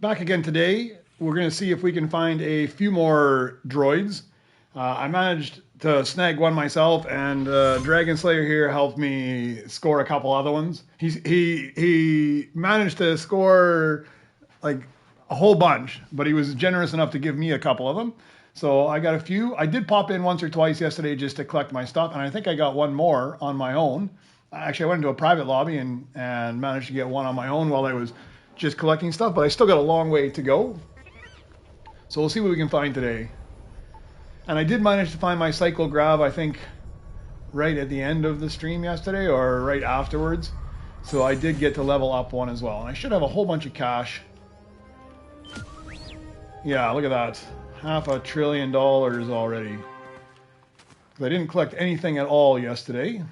back again today. We're going to see if we can find a few more droids. I managed to snag one myself, and Dragon Slayer here helped me score a couple other ones. He managed to score like a whole bunch, but he was generous enough to give me a couple of them. So I got a few. I did pop in once or twice yesterday just to collect my stuff, and I think I got one more on my own. Actually, I went into a private lobby and managed to get one on my own while I was just collecting stuff, but I still got a long way to go. So we'll see what we can find today. And I did manage to find my Cyclo Grav, I think, right at the end of the stream yesterday or right afterwards. So I did get to level up one as well. And I should have a whole bunch of cash. Yeah, look at that. $500 billion already. I didn't collect anything at all yesterday.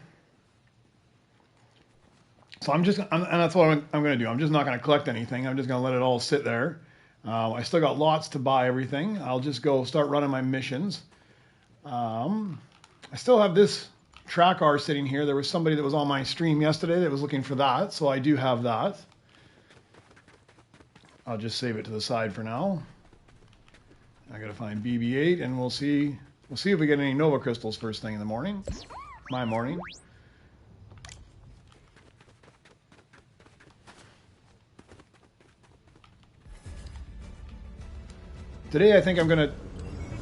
So and that's what I'm going to do. I'm just not going to collect anything. I'm just going to let it all sit there. I still got lots to buy everything. I'll just go start running my missions. I still have this track R sitting here. There was somebody that was on my stream yesterday that was looking for that, so I do have that. I'll just save it to the side for now. I got to find BB-8, and we'll see if we get any Nova Crystals first thing in the morning. My morning. Today I think I'm going to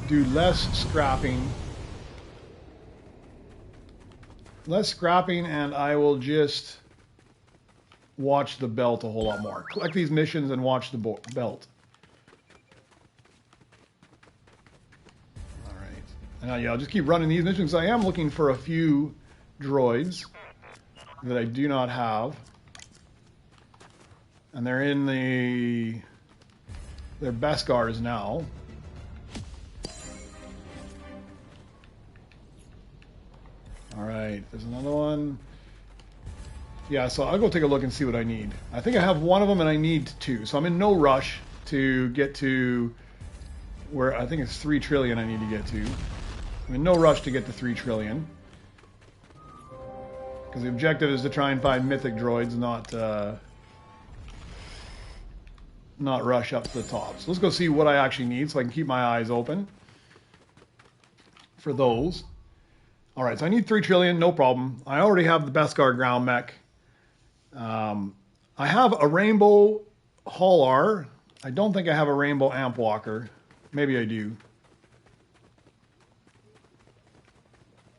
do less scrapping. And I will just watch the belt a whole lot more. Collect these missions and watch the belt. Alright. And yeah, I'll just keep running these missions. I am looking for a few droids that I do not have. And they're in they're Beskars now. Alright, there's another one. Yeah, so I'll go take a look and see what I need. I think I have one of them and I need two. So I'm in no rush to get to where I think it's 3 trillion I need to get to. I'm in no rush to get to 3 trillion. Because the objective is to try and find mythic droids, not rush up to the top. So let's go see what I actually need so I can keep my eyes open for those. All right, so I need 3 trillion, no problem. I already have the Beskar ground mech. I have a rainbow Haular. I don't think I have a rainbow amp walker. Maybe I do.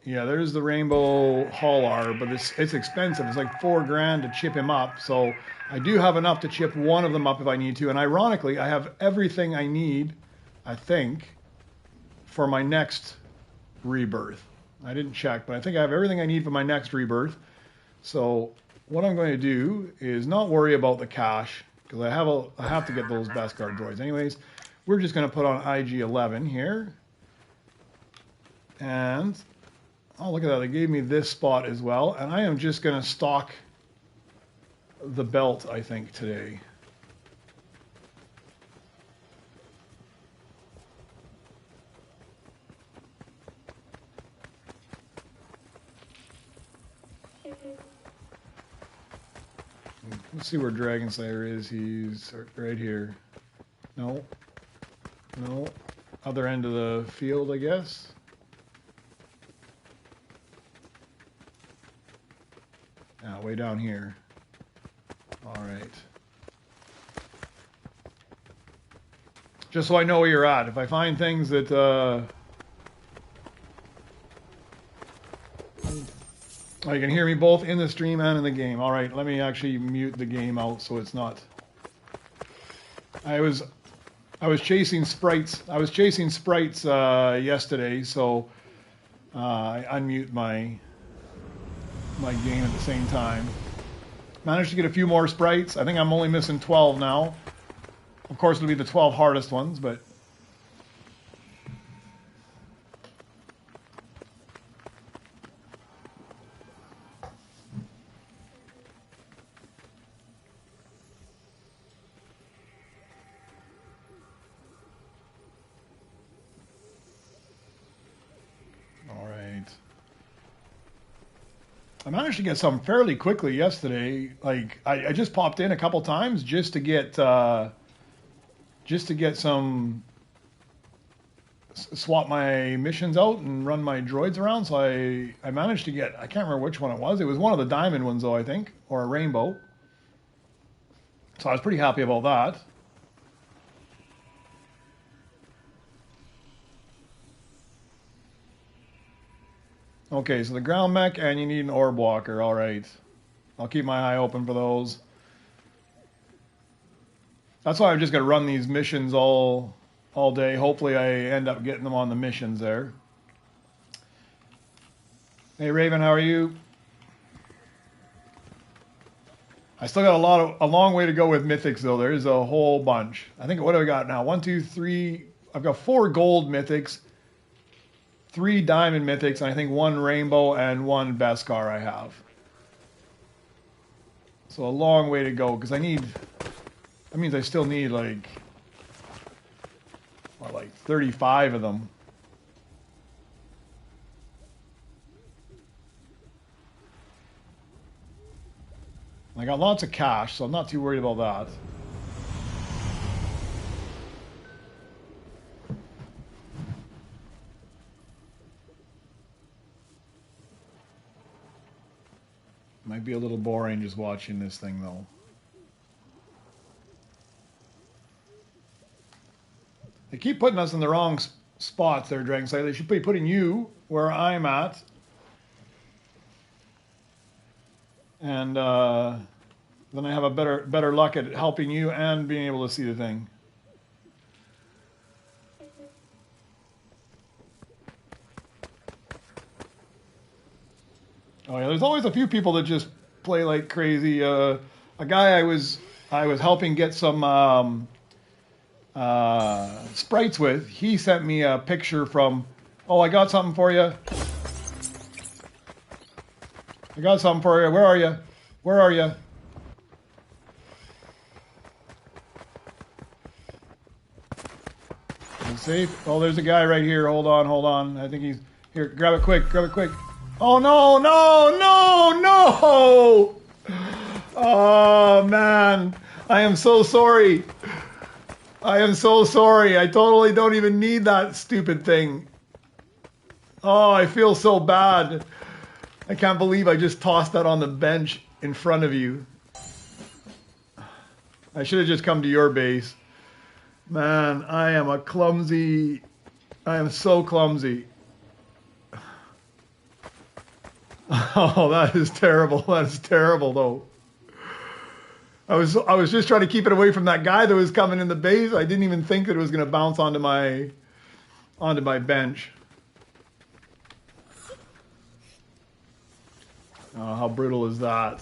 Yeah, there's the rainbow Haular, but it's expensive. It's like $4 grand to chip him up. So I do have enough to chip one of them up if I need to. And ironically, I have everything I need, I think, for my next rebirth. I didn't check, but I think I have everything I need for my next rebirth. So what I'm going to do is not worry about the cash, because I have to get those Beskar droids. Anyways, we're just going to put on IG-11 here. And, oh, look at that. They gave me this spot as well. And I am just going to stock the belt, I think, today. Let's see where Dragon Slayer is. He's right here. No. No. Other end of the field, I guess. Yeah, way down here. All right. Just so I know where you're at. If I find things that oh, you can hear me both in the stream and in the game. All right, let me actually mute the game out so it's not. I was chasing sprites. I was chasing sprites yesterday, so I unmute my game at the same time. Managed to get a few more sprites. I think I'm only missing 12 now. Of course, it'll be the 12 hardest ones, but. I managed to get some fairly quickly yesterday. Like I just popped in a couple times just to get just to get some, swap my missions out and run my droids around. So I managed to get, I can't remember which one it was. It was one of the diamond ones though, I think, or a rainbow. So I was pretty happy about that. Okay, so the ground mech, and you need an orb walker. All right. I'll keep my eye open for those. That's why I'm just going to run these missions all day. Hopefully I end up getting them on the missions there. Hey, Raven, how are you? I still got a long way to go with mythics, though. There's a whole bunch. I think, what do I got now? 1, 2, 3. I've got 4 gold mythics, 3 diamond mythics, and I think 1 rainbow and 1 Beskar I have. So a long way to go, because I need... That means I still need, like 35 of them. I got lots of cash, so I'm not too worried about that. Might be a little boring just watching this thing, though. They keep putting us in the wrong spots there, Dragon Slayer. They should be putting you where I'm at. And then I have a better luck at helping you and being able to see the thing. Oh yeah, there's always a few people that just play like crazy. A guy I was helping get some sprites with, he sent me a picture from, oh, I got something for you. I got something for you. Where are you? Where are you? Safe. Oh, there's a guy right here. Hold on. I think he's here. Grab it quick. Oh no! Oh man, I am so sorry. I totally don't even need that stupid thing. Oh, I feel so bad. I can't believe I just tossed that on the bench in front of you. I should have just come to your base. Man, I am so clumsy. Oh, that is terrible. That is terrible, though. I was just trying to keep it away from that guy that was coming in the base. I didn't even think that it was going to bounce onto my bench. Oh, how brutal is that?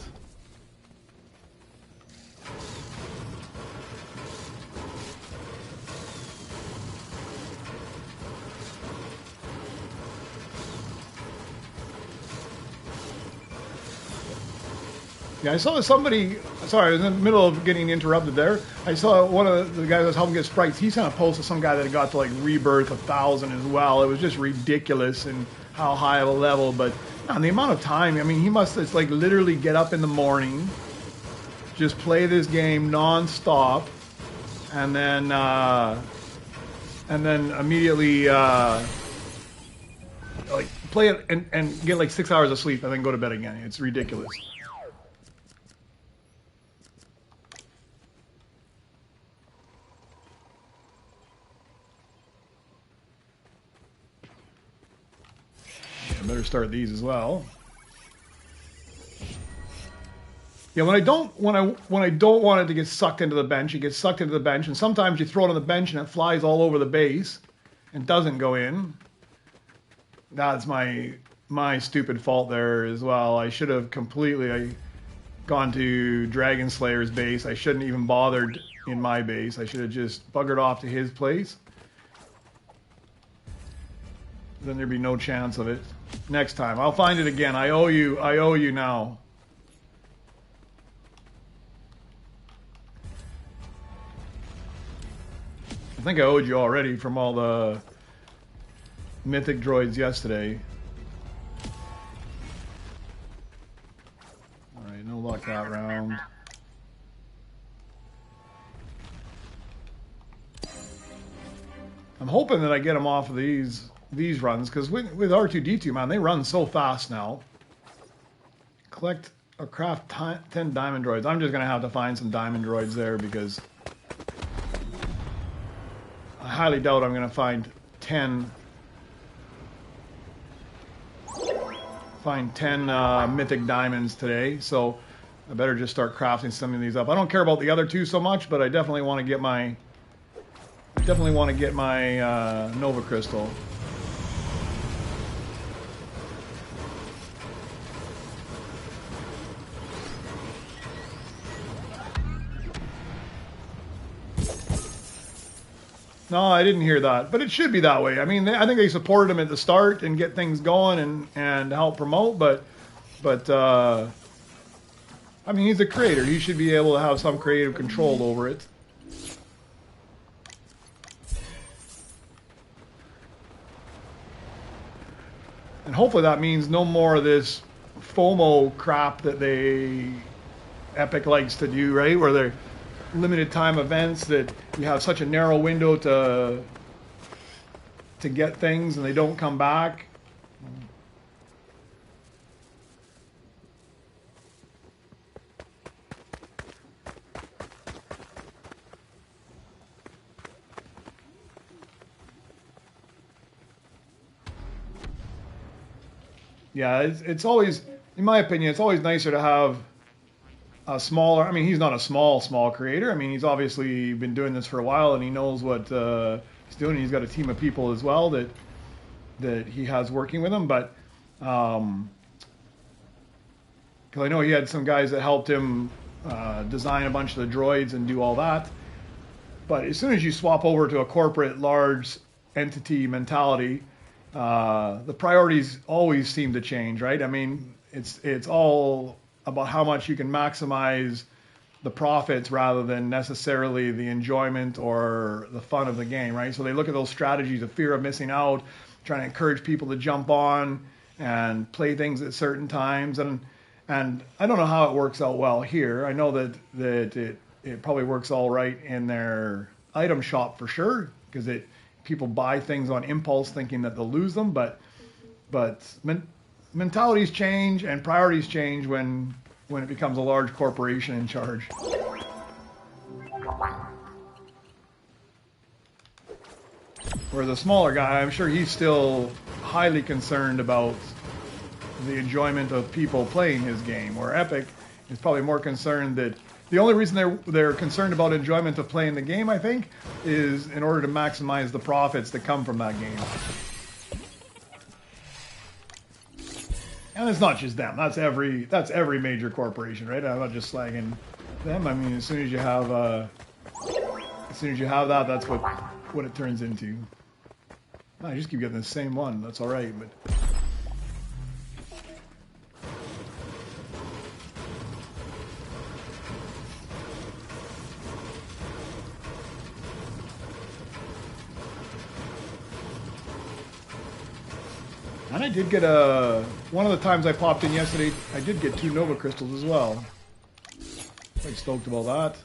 Yeah, I saw somebody, sorry, I was in the middle of getting interrupted there. I saw one of the guys that was helping get sprites. He sent a post of some guy that got to like rebirth 1,000 as well. It was just ridiculous and how high of a level. But man, the amount of time, I mean, he must, it's like literally get up in the morning, just play this game non-stop, and then immediately like play it and get like 6 hours of sleep and then go to bed again. It's ridiculous. I better start these as well. Yeah, when I don't want it to get sucked into the bench, it gets sucked into the bench, and sometimes you throw it on the bench and it flies all over the base and doesn't go in. That's my stupid fault there as well. I should have completely gone to Dragon Slayer's base. I shouldn't even bothered in my base. I should have just buggered off to his place. Then there'd be no chance of it. Next time. I'll find it again. I owe you now. I think I owed you already from all the Mythic Droids yesterday. Alright, no luck that round. I'm hoping that I get them off of these runs, because with R2-D2, man, they run so fast now. Collect or craft 10 diamond droids. I'm just going to have to find some diamond droids there, because I highly doubt I'm going to find 10 mythic diamonds today. So I better just start crafting some of these up. I don't care about the other two so much, but I definitely want to get my Nova Crystal. No, I didn't hear that, but it should be that way. I mean, I think they supported him at the start and get things going and help promote, but I mean, he's a creator. He should be able to have some creative control over it. And hopefully that means no more of this FOMO crap that Epic likes to do, right? Where they're limited time events that you have such a narrow window to get things and they don't come back. Yeah, it's always, in my opinion, it's always nicer to have a smaller, I mean, he's not a small creator. I mean, he's obviously been doing this for a while and he knows what he's doing. He's got a team of people as well that he has working with him. But because I know he had some guys that helped him design a bunch of the droids and do all that. But as soon as you swap over to a corporate large entity mentality, the priorities always seem to change, right? I mean, it's all about how much you can maximize the profits rather than necessarily the enjoyment or the fun of the game, right? So they look at those strategies of fear of missing out, trying to encourage people to jump on and play things at certain times. And I don't know how it works out well here. I know that it probably works all right in their item shop for sure, because people buy things on impulse thinking that they'll lose them, but mentalities change and priorities change when it becomes a large corporation in charge. Whereas a smaller guy, I'm sure he's still highly concerned about the enjoyment of people playing his game, where Epic is probably more concerned that the only reason they're concerned about enjoyment of playing the game, I think, is in order to maximize the profits that come from that game. And it's not just them. That's every major corporation, right? I'm not just slagging them. I mean, as soon as you have that, that's what it turns into. I just keep getting the same one. That's all right, but. And I did get one of the times I popped in yesterday, I did get 2 Nova Crystals as well. Quite stoked about that.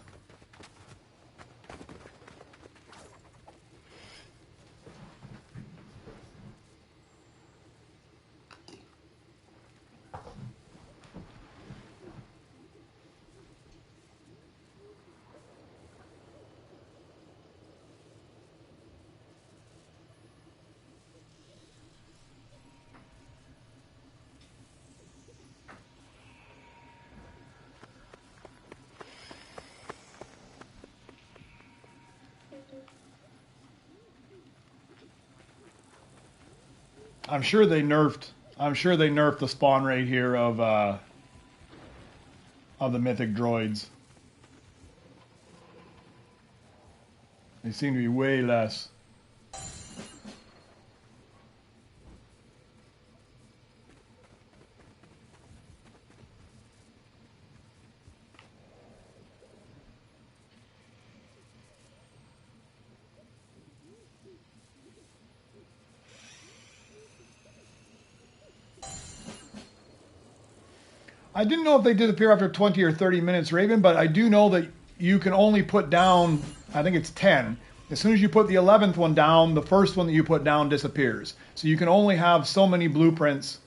I'm sure they nerfed the spawn rate here of the Mythic Droids. They seem to be way less. I didn't know if they disappear after 20 or 30 minutes, Raven, but I do know that you can only put down, I think it's 10. As soon as you put the 11th one down, the first one that you put down disappears. So you can only have so many blueprints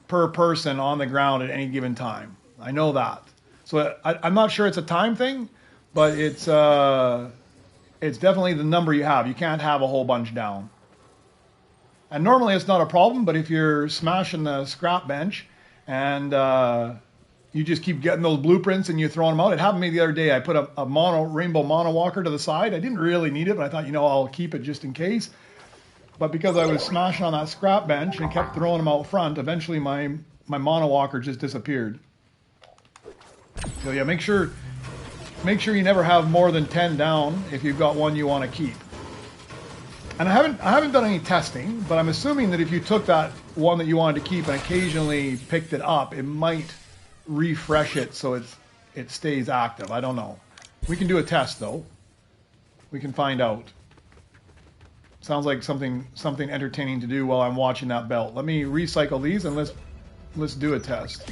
per person on the ground at any given time. I know that. So I'm not sure it's a time thing, but it's definitely the number you have. You can't have a whole bunch down. And normally it's not a problem, but if you're smashing the scrap bench and you just keep getting those blueprints and you throw them out. It happened to me the other day. I put a rainbow mono walker to the side. I didn't really need it, but I thought, I'll keep it just in case. But because I was smashing on that scrap bench and kept throwing them out front, eventually my mono walker just disappeared. So yeah, make sure you never have more than 10 down if you've got one you want to keep. And I haven't done any testing, but I'm assuming that if you took that one that you wanted to keep and occasionally picked it up, it might refresh it so it stays active. I don't know. We can do a test though. We can find out. Sounds like something entertaining to do while I'm watching that belt. Let me recycle these and let's do a test.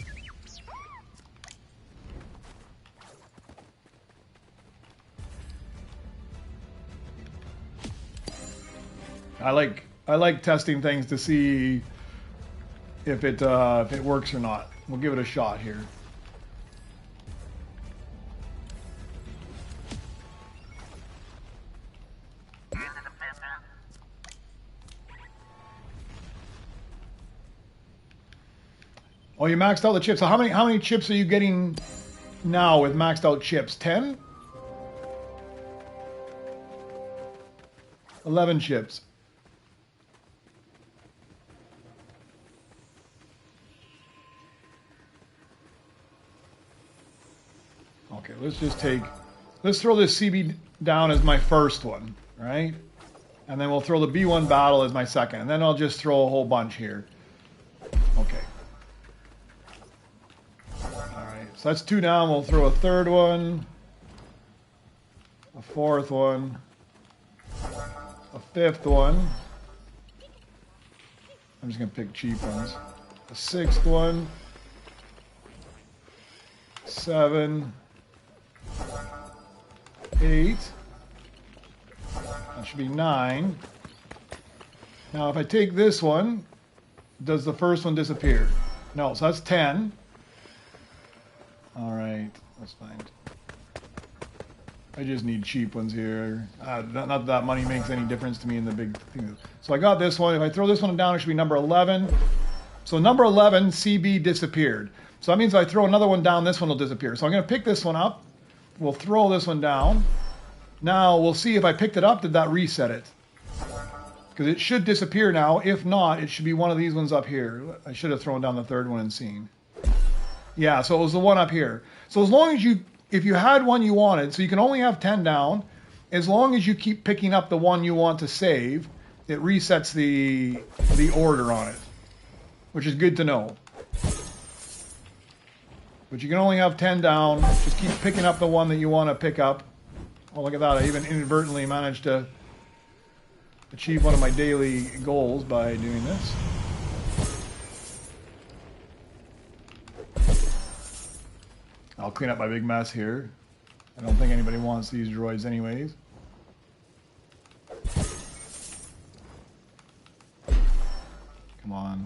I like testing things to see if it works or not. We'll give it a shot here. Oh, you maxed out the chips. So how many chips are you getting now with maxed out chips? 10? 11 chips. Okay, let's throw this CB down as my first one, right? And then we'll throw the B1 battle as my second. And then I'll just throw a whole bunch here. Okay. Alright, so that's 2 down. We'll throw a third one. A fourth one. A fifth one. I'm just going to pick cheap ones. A sixth one. 7. 8. That should be 9. Now if I take this one, does the first one disappear? No, so that's 10. Alright, that's fine. I just need cheap ones here. Not that money makes any difference to me in the big thing. So I got this one. If I throw this one down, it should be number 11. So number 11, CB disappeared. So that means if I throw another one down, this one will disappear. So I'm going to pick this one up. We'll throw this one down. Now we'll see if I picked it up, did that reset it? Because it should disappear now. If not, it should be one of these ones up here. I should have thrown down the third one and seen. Yeah, so it was the one up here. So as long as if you had one you wanted, so you can only have 10 down, as long as you keep picking up the one you want to save, it resets the order on it, which is good to know. But you can only have 10 down. Just keep picking up the one that you want to pick up. Oh, look at that. I even inadvertently managed to achieve one of my daily goals by doing this. I'll clean up my big mess here. I don't think anybody wants these droids anyways. Come on.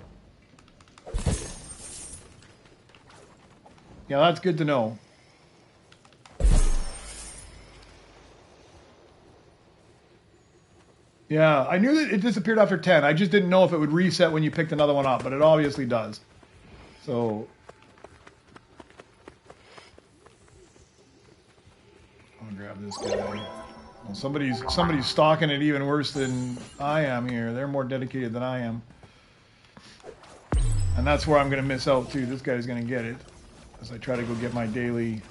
Yeah, that's good to know. Yeah, I knew that it disappeared after 10. I just didn't know if it would reset when you picked another one up, but it obviously does. So I'll grab this guy. Well, somebody's stalking it even worse than I am here. They're more dedicated than I am. And that's where I'm going to miss out too. This guy's going to get it as I try to go get my daily.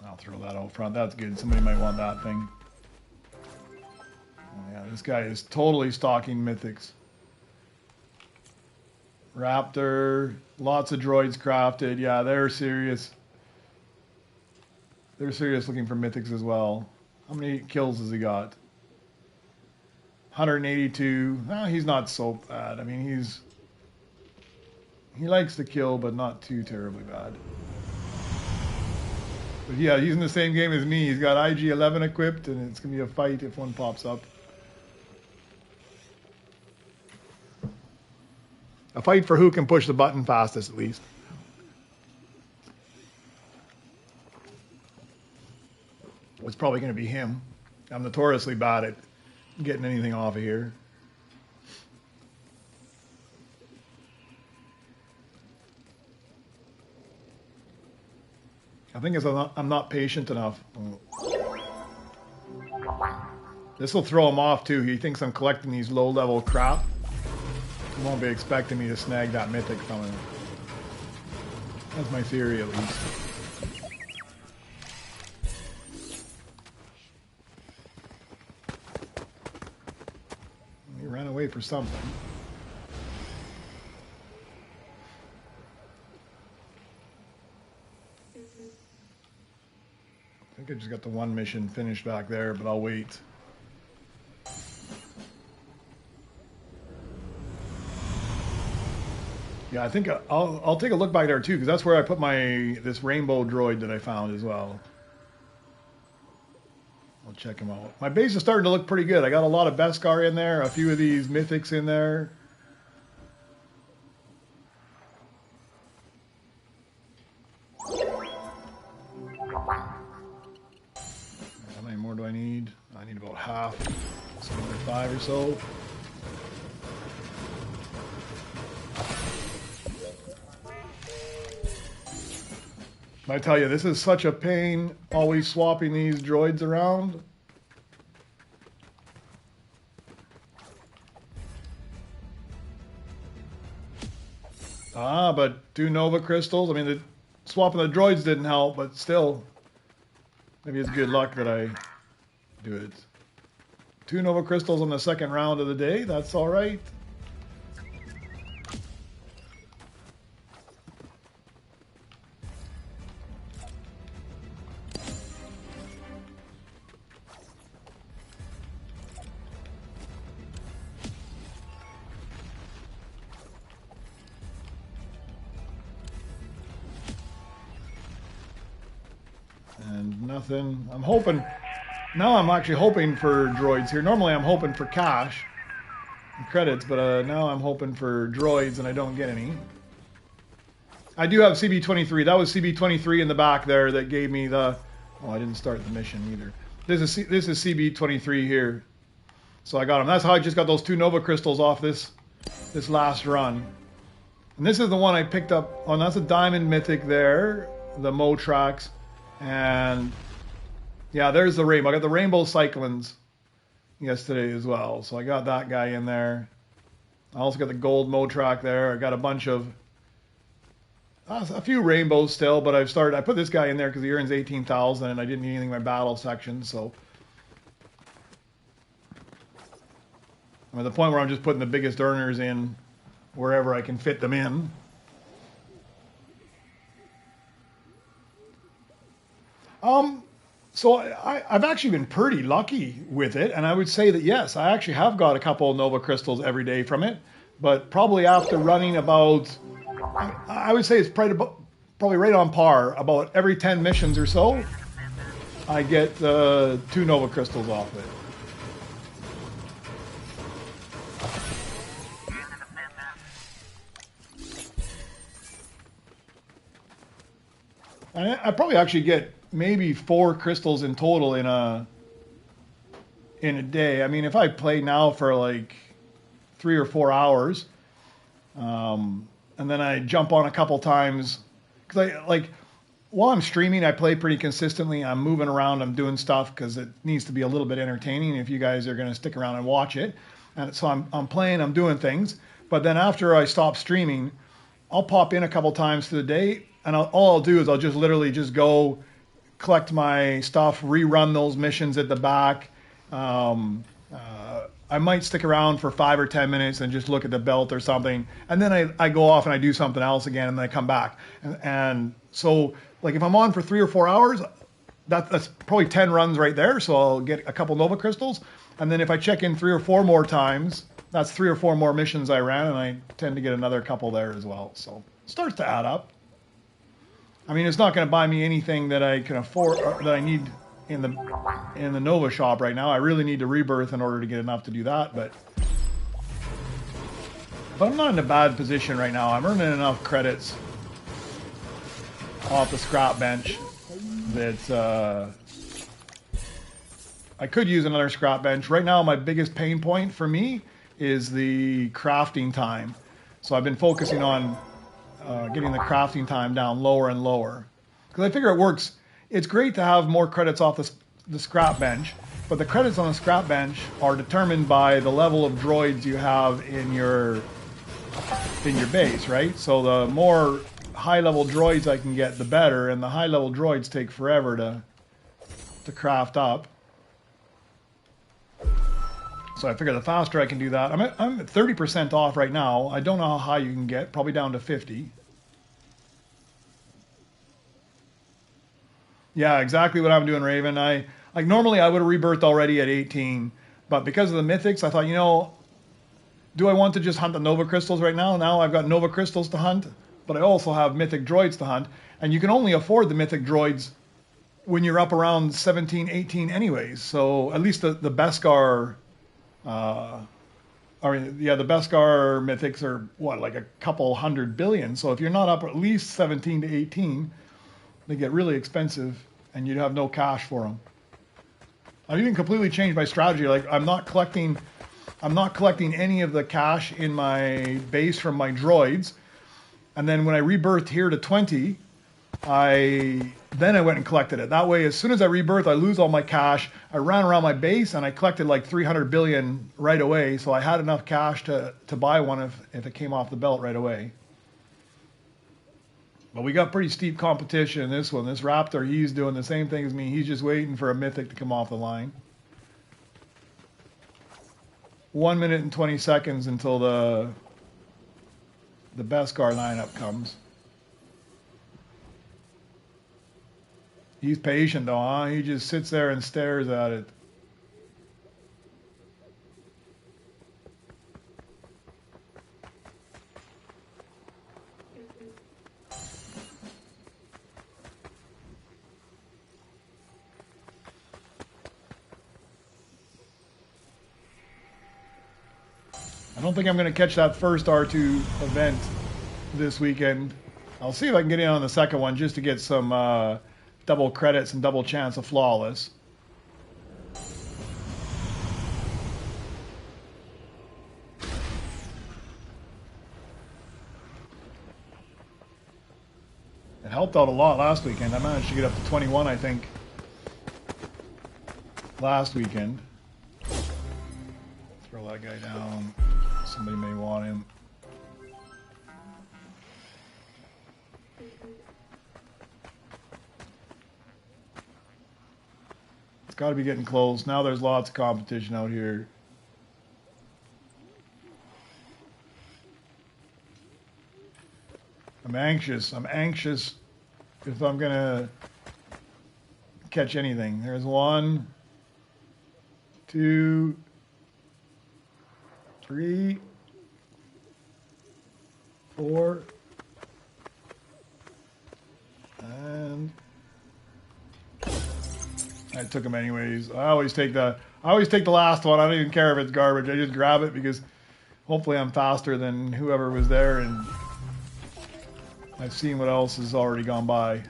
I'll throw that out front. That's good. Somebody might want that thing. Oh, yeah, this guy is totally stalking mythics. Raptor, lots of droids crafted. Yeah, they're serious. They're serious looking for mythics as well. How many kills has he got? 182. Oh, he's not so bad. I mean, He likes to kill, but not too terribly bad. But yeah, he's in the same game as me. He's got IG-11 equipped, and it's going to be a fight if one pops up. A fight for who can push the button fastest, at least. It's probably going to be him. I'm notoriously bad at getting anything off of here. I think it's I'm not patient enough. This will throw him off too. He thinks I'm collecting these low-level crap. He won't be expecting me to snag that mythic from him. That's my theory, at least. He ran away for something. I think I just got the one mission finished back there, but I'll wait. Yeah, I think I'll take a look back there too, because that's where I put this rainbow droid that I found as well. I'll check him out. My base is starting to look pretty good. I got a lot of Beskar in there, a few of these mythics in there. How many more do I need? I need about half. So another 5 or so. I tell you, this is such a pain, always swapping these droids around. Ah, but 2 Nova Crystals. I mean, swapping the droids didn't help, but still. Maybe it's good luck that I do it. 2 Nova Crystals on the second round of the day. That's all right. And nothing. I'm hoping. Now I'm actually hoping for droids here. Normally I'm hoping for cash and credits, but now I'm hoping for droids and I don't get any. I do have CB23. That was CB23 in the back there that gave me the... Oh, I didn't start the mission either. This is CB23 here. So I got them. That's how I just got those 2 Nova Crystals off this last run. And this is the one I picked up. Oh, that's a Diamond Mythic there. The Motrax. And yeah, there's the rainbow. I got the Rainbow Cyclones yesterday as well. So I got that guy in there. I also got the gold Motrax there. I got a bunch of... a few rainbows still, but I put this guy in there because he earns 18,000 and I didn't need anything in my battle section, so... I'm at the point where I'm just putting the biggest earners in wherever I can fit them in. So I've actually been pretty lucky with it, and I would say that yes, I actually have got a couple of Nova Crystals every day from it, but probably after running about, I would say it's probably right on par, about every 10 missions or so, I get 2 Nova Crystals off it. I probably actually get maybe 4 crystals in total in a day. I mean, if I play now for like 3 or 4 hours, and then I jump on a couple times, because while I'm streaming, I play pretty consistently. I'm moving around, I'm doing stuff because it needs to be a little bit entertaining if you guys are going to stick around and watch it. And so I'm playing, I'm doing things. But then after I stop streaming, I'll pop in a couple times through the day, and all I'll do is I'll just literally just go collect my stuff, rerun those missions at the back. I might stick around for 5 or 10 minutes and just look at the belt or something, and then I go off and I do something else again, and then I come back. And so, like, if I'm on for 3 or 4 hours, that's probably 10 runs right there. So I'll get a couple Nova Crystals, and then if I check in 3 or 4 more times, that's 3 or 4 more missions I ran, and I tend to get another couple there as well. So it starts to add up. I mean, it's not going to buy me anything that I can afford, or that I need in the Nova shop right now. I really need to rebirth in order to get enough to do that, but I'm not in a bad position right now. I'm earning enough credits off the scrap bench that I could use another scrap bench. Right now, my biggest pain point for me is the crafting time. So I've been focusing on getting the crafting time down lower and lower. Because I figure it works. It's great to have more credits off the scrap bench, but the credits on the scrap bench are determined by the level of droids you have in your base, right? So the more high-level droids I can get, the better, and the high-level droids take forever to craft up. So I figure the faster I can do that. I'm at 30% off right now. I don't know how high you can get, probably down to 50. Yeah, exactly what I'm doing, Raven. Like normally I would have rebirthed already at 18, but because of the mythics, I thought, you know, do I want to just hunt the Nova crystals right now? Now I've got Nova crystals to hunt, but I also have mythic droids to hunt, and you can only afford the mythic droids when you're up around 17, 18 anyways. So at least the Beskar, the Beskar mythics are what, like a couple 100 billion. So if you're not up at least 17 to 18, they get really expensive, and you'd have no cash for them. I've even completely changed my strategy. Like I'm not collecting any of the cash in my base from my droids. And then when I rebirthed here to 20, I went and collected it. That way, as soon as I rebirth, I lose all my cash. I ran around my base and I collected like 300 billion right away. So I had enough cash to buy one if it came off the belt right away. But we got pretty steep competition in this one. This Raptor, he's doing the same thing as me. He's just waiting for a mythic to come off the line. 1 minute and 20 seconds until the Beskar lineup comes. He's patient though, huh? He just sits there and stares at it. I don't think I'm going to catch that first R2 event this weekend. I'll see if I can get in on the second one just to get some double credits and double chance of flawless. It helped out a lot last weekend. I managed to get up to 21, I think, last weekend. Throw that guy down. Somebody may want him. It's got to be getting close. Now there's lots of competition out here. I'm anxious. I'm anxious if I'm going to catch anything. There's 1, 2, 3, 4, and I took them anyways. I always take the last one. I don't even care if it's garbage. I just grab it because hopefully I'm faster than whoever was there, and I've seen what else has already gone by.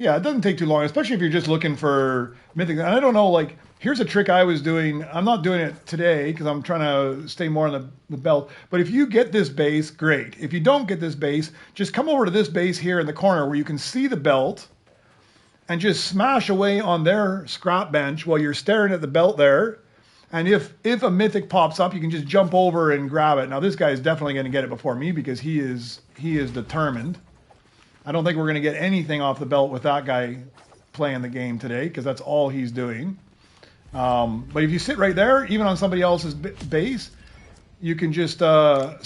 Yeah, it doesn't take too long, especially if you're just looking for mythic. And I don't know, like, here's a trick I was doing. I'm not doing it today because I'm trying to stay more on the belt. But if you get this base, great. If you don't get this base, just come over to this base here in the corner where you can see the belt and just smash away on their scrap bench while you're staring at the belt there. And if a mythic pops up, you can just jump over and grab it. Now, this guy is definitely going to get it before me because he is determined. I don't think we're going to get anything off the belt with that guy playing the game today because that's all he's doing. But if you sit right there, even on somebody else's base, you can just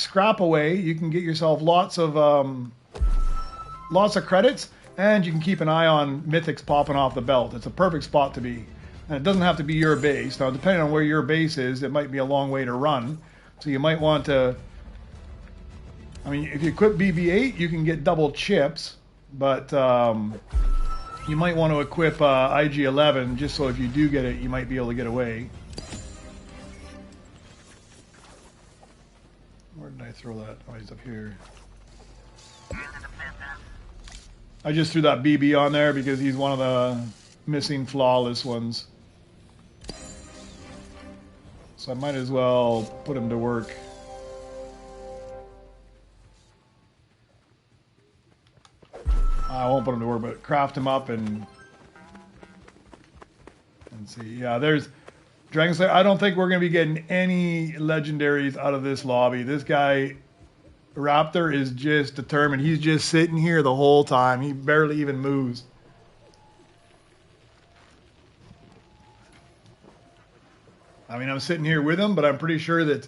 scrap away. You can get yourself lots of credits, and you can keep an eye on mythics popping off the belt. It's a perfect spot to be. And it doesn't have to be your base. Now, depending on where your base is, it might be a long way to run. So you might want to... I mean, if you equip BB-8, you can get double chips, but you might want to equip IG-11 just so if you do get it, you might be able to get away. Where did I throw that? Oh, he's up here. I just threw that BB on there because he's one of the missing flawless ones. So I might as well put him to work. I won't put him to work, but craft him up and see. Yeah, there's Dragon Slayer. I don't think we're going to be getting any legendaries out of this lobby. This guy, Raptor, is just determined. He's just sitting here the whole time. He barely even moves. I mean, I'm sitting here with him, but I'm pretty sure he's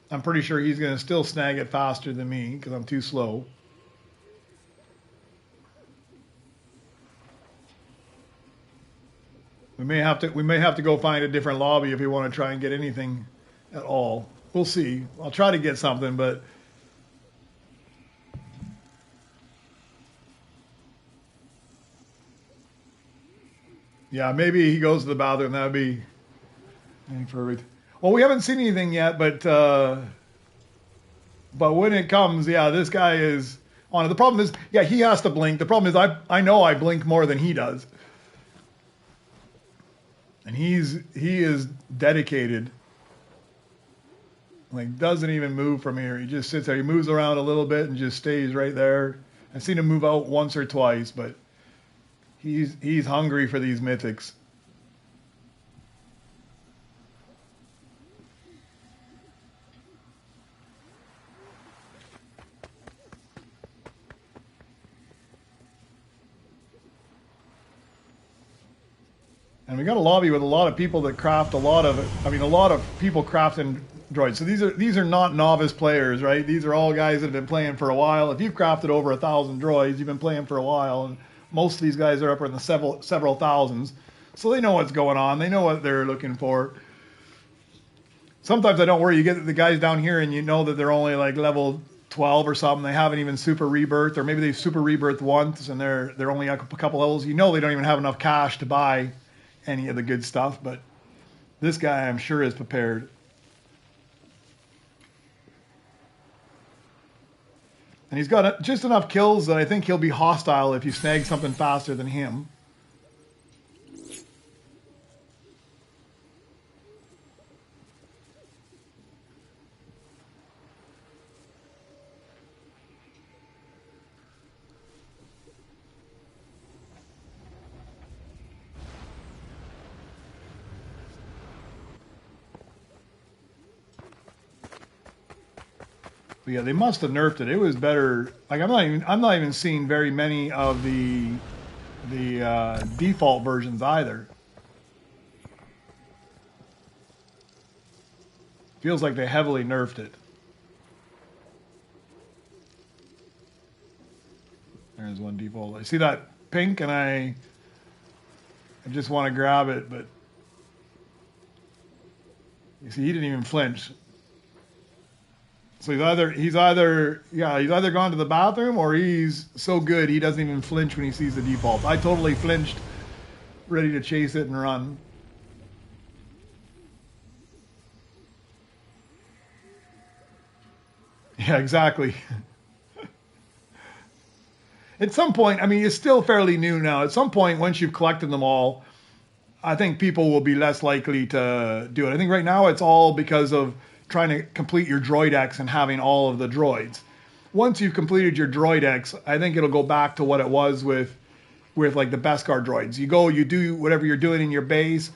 going to still snag it faster than me because I'm too slow. We may have to go find a different lobby if we want to try and get anything at all. We'll see. I'll try to get something, but yeah, maybe he goes to the bathroom. That'd be perfect. Well, we haven't seen anything yet, but when it comes, yeah, this guy is on it. The problem is, yeah, he has to blink. The problem is, I know I blink more than he does. And he is dedicated. Like, doesn't even move from here. He just sits there. He moves around a little bit and just stays right there. I've seen him move out once or twice, but he's hungry for these mythics. And we got a lobby with a lot of people that craft a lot of people crafting droids. So these are not novice players, right? These are all guys that have been playing for a while. If you've crafted over 1,000 droids, you've been playing for a while, and most of these guys are up in the several thousands. So they know what's going on. They know what they're looking for. Sometimes I don't worry. You get the guys down here and you know that they're only like level 12 or something. They haven't even super rebirthed, or maybe they've super rebirthed once and they're only a couple levels. You know they don't even have enough cash to buy any of the good stuff, but this guy I'm sure is prepared. And he's got just enough kills that I think he'll be hostile if you snag something faster than him. But yeah, they must have nerfed it. It was better. Like I'm not even seeing very many of the default versions either. Feels like they heavily nerfed it. There's one default. I see that pink and I just want to grab it, but you see he didn't even flinch. So he's either gone to the bathroom or he's so good he doesn't even flinch when he sees the default. I totally flinched, ready to chase it and run. Yeah, exactly. At some point, I mean, it's still fairly new now. At some point, once you've collected them all, I think people will be less likely to do it. I think right now it's all because of trying to complete your droid X and having all of the droids. Once you've completed your droid X, I think it'll go back to what it was with like the Beskar droids. You go, you do whatever you're doing in your base,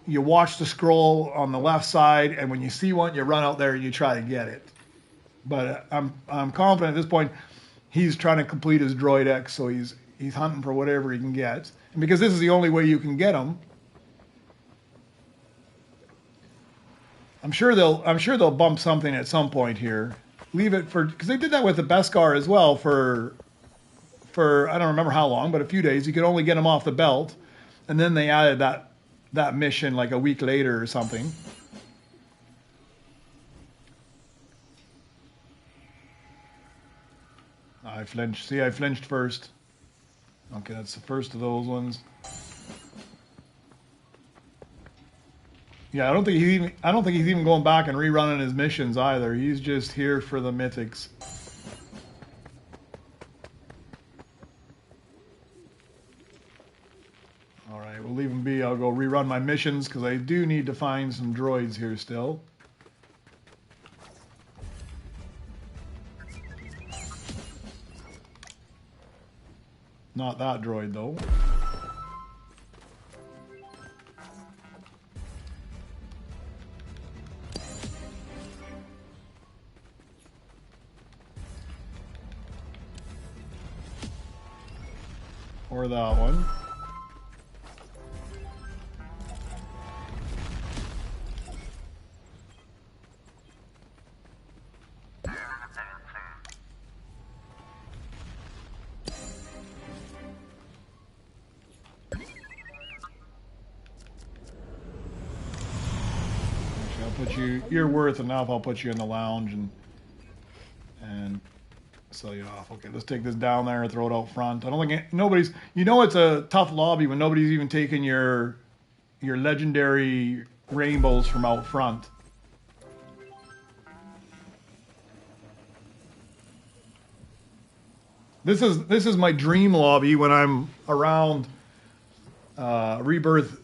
you watch the scroll on the left side, and when you see one, you run out there and you try to get it. But I'm confident at this point he's trying to complete his droid X, so he's hunting for whatever he can get. And because this is the only way you can get them, I'm sure they'll bump something at some point here. Leave it for, because they did that with the Beskar as well for I don't remember how long, but a few days. You could only get them off the belt, and then they added that mission like a week later or something. I flinched. See, I flinched first. Okay, that's the first of those ones. Yeah, I don't think he's even going back and rerunning his missions either. He's just here for the mythics. All right, we'll leave him be. I'll go rerun my missions because I do need to find some droids here still. Not that droid though. Or that one. I'll put you. You're worth enough. I'll put you in the lounge and sell you off. Okay, let's take this down there and throw it out front. I don't think nobody's. You know, it's a tough lobby when nobody's even taking your legendary rainbows from out front. This is my dream lobby when I'm around Rebirth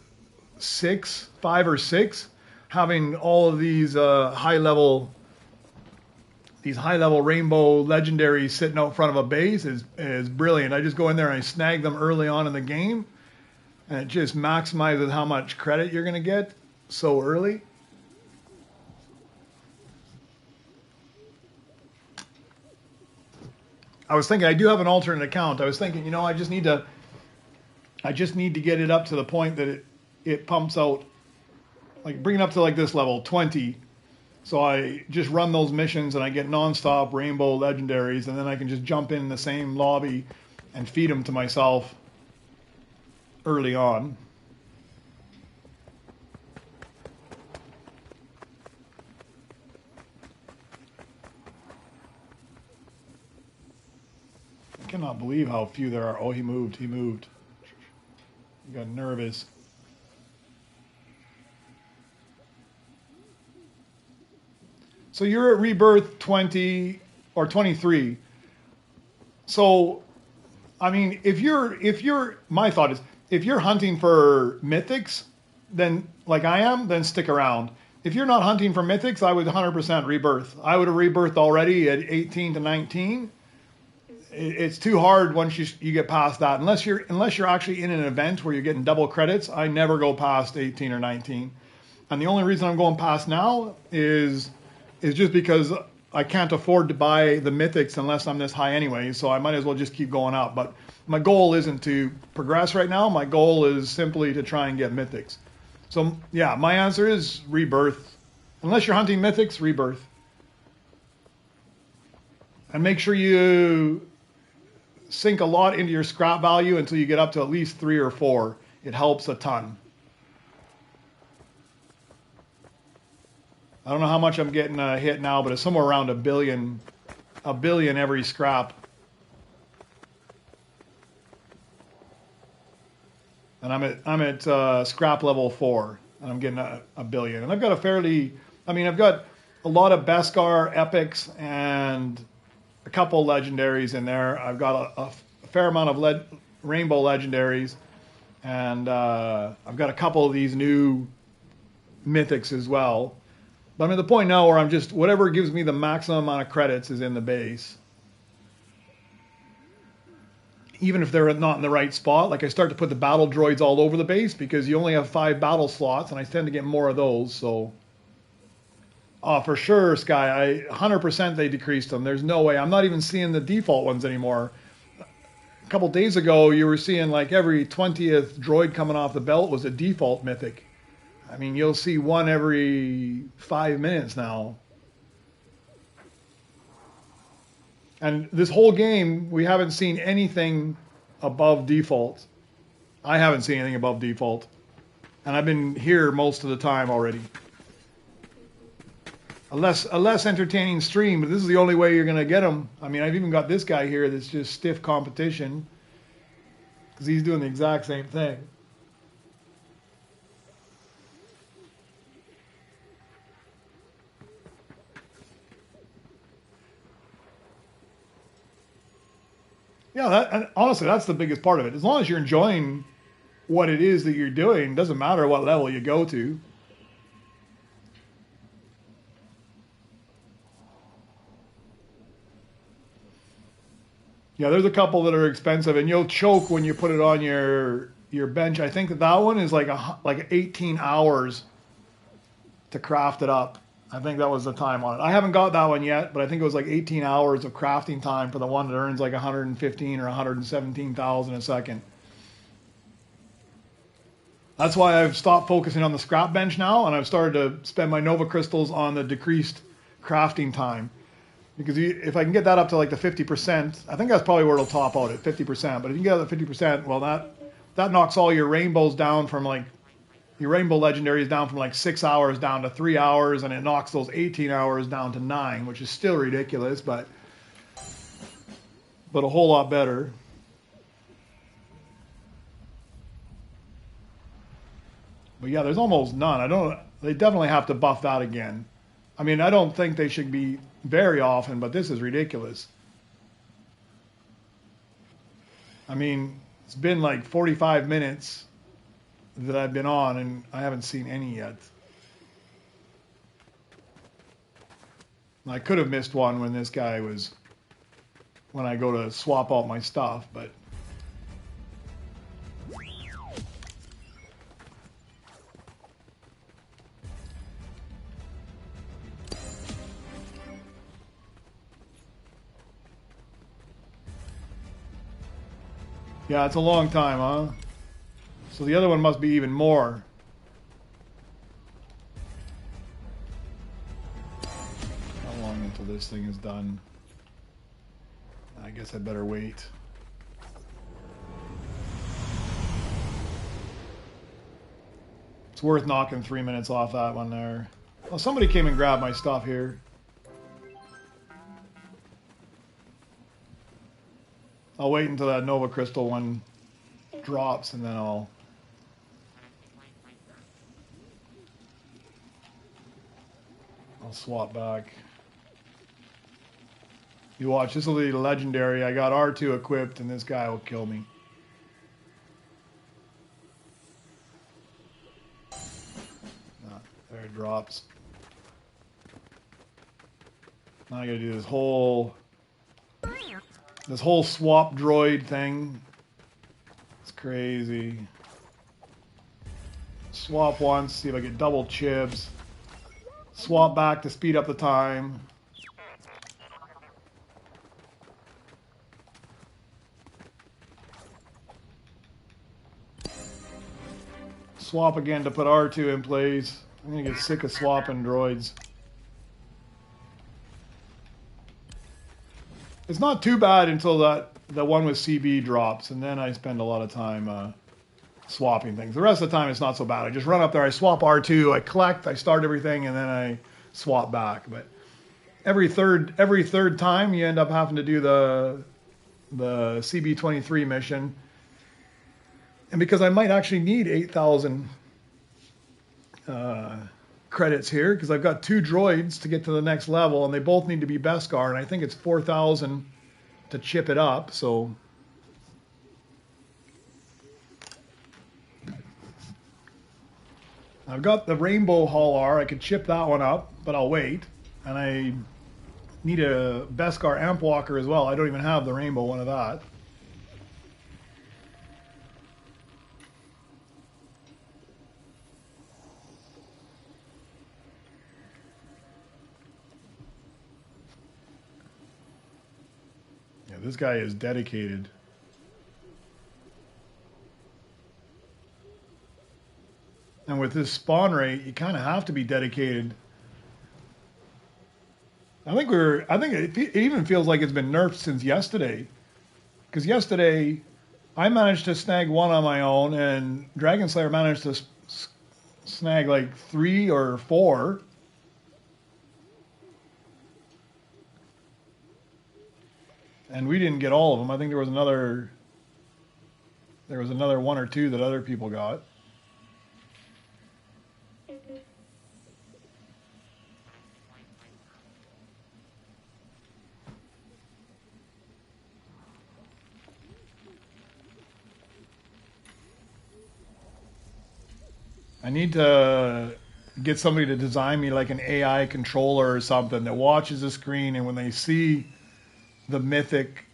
5 or 6, having all of these high level rainbow legendaries sitting out front of a base is brilliant. I just go in there and I snag them early on in the game, and it just maximizes how much credit you're going to get so early. I was thinking I do have an alternate account. I was thinking, you know, I just need to get it up to the point that it pumps out, like bring it up to like this level 20. So I just run those missions and I get non-stop rainbow legendaries, and then I can just jump in the same lobby and feed them to myself early on. I cannot believe how few there are. Oh, he moved. He got nervous. So you're at Rebirth 20 or 23. So, I mean, my thought is, if you're hunting for mythics, then like I am, then stick around. If you're not hunting for mythics, I would 100% Rebirth. I would have Rebirthed already at 18 to 19. It's too hard once you get past that. Unless you're actually in an event where you're getting double credits, I never go past 18 or 19. And the only reason I'm going past now is just because I can't afford to buy the mythics unless I'm this high anyway, so I might as well just keep going up. But my goal isn't to progress right now. My goal is simply to try and get mythics. So yeah, my answer is Rebirth. Unless you're hunting mythics, Rebirth. And make sure you sink a lot into your scrap value until you get up to at least 3 or 4. It helps a ton. I don't know how much I'm getting hit now, but it's somewhere around a billion every scrap. And I'm at scrap level 4, and I'm getting a billion. And I've got I've got a lot of Beskar epics and a couple legendaries in there. I've got a fair amount of rainbow legendaries, and I've got a couple of these new mythics as well. But I'm at the point now where I'm just, whatever gives me the maximum amount of credits is in the base. Even if they're not in the right spot, like I start to put the battle droids all over the base because you only have 5 battle slots, and I tend to get more of those, so. Oh, for sure, Sky. 100% they decreased them. There's no way. I'm not even seeing the default ones anymore. A couple days ago, you were seeing like every 20th droid coming off the belt was a default mythic. I mean, you'll see one every 5 minutes now. And this whole game, we haven't seen anything above default. I haven't seen anything above default. And I've been here most of the time already. A less entertaining stream, but this is the only way you're going to get them. I mean, I've even got this guy here that's just stiff competition. Because he's doing the exact same thing. Yeah, and honestly, that's the biggest part of it. As long as you're enjoying what it is that you're doing, doesn't matter what level you go to. Yeah, there's a couple that are expensive, and you'll choke when you put it on your bench. I think that one is like 18 hours to craft it up. I think that was the time on it. I haven't got that one yet, but I think it was like 18 hours of crafting time for the one that earns like 115 or 117,000 a second. That's why I've stopped focusing on the scrap bench now, and I've started to spend my Nova crystals on the decreased crafting time. Because if I can get that up to like the 50%, I think that's probably where it'll top out at 50%. But if you can get it to 50%, well, that knocks all your rainbows down from like, your rainbow legendaries down from like 6 hours down to 3 hours, and it knocks those 18 hours down to 9, which is still ridiculous, but a whole lot better. But yeah, there's almost none. They definitely have to buff that again. I mean, I don't think they should be very often, but this is ridiculous. I mean, it's been like 45 minutes that I've been on, and I haven't seen any yet. I could have missed one when I go to swap out my stuff, but yeah, it's a long time, huh? So the other one must be even more. How long until this thing is done? I guess I better wait. It's worth knocking 3 minutes off that one there. Well, somebody came and grabbed my stuff here. I'll wait until that Nova Crystal one drops, and then I'll swap back. You watch, this will be legendary. I got R2 equipped, and this guy will kill me. There it drops. Now I gotta do this whole swap droid thing. It's crazy. Swap once, see if I get double chips. Swap back to speed up the time. Swap again to put R2 in place. I'm gonna get sick of swapping droids. It's not too bad until the one with CB drops, and then I spend a lot of time swapping things. The rest of the time it's not so bad. I just run up there, I swap R2, I collect, I start everything, and then I swap back. But every third time you end up having to do the CB23 mission. And because I might actually need 8,000 credits here, because I've got 2 droids to get to the next level, and they both need to be Beskar, and I think it's 4,000 to chip it up, so I've got the Rainbow Haular. I could chip that one up, but I'll wait. And I need a Beskar Amp Walker as well. I don't even have the Rainbow one of that. Yeah, this guy is dedicated. And with this spawn rate, you kind of have to be dedicated. I think it even feels like it's been nerfed since yesterday. Because yesterday, I managed to snag one on my own, and Dragon Slayer managed to snag like 3 or 4. And we didn't get all of them. I think there was another 1 or 2 that other people got. I need to get somebody to design me like an AI controller or something that watches the screen, and when they see the mythic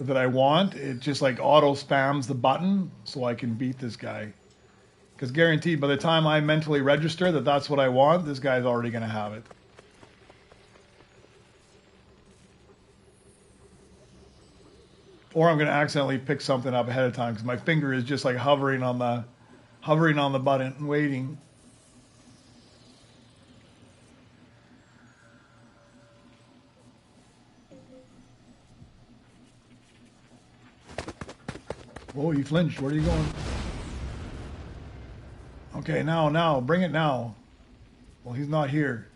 that I want, it just like auto spams the button so I can beat this guy. Because guaranteed, by the time I mentally register that that's what I want, this guy's already going to have it. Or I'm going to accidentally pick something up ahead of time because my finger is just like hovering on the button and waiting. Whoa, you flinched. Where are you going? Okay, now, bring it now. Well, he's not here.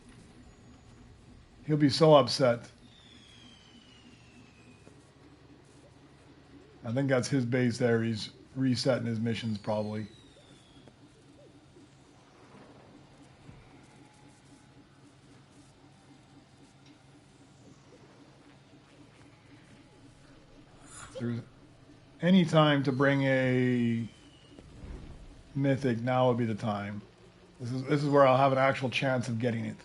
He'll be so upset. I think that's his base there. He's resetting his missions probably. If there's any time to bring a mythic, now would be the time. This is where I'll have an actual chance of getting it.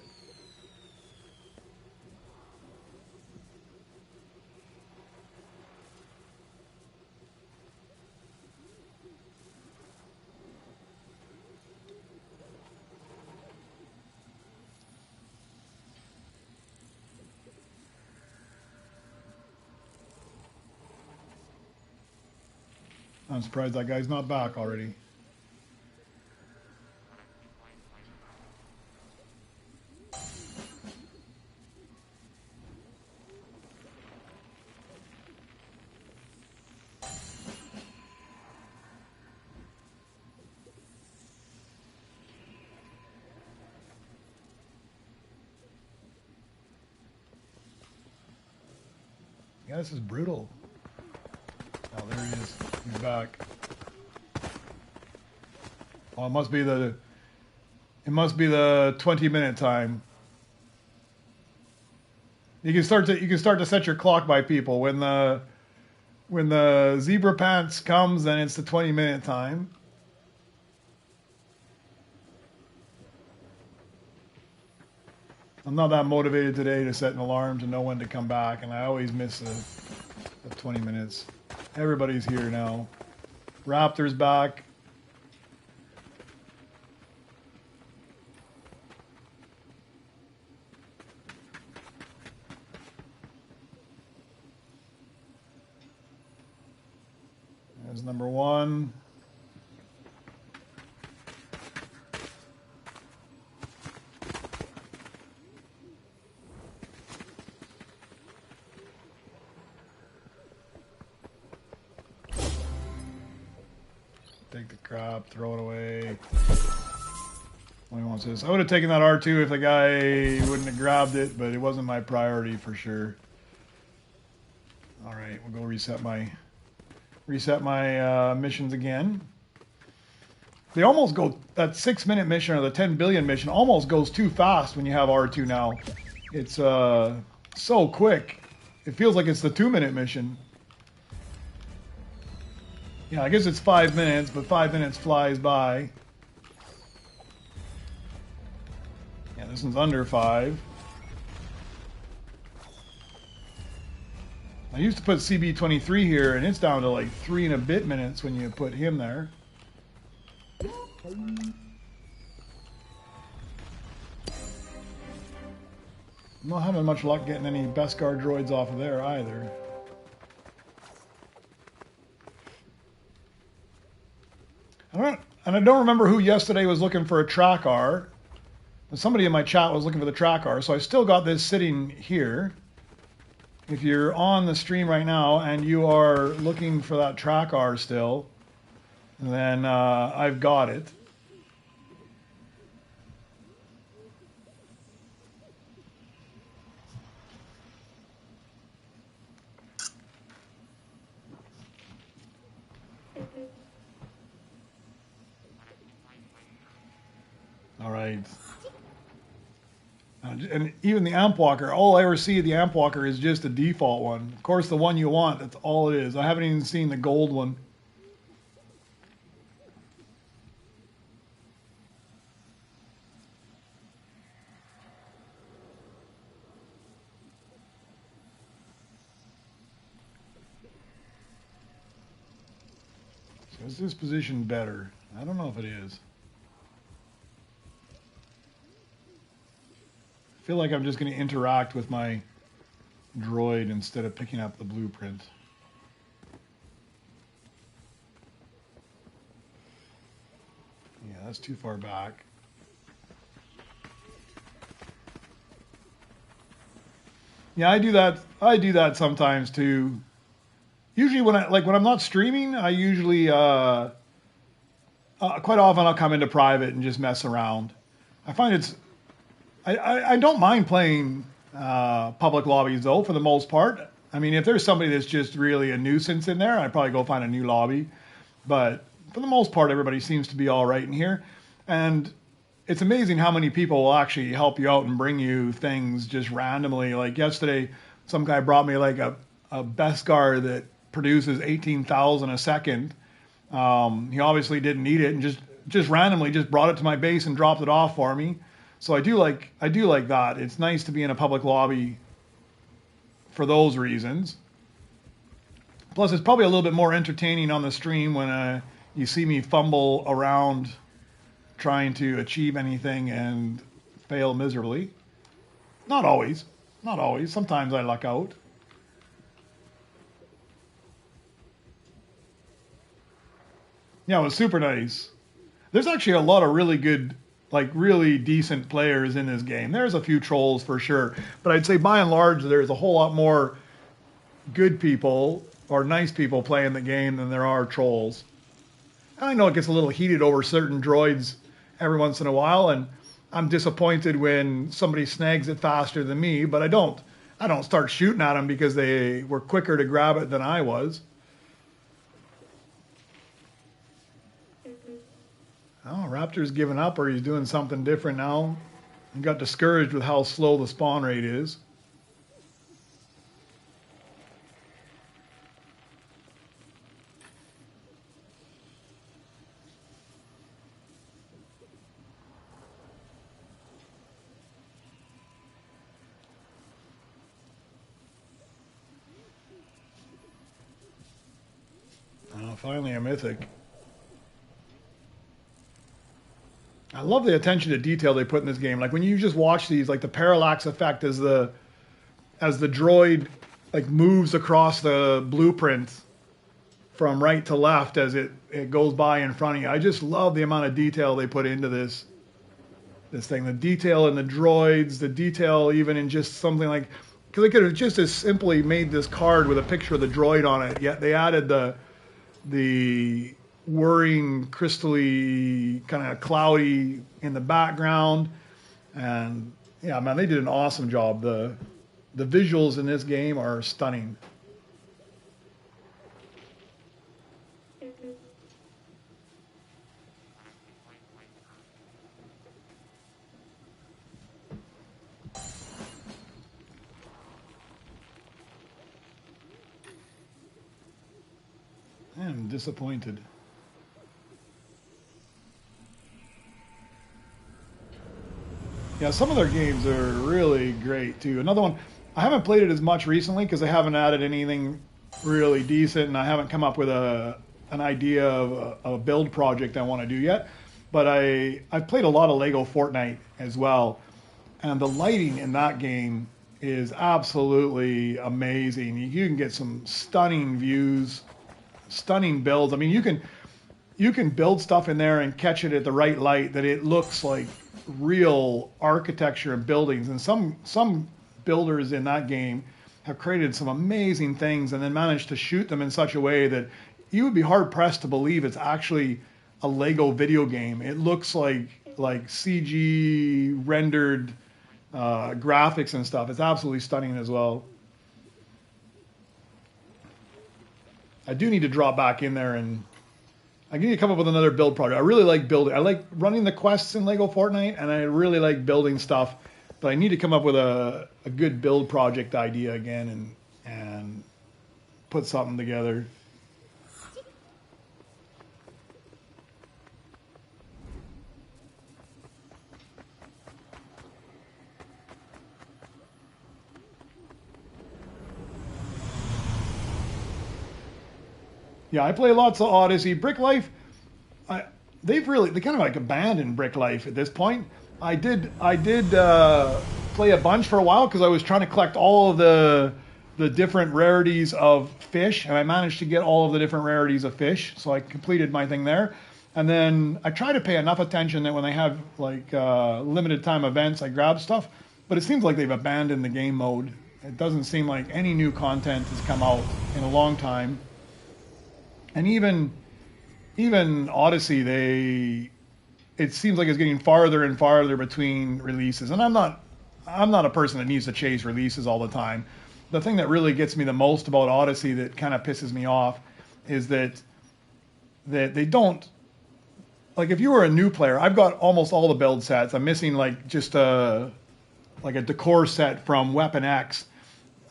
I'm surprised that guy's not back already. Yeah, this is brutal. Oh, there he is. He's back. Oh, it must be the 20-minute time. You can start to set your clock by people. When the zebra pants comes, then it's the 20-minute time. I'm not that motivated today to set an alarm to know when to come back, and I always miss the 20 minutes. Everybody's here now. Raptor's back. There's number 1. Take the crap, throw it away. What he wants this. I would have taken that R2 if the guy wouldn't have grabbed it, but it wasn't my priority for sure. All right, we'll go reset my missions again. They almost go, that 6-minute mission or the 10 billion mission almost goes too fast when you have R2 now. It's so quick. It feels like it's the 2-minute mission. Yeah, I guess it's 5 minutes, but 5 minutes flies by. Yeah, this one's under 5. I used to put CB23 here, and it's down to like 3 and a bit minutes when you put him there. I'm not having much luck getting any Beskar droids off of there either. And I don't remember who yesterday was looking for a track R. Somebody in my chat was looking for the track R, so I still got this sitting here. If you're on the stream right now and you are looking for that track R still, then I've got it. All right. And even the amp walker, all I ever see of the amp walker is just a default one. Of course, the one you want, that's all it is. I haven't even seen the gold one. So is this position better? I don't know if it is. I feel like I'm just going to interact with my droid instead of picking up the blueprint. Yeah, that's too far back. Yeah, I do that. I do that sometimes too. Usually when I'm not streaming, I usually quite often I'll come into private and just mess around. I find I don't mind playing public lobbies though, for the most part. I mean, if there's somebody that's just really a nuisance in there, I'd probably go find a new lobby. But for the most part, everybody seems to be all right in here. And it's amazing how many people will actually help you out and bring you things just randomly. Like yesterday, some guy brought me like a Beskar that produces 18,000 a second. He obviously didn't need it and just randomly just brought it to my base and dropped it off for me. So I do like that. It's nice to be in a public lobby for those reasons. Plus, it's probably a little bit more entertaining on the stream when you see me fumble around trying to achieve anything and fail miserably. Not always. Not always. Sometimes I luck out. Yeah, it was super nice. There's actually a lot of really good, like really decent players in this game. There's a few trolls for sure, but I'd say by and large there's a whole lot more good people or nice people playing the game than there are trolls. And I know it gets a little heated over certain droids every once in a while, and I'm disappointed when somebody snags it faster than me, but I don't start shooting at them because they were quicker to grab it than I was. Oh, Raptor's given up, or he's doing something different now. He got discouraged with how slow the spawn rate is. Oh, finally a mythic. I love the attention to detail they put in this game. Like when you just watch these, like the parallax effect as the droid like moves across the blueprint from right to left as it goes by in front of you. I just love the amount of detail they put into this thing. The detail in the droids, the detail even in just something like, because they could have just as simply made this card with a picture of the droid on it, yet they added the whirring, crystally, kind of cloudy in the background. And yeah, man, they did an awesome job. The visuals in this game are stunning. I'm disappointed. Yeah, some of their games are really great too. Another one, I haven't played it as much recently because I haven't added anything really decent, and I haven't come up with an idea of a build project I want to do yet. But I've played a lot of Lego Fortnite as well, and the lighting in that game is absolutely amazing. You can get some stunning views, stunning builds. I mean, you can build stuff in there and catch it at the right light that it looks like real architecture and buildings. And some builders in that game have created some amazing things and then managed to shoot them in such a way that you would be hard pressed to believe it's actually a Lego video game. It looks like CG rendered graphics and stuff. It's absolutely stunning as well. I do need to drop back in there and I need to come up with another build project. I really like building. I like running the quests in Lego Fortnite, and I really like building stuff. But I need to come up with a good build project idea again and put something together. Yeah, I play lots of Odyssey. Brick Life, they kind of like abandoned Brick Life at this point. I did play a bunch for a while because I was trying to collect all of the different rarities of fish, and I managed to get all of the different rarities of fish, so I completed my thing there. And then I try to pay enough attention that when they have like limited time events, I grab stuff. But it seems like they've abandoned the game mode. It doesn't seem like any new content has come out in a long time. And even Odyssey, it seems like it's getting farther and farther between releases. And I'm not a person that needs to chase releases all the time. The thing that really gets me the most about Odyssey that kind of pisses me off is that they don't, like, if you were a new player, I've got almost all the build sets. I'm missing like just a decor set from Weapon X,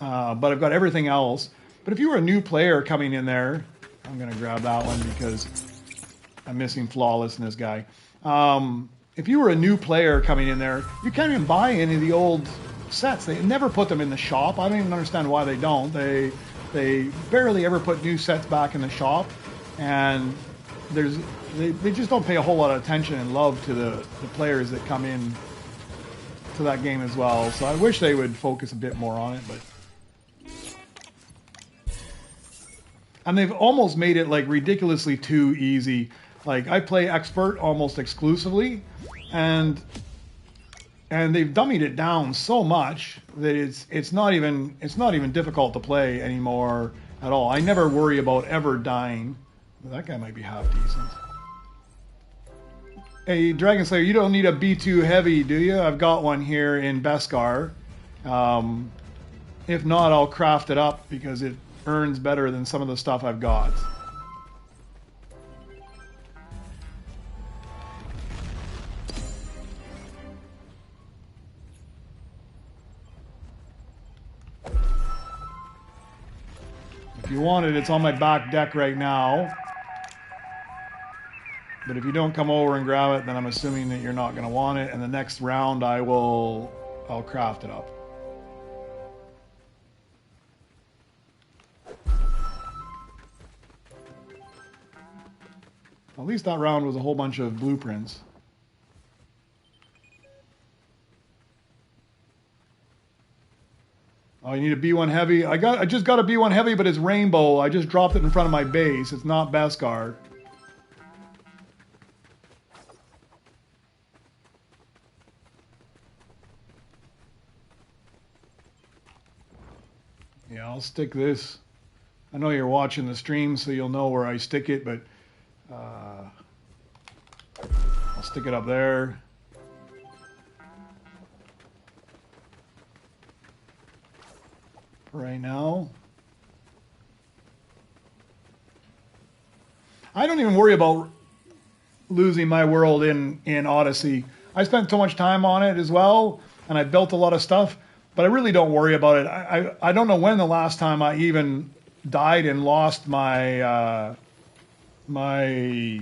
but I've got everything else. But if you were a new player coming in there, I'm going to grab that one because I'm missing Flawlessness guy. If you were a new player coming in there, you can't even buy any of the old sets. They never put them in the shop. I don't even understand why they don't. They barely ever put new sets back in the shop, and they just don't pay a whole lot of attention and love to the players that come in to that game as well. So I wish they would focus a bit more on it, but. And they've almost made it like ridiculously too easy. Like I play Expert almost exclusively, and they've dummied it down so much that it's not even difficult to play anymore at all. I never worry about ever dying. That guy might be half decent. Hey, Dragon Slayer, you don't need a B2 heavy, do you? I've got one here in Beskar. If not, I'll craft it up because it earns better than some of the stuff I've got. If you want it, it's on my back deck right now. But if you don't come over and grab it, then I'm assuming that you're not going to want it. And the next round, I'll craft it up. At least that round was a whole bunch of blueprints. Oh, you need a B1 heavy? I just got a B1 heavy, but it's rainbow. I just dropped it in front of my base. It's not Beskar. Yeah, I'll stick this. I know you're watching the stream, so you'll know where I stick it, but I'll stick it up there. For right now. I don't even worry about losing my world in Odyssey. I spent so much time on it as well, and I built a lot of stuff, but I really don't worry about it. I don't know when the last time I even died and lost my my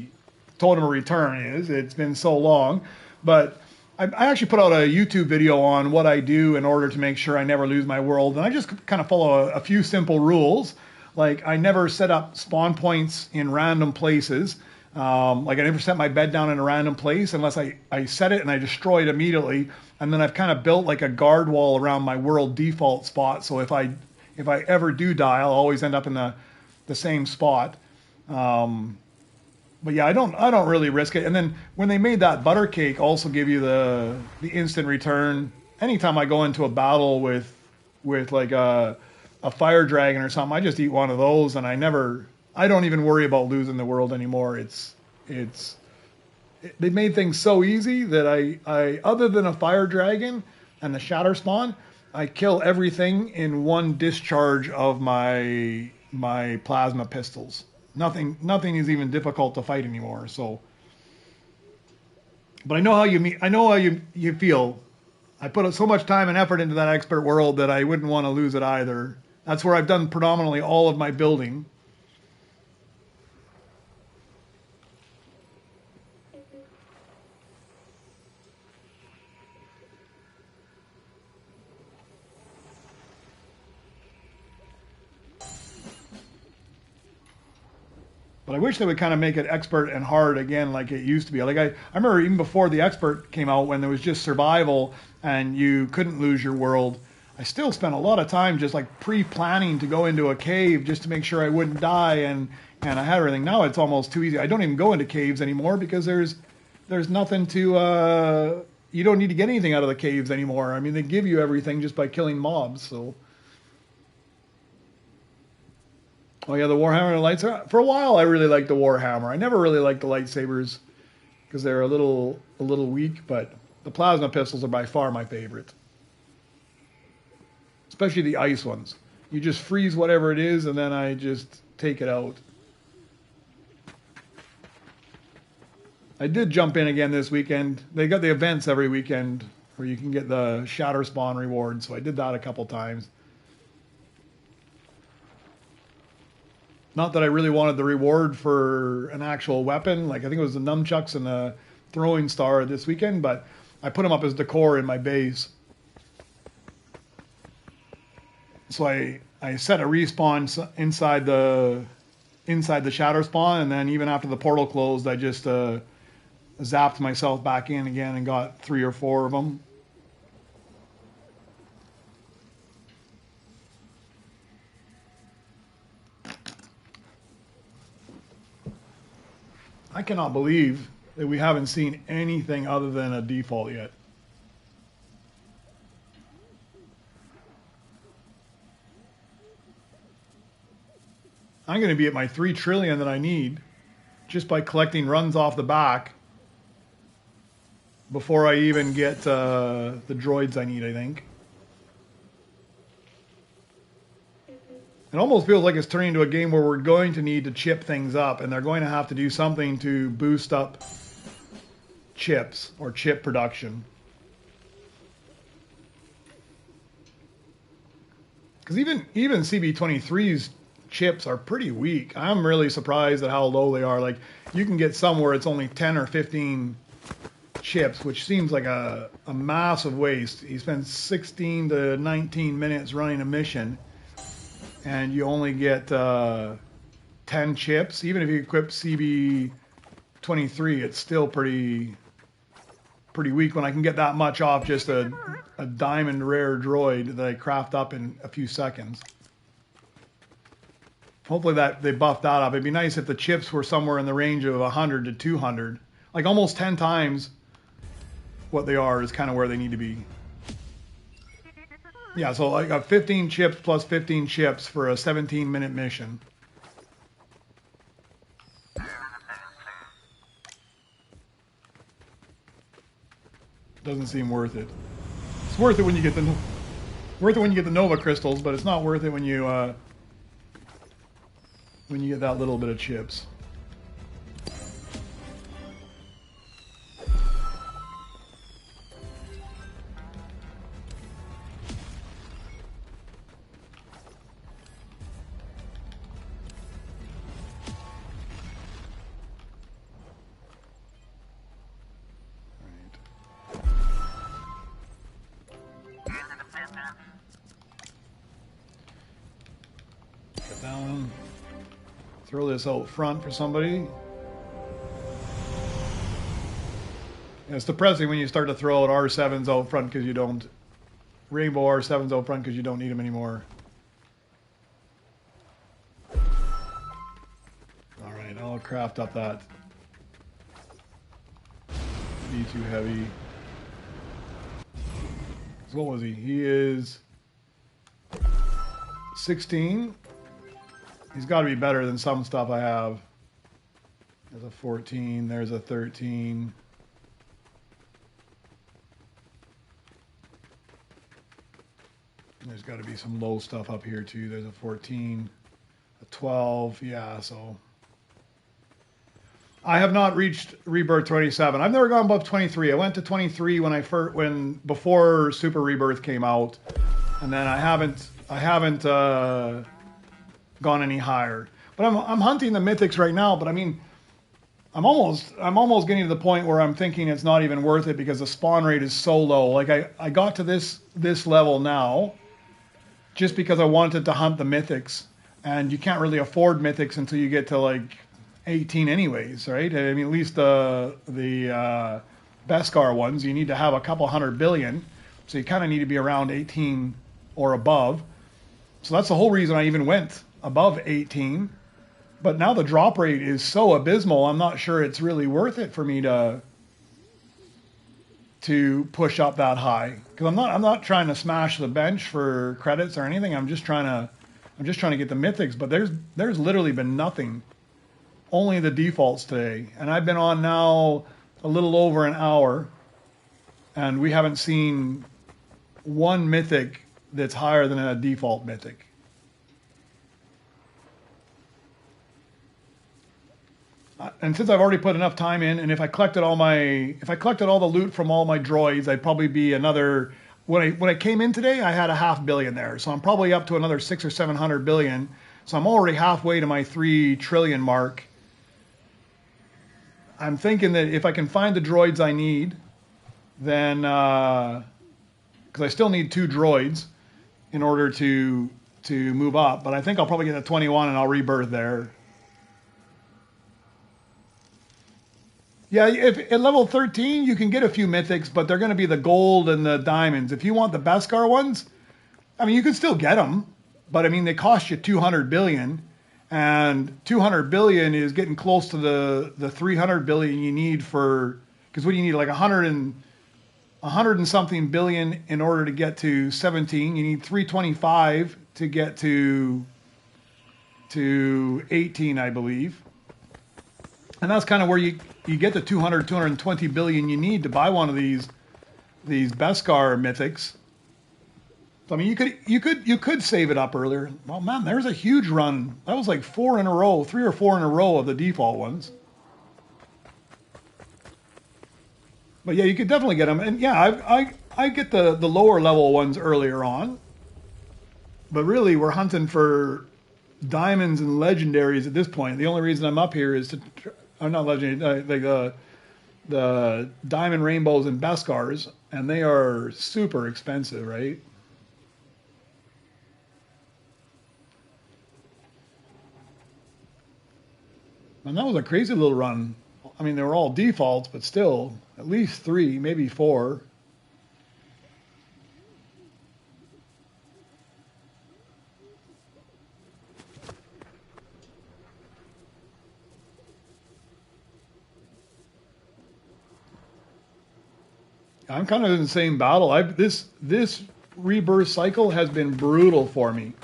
totem of return is. It's been so long, but I actually put out a YouTube video on what I do in order to make sure I never lose my world, and I just kind of follow a few simple rules. Like I never set up spawn points in random places. Like I never set my bed down in a random place unless I set it and I destroy it immediately, and then I've kind of built like a guard wall around my world default spot, so if I ever do die, I'll always end up in the same spot. But yeah, I don't really risk it. And then when they made that butter cake also give you the instant return. Anytime I go into a battle with like a fire dragon or something, I just eat one of those, and I don't even worry about losing the world anymore. They made things so easy that I other than a fire dragon and the shatter spawn, I kill everything in one discharge of my plasma pistols. Nothing is even difficult to fight anymore. So, but I know how I know how you feel. I put so much time and effort into that expert world that I wouldn't want to lose it either. That's where I've done predominantly all of my building. But I wish they would kind of make it expert and hard again like it used to be. Like I remember even before the expert came out when there was just survival and you couldn't lose your world. I still spent a lot of time just like pre-planning to go into a cave just to make sure I wouldn't die and I had everything. Now it's almost too easy. I don't even go into caves anymore because there's nothing to you don't need to get anything out of the caves anymore. I mean, they give you everything just by killing mobs, so oh yeah, the Warhammer and lightsaber. For a while, I really liked the Warhammer. I never really liked the lightsabers because they're a little weak. But the plasma pistols are by far my favorite, especially the ice ones. You just freeze whatever it is, and then I just take it out. I did jump in again this weekend. They got the events every weekend where you can get the shatter spawn reward, so I did that a couple times. Not that I really wanted the reward for an actual weapon. Like I think it was the nunchucks and the throwing star this weekend, but I put them up as decor in my base. So I set a respawn inside the shatter spawn, and then even after the portal closed, I just zapped myself back in again and got 3 or 4 of them. I cannot believe that we haven't seen anything other than a default yet. I'm going to be at my 3 trillion that I need just by collecting runs off the back before I even get the droids I need, I think. It almost feels like it's turning into a game where we're going to need to chip things up, and they're going to have to do something to boost up chips or chip production. Because even CB23's chips are pretty weak. I'm really surprised at how low they are. Like you can get some where it's only 10 or 15 chips, which seems like a massive waste. You spend 16 to 19 minutes running a mission, and you only get 10 chips. Even if you equip CB23, it's still pretty weak when I can get that much off just a diamond rare droid that I craft up in a few seconds. Hopefully that they buffed that up. It'd be nice if the chips were somewhere in the range of 100 to 200. Like almost 10 times what they are is kind of where they need to be. Yeah, so I got 15 chips plus 15 chips for a 17-minute mission. Doesn't seem worth it. It's worth it when you get the Nova crystals, but it's not worth it when you get that little bit of chips. Get that one. Throw this out front for somebody. And it's depressing when you start to throw out R7s out front because you don't... Rainbow R7s out front because you don't need them anymore. Alright, I'll craft up that be too heavy. So what was he? He is 16. He's got to be better than some stuff I have. There's a 14. There's a 13. There's got to be some low stuff up here too. There's a 14, a 12. Yeah, so I have not reached Rebirth 27. I've never gone above 23. I went to 23 when before Super Rebirth came out, and then I haven't gone any higher. But I'm hunting the mythics right now. But I mean, I'm almost getting to the point where I'm thinking it's not even worth it because the spawn rate is so low. Like I got to this level now just because I wanted to hunt the mythics, and you can't really afford mythics until you get to like 18 anyways, right? I mean, at least the Beskar ones, you need to have a couple 100 billion, so you kind of need to be around 18 or above. So that's the whole reason I even went above 18. But now the drop rate is so abysmal, I'm not sure it's really worth it for me to push up that high, because I'm not trying to smash the bench for credits or anything. I'm just trying to get the mythics. But there's literally been nothing. Only the defaults today, and I've been on now a little over an hour, and we haven't seen one mythic that's higher than a default mythic. And since I've already put enough time in, and if I collected all the loot from all my droids, I'd probably be another. When I came in today, I had a 500 million there, so I'm probably up to another 600 or 700 billion. So I'm already halfway to my 3 trillion mark. I'm thinking that if I can find the droids I need, then because I still need 2 droids in order to move up, but I think I'll probably get to 21 and I'll rebirth there. Yeah, if at level 13 you can get a few mythics, but they're going to be the gold and the diamonds. If you want the Beskar ones, I mean, you can still get them, but I mean, they cost you 200 billion, and 200 billion is getting close to the 300 billion you need for, because what do you need, like 100 and something billion in order to get to 17. You need 325 to get to 18, I believe. And that's kind of where you get the 220 billion you need to buy one of these Beskar mythics. So, I mean, you could save it up earlier. Well, man, there's a huge run. That was like 3 or 4 in a row of the default ones. But yeah, you could definitely get them. And yeah, I get the lower level ones earlier on. But really, we're hunting for diamonds and legendaries at this point. The only reason I'm up here is to, I'm not legendary, like the diamond rainbows and Beskars, and they are super expensive, right? And that was a crazy little run. I mean, they were all defaults, but still, at least 3, maybe 4. I'm kind of in the same battle. This rebirth cycle has been brutal for me.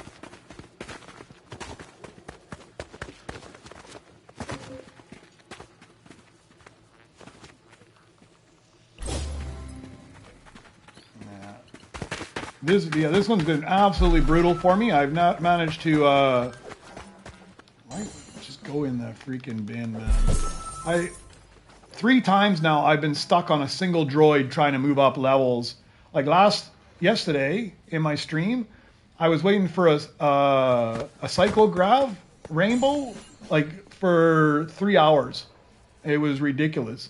This one's been absolutely brutal for me. I've not managed to just go in the freaking bin, man. 3 times now I've been stuck on a single droid trying to move up levels. Like yesterday in my stream, I was waiting for a Cyclograv rainbow like for 3 hours. It was ridiculous.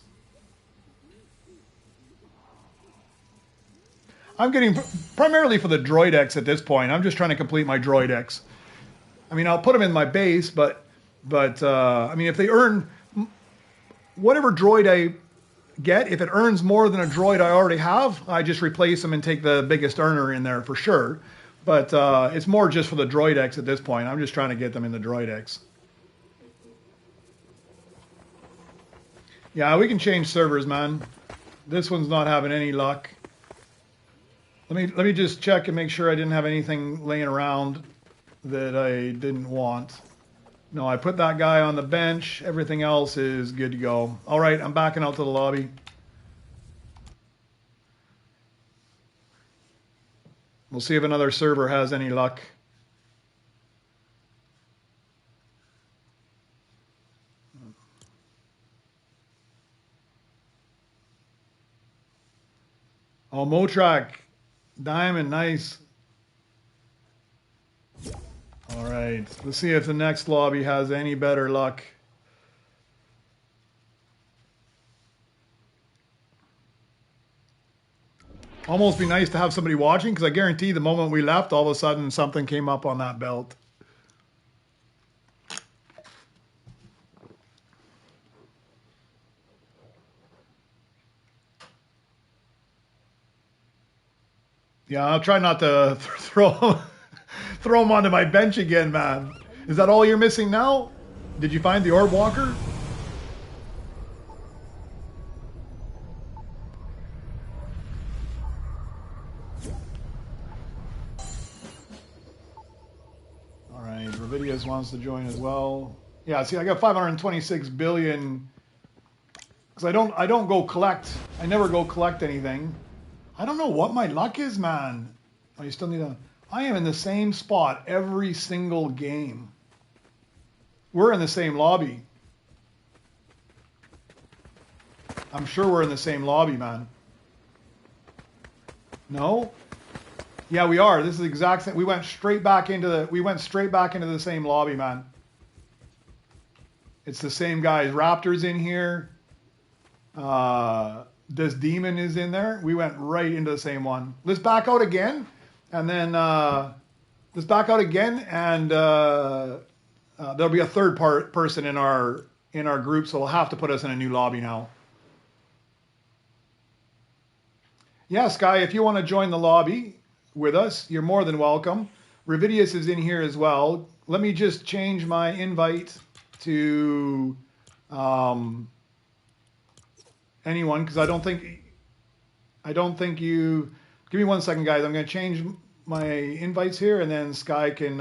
I'm getting primarily for the Droid X at this point. I'm just trying to complete my Droid X. I mean, I'll put them in my base, but I mean, if they earn whatever droid I get, if it earns more than a droid I already have, I just replace them and take the biggest earner in there for sure. But it's more just for the Droid X at this point. I'm just trying to get them in the Droid X. Yeah, we can change servers, man. This one's not having any luck. Let me just check and make sure I didn't have anything laying around that I didn't want. No, I put that guy on the bench. Everything else is good to go. All right, I'm backing out to the lobby. We'll see if another server has any luck. Oh, Motrak. Diamond, nice. All right, let's see if the next lobby has any better luck. Almost be nice to have somebody watching, because I guarantee the moment we left, all of a sudden something came up on that belt. Yeah, I'll try not to throw him onto my bench again, man. Is that all you're missing now? Did you find the orb walker? All right, Ravidius wants to join as well. Yeah, see, I got 526 billion because I don't go collect. I never go collect anything. I don't know what my luck is, man. Oh, you still need a... I am in the same spot every single game. We're in the same lobby. I'm sure we're in the same lobby, man. No? Yeah, we are. This is the exact same. We went straight back into the same lobby, man. It's the same guys. Raptor's in here. This demon is in there. We went right into the same one. Let's back out again, and then let's back out again, and there'll be a third person in our group, so we'll have to put us in a new lobby now. Yeah, Sky, if you want to join the lobby with us, you're more than welcome. Ravidius is in here as well. Let me just change my invite to anyone, because I don't think you... Give me 1 second, guys. I'm going to change my invites here, and then Sky can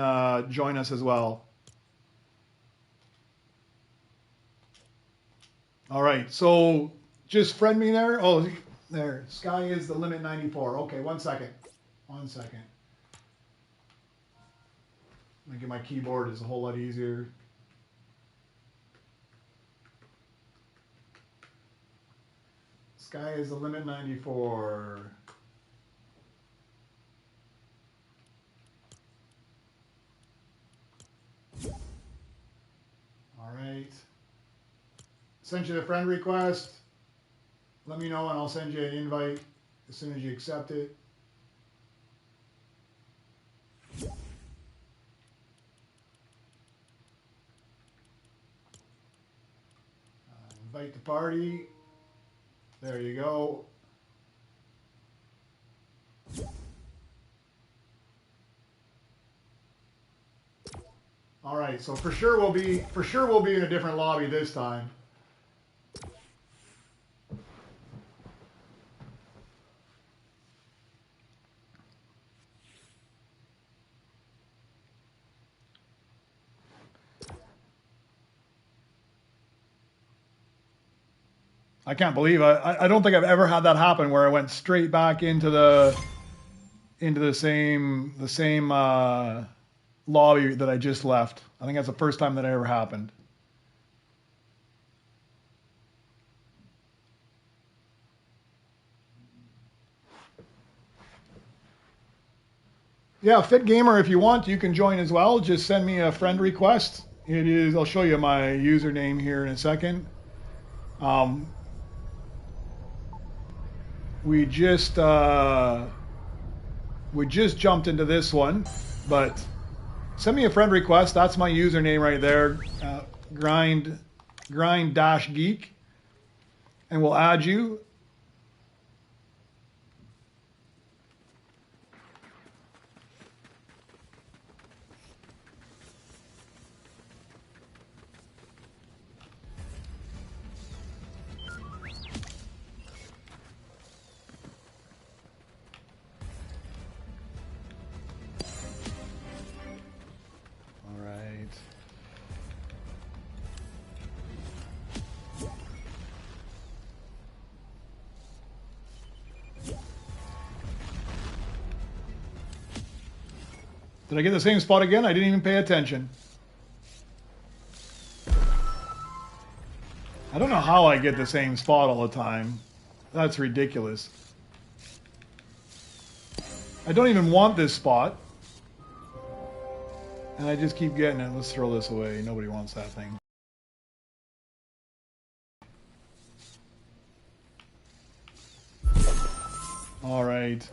join us as well. All right, so just friend me there. Oh, there. Sky is the limit 94. Okay, 1 second. 1 second. Making my keyboard is a whole lot easier. Sky is the limit 94. All right. Sent you the friend request. Let me know and I'll send you an invite as soon as you accept it. Invite to party. There you go. All right, so for sure we'll be in a different lobby this time. I can't believe I don't think I've ever had that happen where I went straight back into the same lobby that I just left. I think that's the first time that ever happened. Yeah, Fit Gamer, if you want, you can join as well. Just send me a friend request. I'll show you my username here in a second. We just jumped into this one, but send me a friend request. That's my username right there, grind-geek, and we'll add you. Did I get the same spot again? I didn't even pay attention. I don't know how I get the same spot all the time. That's ridiculous. I don't even want this spot. And I just keep getting it. Let's throw this away. Nobody wants that thing. All right.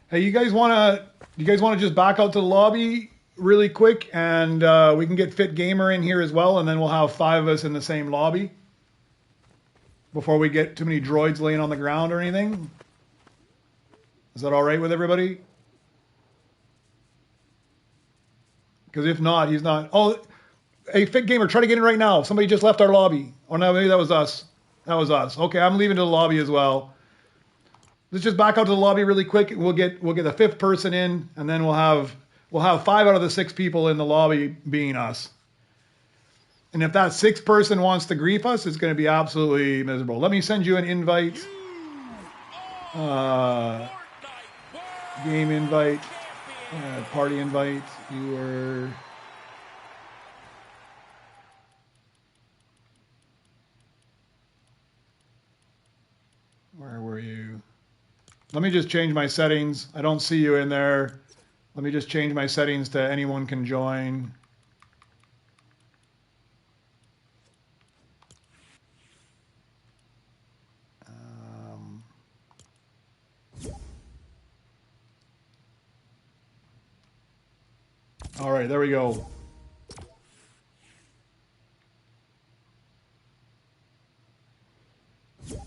Hey, you guys want to just back out to the lobby really quick, and we can get Fit Gamer in here as well, and then we'll have 5 of us in the same lobby before we get too many droids laying on the ground or anything. Is that all right with everybody? Because if not, he's not. Oh, hey, Fit Gamer, try to get in right now. Somebody just left our lobby. Oh no, maybe that was us. That was us. Okay, I'm leaving to the lobby as well. Let's just back out to the lobby really quick. We'll get the 5th person in, and then we'll have 5 out of the 6 people in the lobby being us. And if that 6th person wants to grief us, it's going to be absolutely miserable. Let me send you an invite. Game invite. Party invite. You were... Where were you? Let me just change my settings. I don't see you in there. Let me just change my settings to anyone can join. All right, there we go.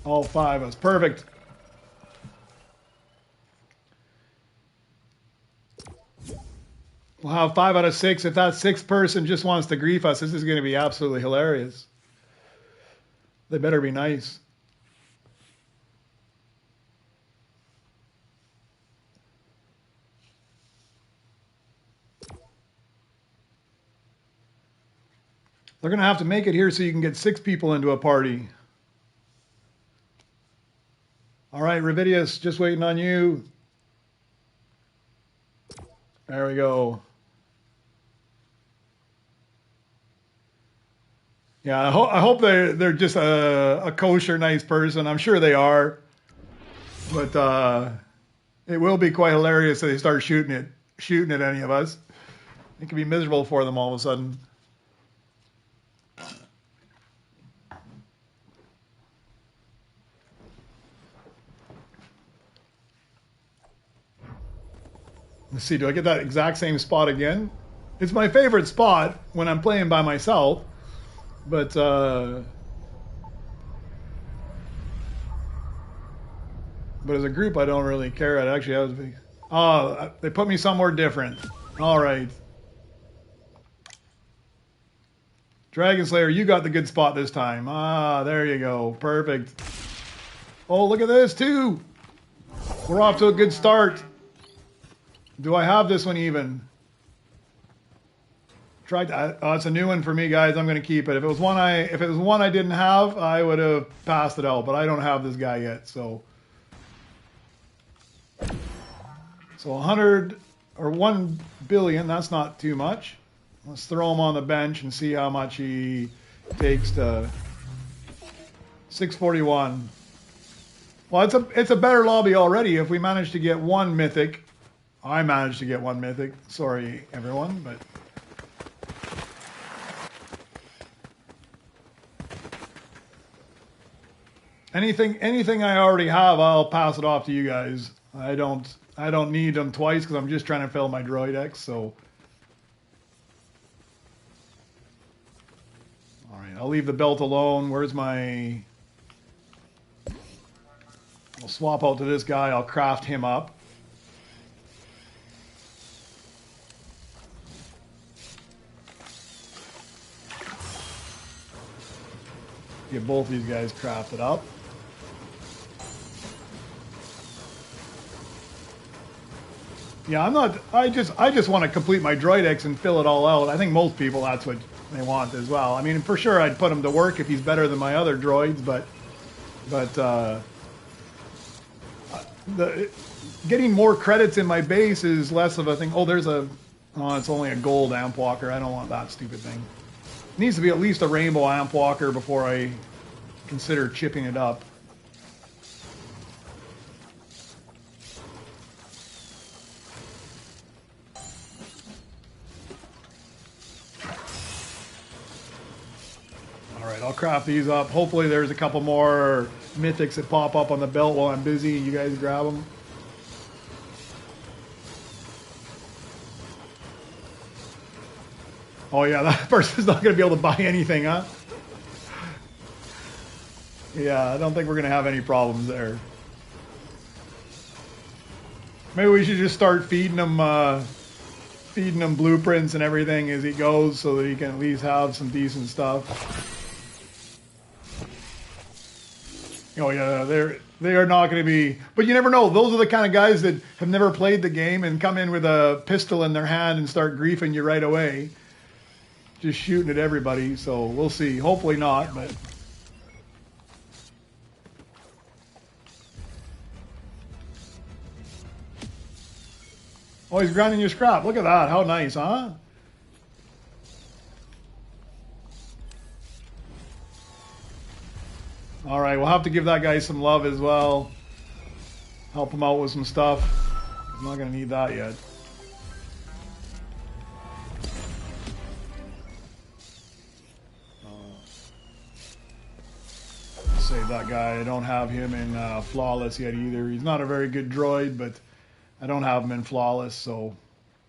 All 5 of us. Perfect. We'll have 5 out of 6. If that 6th person just wants to grief us, this is going to be absolutely hilarious. They better be nice. They're going to have to make it here so you can get 6 people into a party. All right, Revidius, just waiting on you. There we go. Yeah, I hope they're just a kosher, nice person. I'm sure they are. But it will be quite hilarious if they start shooting at any of us. It can be miserable for them all of a sudden. Let's see, do I get that exact same spot again? It's my favorite spot when I'm playing by myself, but as a group, I don't really care. It actually has me. Oh, they put me somewhere different. All right. Dragon Slayer, you got the good spot this time. Ah, there you go. Perfect. Oh, look at this too. We're off to a good start. Do I have this one even? Oh, it's a new one for me, guys. I'm going to keep it. If it was one I didn't have, I would have passed it out. But I don't have this guy yet, so 100 or 1 billion. That's not too much. Let's throw him on the bench and see how much he takes to 641. Well, it's a better lobby already. If we manage to get 1 mythic. I managed to get 1 mythic. Sorry, everyone, but anything I already have, I'll pass it off to you guys. I don't need them twice because I'm just trying to fill my droid X. So, all right, I'll leave the belt alone. Where's my? I'll swap out to this guy. I'll craft him up. Get both these guys crafted up. Yeah, I'm not. I just want to complete my droid X and fill it all out. I think most people that's what they want as well. I mean, for sure, I'd put him to work if he's better than my other droids, but Getting more credits in my base is less of a thing. Oh, there's a... Oh, it's only a gold amp walker. I don't want that stupid thing. It needs to be at least a rainbow amp walker before I consider chipping it up. Alright, I'll craft these up. Hopefully there's a couple more mythics that pop up on the belt while I'm busy. You guys grab them. Oh yeah, that person's not going to be able to buy anything, huh? Yeah, I don't think we're going to have any problems there. Maybe we should just start feeding him blueprints and everything as he goes so that he can at least have some decent stuff. Oh yeah, they are not going to be... But you never know. Those are the kind of guys that have never played the game and come in with a pistol in their hand and start griefing you right away. Just shooting at everybody, so we'll see. Hopefully not, but... Oh, he's grinding your scrap. Look at that. How nice, huh? All right, we'll have to give that guy some love as well. Help him out with some stuff. He's not going to need that yet. Save that guy. I don't have him in Flawless yet either. He's not a very good droid, but I don't have him in Flawless, so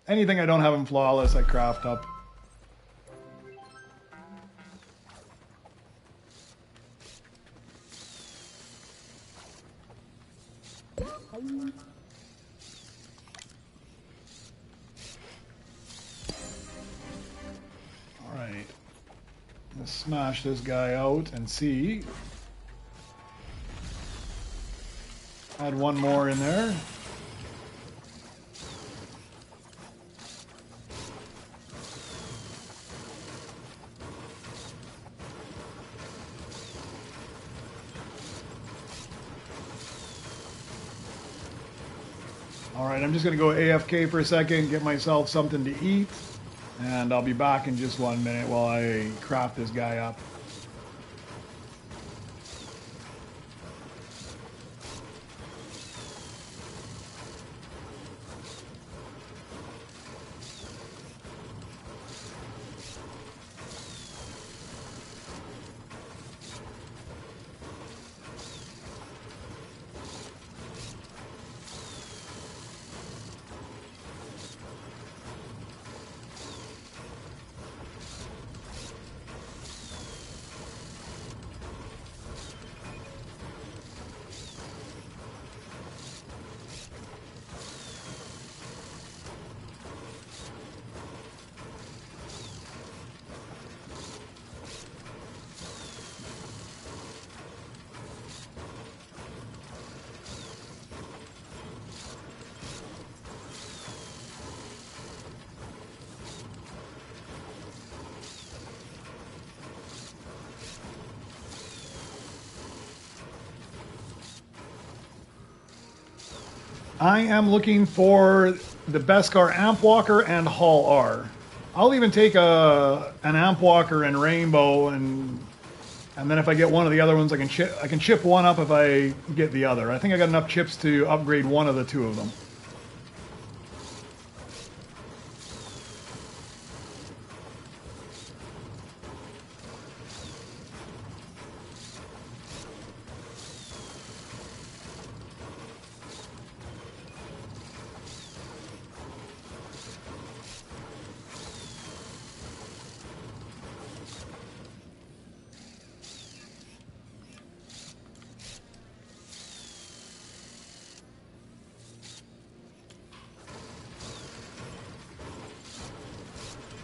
anything I don't have in Flawless, I craft up. Alright. Let's smash this guy out and see. Add one more in there. Alright, I'm just going to go AFK for a second, get myself something to eat, and I'll be back in just 1 minute while I craft this guy up. I am looking for the Beskar Amp Walker and Hall R. I'll even take an Amp Walker and Rainbow, and then if I get one of the other ones, I can chip one up if I get the other. I think I got enough chips to upgrade one of the two of them.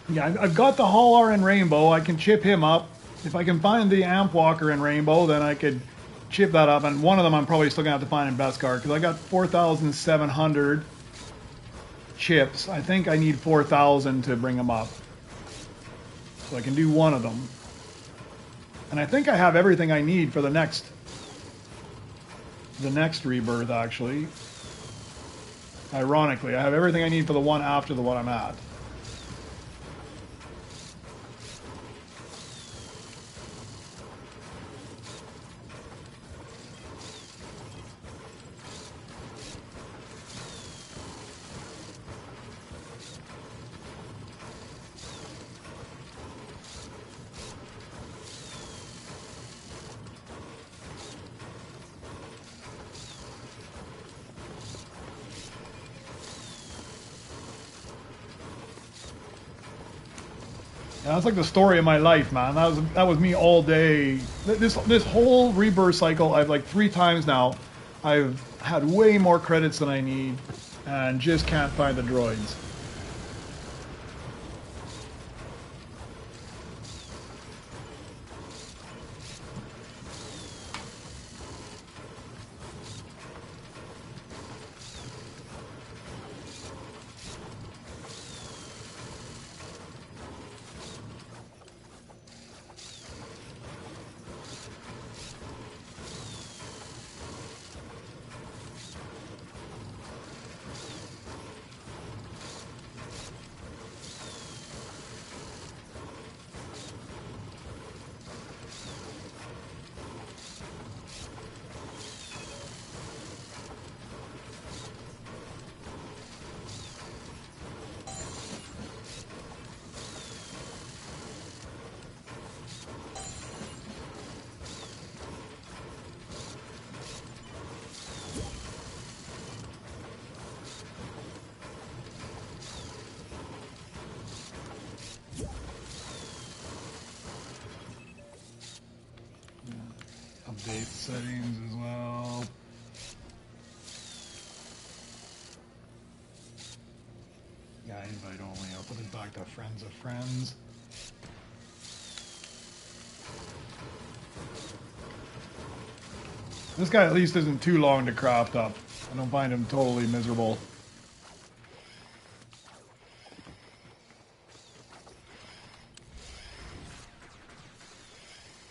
Yeah, I've got the Hall R in Rainbow. I can chip him up. If I can find the Amp Walker in Rainbow, then I could chip that up. And one of them I'm probably still going to have to find in Beskar, because I got 4,700 chips. I think I need 4,000 to bring them up. So I can do one of them. And I think I have everything I need for the next the next rebirth, actually. Ironically, I have everything I need for the one after the one I'm at. Yeah, that's like the story of my life, man. That was me all day. This whole rebirth cycle, I've like 3 times now. I've had way more credits than I need, and just can't find the droids. Update settings as well. Yeah, invite only. I'll put it back to friends of friends. This guy at least isn't too long to craft up. I don't find him totally miserable.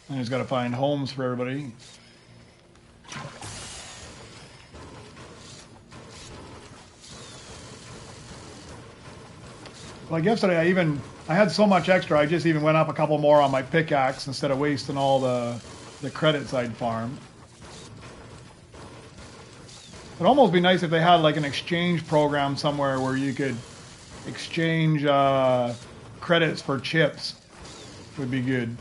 I just got to find homes for everybody. Like yesterday, I had so much extra, I just even went up a couple more on my pickaxe instead of wasting all the credits I'd farmed. It'd almost be nice if they had like an exchange program somewhere where you could exchange credits for chips. Would be good.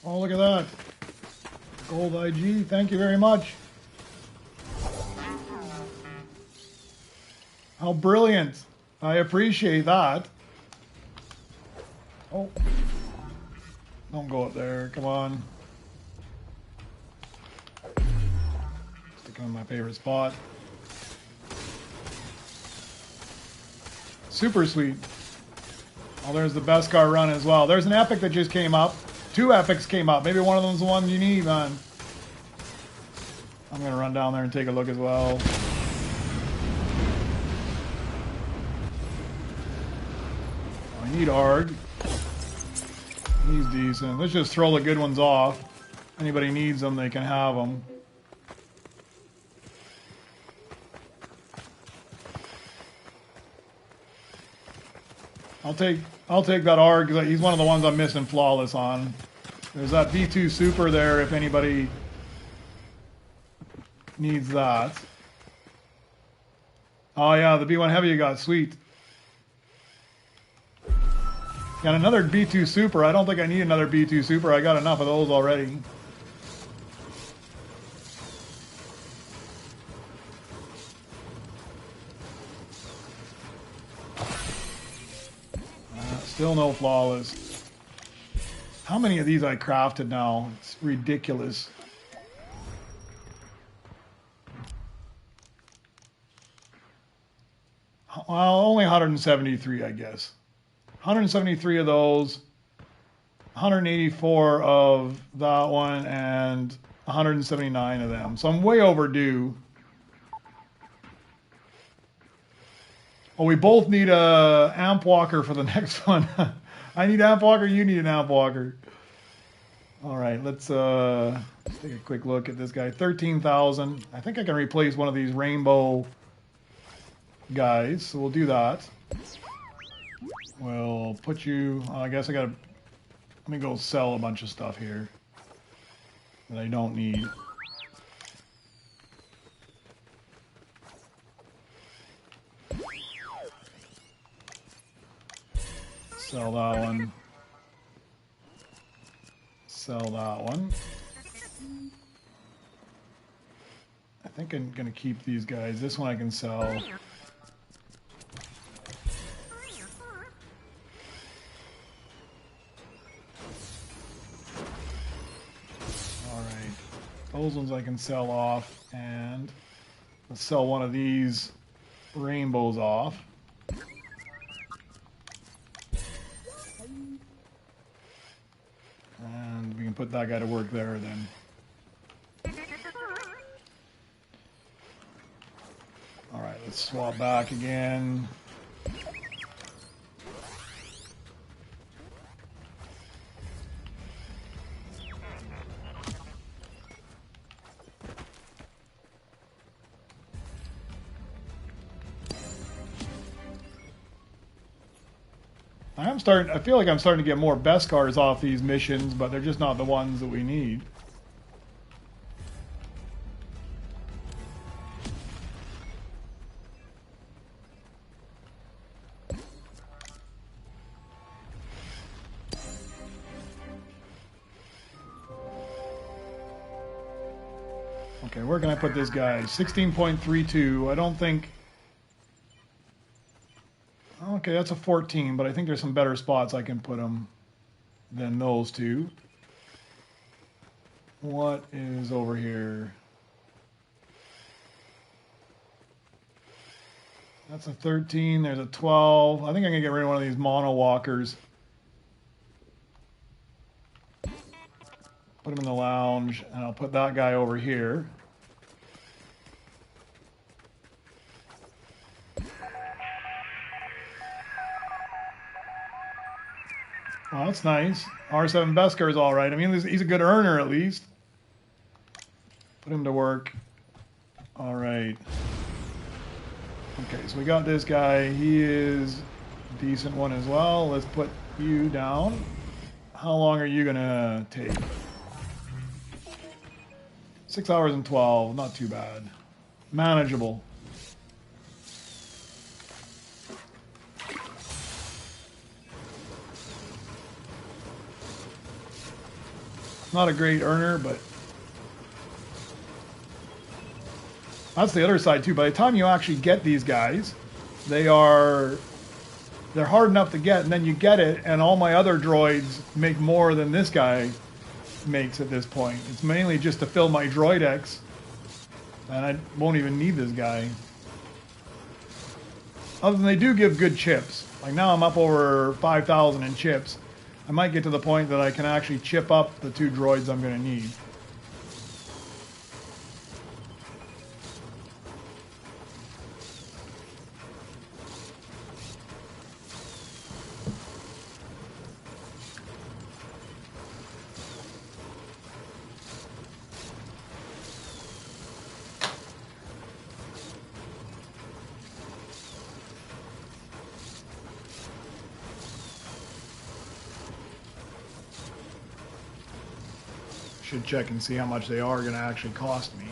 Oh, look at that. Gold IG, thank you very much. How brilliant. I appreciate that. Oh. Don't go up there, come on. Stick on my favorite spot. Super sweet. Oh, there's the Beskar run as well. There's an epic that just came up. 2 epics came up. Maybe one of them's the one you need, man. I'm going to run down there and take a look as well. I need Arg. He's decent. Let's just throw the good ones off. Anybody needs them, they can have them. I'll take that Arg. He's one of the ones I'm missing flawless on. There's that B2 Super there if anybody needs that. Oh yeah, the B1 Heavy you got, sweet. Got another B2 Super. I don't think I need another B2 Super. I got enough of those already. Still no flawless. How many of these I crafted now? It's ridiculous. Well, only 173, I guess. 173 of those, 184 of that one, and 179 of them. So I'm way overdue. Well, we both need a amp walker for the next one. I need amp walker, you need an amp walker. All right, let's take a quick look at this guy. 13,000. I think I can replace one of these rainbow guys, so we'll do that. We'll put you... I guess I gotta... Let me go sell a bunch of stuff here that I don't need. Sell that one. Sell that one. I think I'm going to keep these guys. This one I can sell. Alright. Those ones I can sell off. And let's sell one of these rainbows off. And we can put that guy to work there then. Alright, let's swap back again. I feel like I'm starting to get more Beskars off these missions, but they're just not the ones that we need. Okay, where can I put this guy? 16.32. I don't think... Okay, that's a 14, but I think there's some better spots I can put them than those two. What is over here? That's a 13, there's a 12. I think I'm going to get rid of one of these mono walkers. Put him in the lounge, and I'll put that guy over here. Oh, that's nice. R7 Beskar is all right. I mean, he's a good earner at least. Put him to work. All right. Okay, so we got this guy. He is a decent one as well. Let's put you down. How long are you going to take? 6 hours and 12. Not too bad. Manageable. Not a great earner, but that's the other side too. By the time you actually get these guys, they're hard enough to get, and then you get it, and all my other droids make more than this guy makes at this point. It's mainly just to fill my droid X, and I won't even need this guy. Other than they do give good chips. Like now I'm up over 5,000 in chips. I might get to the point that I can actually chip up the 2 droids I'm going to need. Should check and see how much they are going to actually cost me.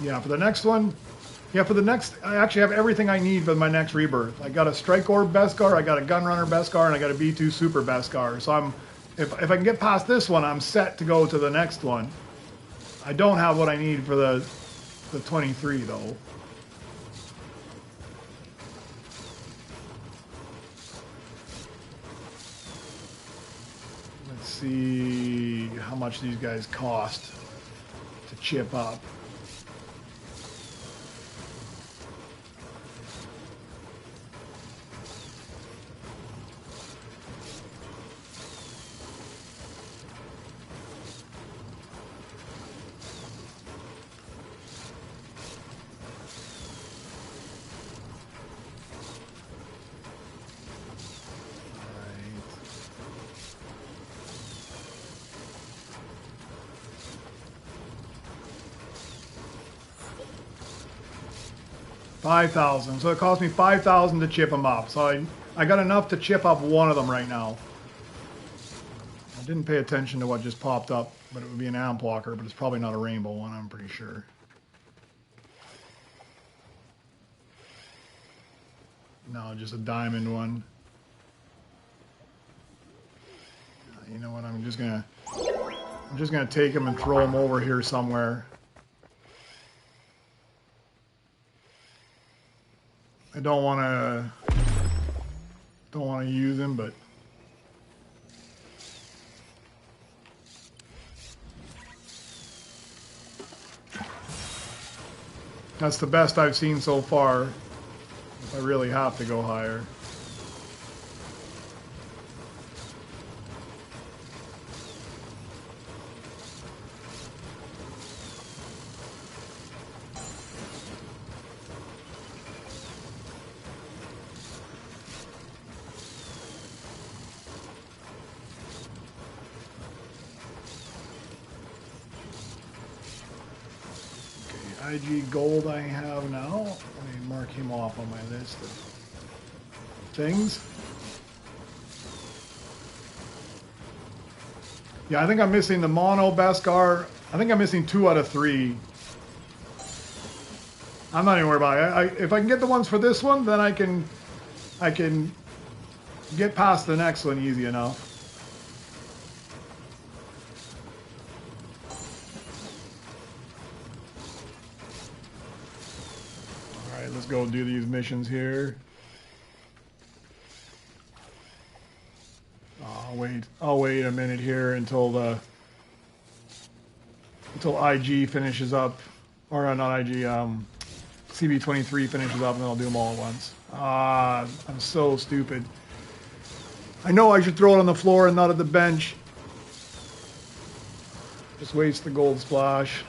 Yeah, for the next one, I actually have everything I need for my next rebirth. I got a Strike Orb Beskar, I got a Gunrunner Beskar, and I got a B2 Super Beskar. So if I can get past this one, I'm set to go to the next one. I don't have what I need for the 23 though. See how much these guys cost to chip up. 5,000. So it cost me 5,000 to chip them up. So I got enough to chip up one of them right now. I didn't pay attention to what just popped up, but it would be an amp walker, but it's probably not a rainbow one, I'm pretty sure. No, just a diamond one. You know what? I'm just gonna take them and throw them over here somewhere. I don't want to use them, but that's the best I've seen so far. If I really have to go higher. IG gold I have now. Let me mark him off on my list of things. Yeah, I think I'm missing the mono Beskar. I think I'm missing 2 out of 3. I'm not even worried about it. If I can get the ones for this one, then I can get past the next one easy enough. Let's go do these missions here. I'll wait a minute here until IG finishes up, or not IG, CB23 finishes up, and then I'll do them all at once. I'm so stupid. I know I should throw it on the floor and not at the bench. Just waste the gold splash.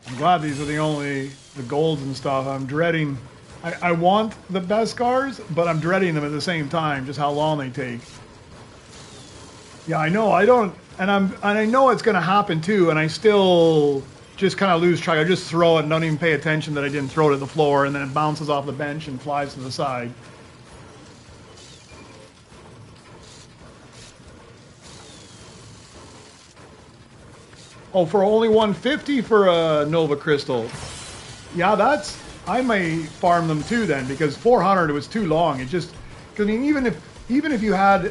I'm glad these are the golds and stuff. I'm dreading. I want the Beskars, but I'm dreading them at the same time, just how long they take. Yeah, I know. I don't, and I know it's going to happen too, and I still just kind of lose track. I just throw it and don't even pay attention that I didn't throw it at the floor, and then it bounces off the bench and flies to the side. Oh, for only 150 for a Nova Crystal. Yeah, I may farm them too then, because 400 was too long. It just, I mean, even if you had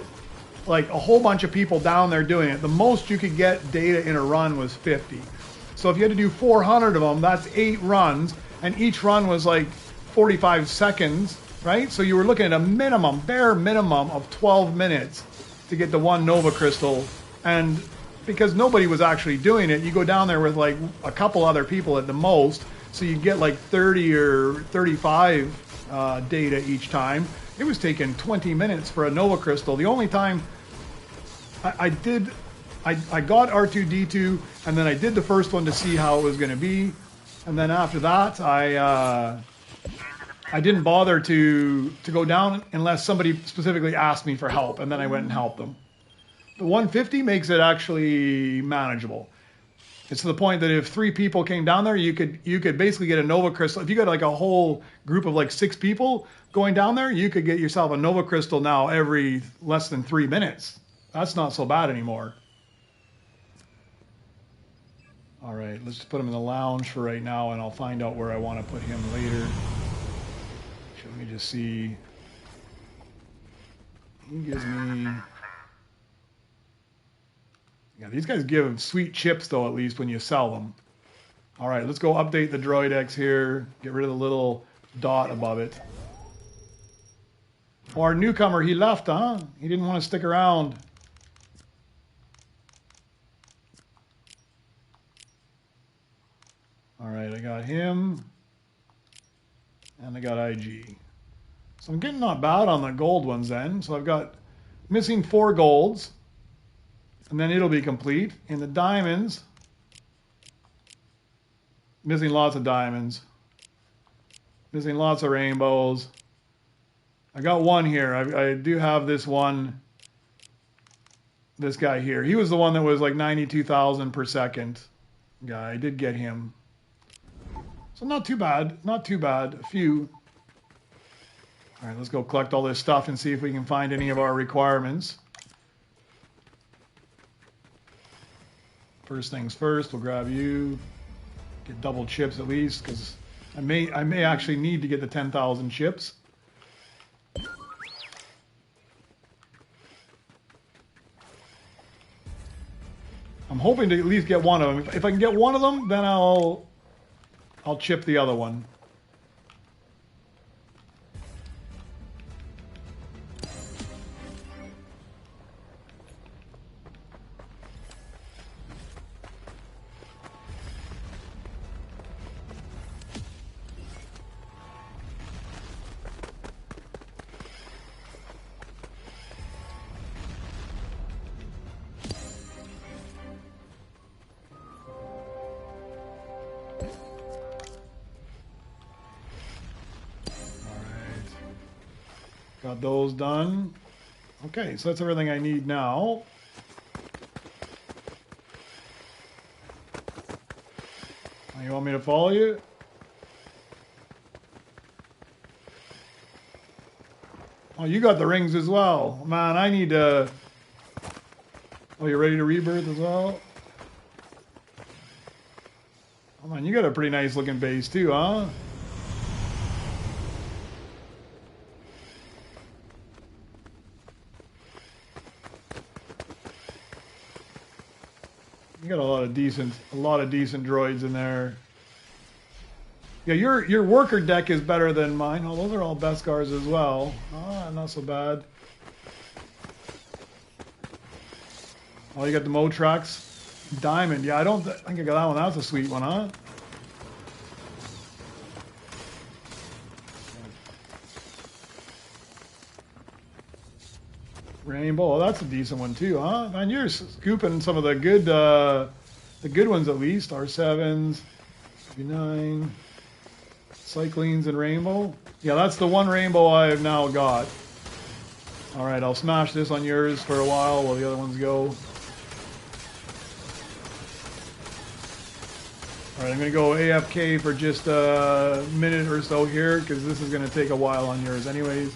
like a whole bunch of people down there doing it, the most you could get data in a run was 50. So if you had to do 400 of them, that's 8 runs, and each run was like 45 seconds, right? So you were looking at a bare minimum of 12 minutes to get the one Nova Crystal, and because nobody was actually doing it, you go down there with like a couple other people at the most, so you get like 30 or 35 data each time. It was taking 20 minutes for a Nova Crystal. The only time I got R2-D2, and then I did the first one to see how it was going to be, and then after that I didn't bother to go down unless somebody specifically asked me for help, and then I went and helped them. The 150 makes it actually manageable. It's to the point that if 3 people came down there, you could basically get a Nova Crystal. If you got like a whole group of like 6 people going down there, you could get yourself a Nova Crystal now every less than 3 minutes. That's not so bad anymore. All right, let's just put him in the lounge for right now, and I'll find out where I want to put him later. Let me just see. He gives me... Yeah, these guys give sweet chips, though, at least when you sell them. All right, let's go update the Droid X here. Get rid of the little dot above it. Oh, our newcomer, he left, huh? He didn't want to stick around. All right, I got him. And I got IG. So I'm getting not bad on the gold ones then. So I've got missing 4 golds. And then it'll be complete. In the diamonds, missing lots of diamonds. Missing lots of rainbows. I got one here. I do have this one. This guy here. He was the one that was like 92,000 per second guy. I did get him. So not too bad. Not too bad. A few. All right, let's go collect all this stuff and see if we can find any of our requirements. First things first, we'll grab you. Get double chips at least, because I may actually need to get the 10,000 chips. I'm hoping to at least get one of them. If I can get one of them, then I'll chip the other one. Got those done. Okay, so that's everything I need now. You want me to follow you? Oh, you got the rings as well. Man, I need to... Oh, you ready to rebirth as well? Oh man, you got a pretty nice looking base too, huh? You got a lot of decent droids in there. Yeah, your worker deck is better than mine. Oh, those are all Beskars as well. Ah, not so bad. Oh, you got the Motrax. Diamond. Yeah, I don't think I got that one. That's a sweet one, huh? Rainbow. Oh, that's a decent one too, huh? Man, you're scooping some of the good ones at least. R7s, B9, Cyclines, and Rainbow. Yeah, that's the one rainbow I've now got. All right, I'll smash this on yours for a while the other ones go. All right, I'm going to go AFK for just a minute or so here because this is going to take a while on yours anyways.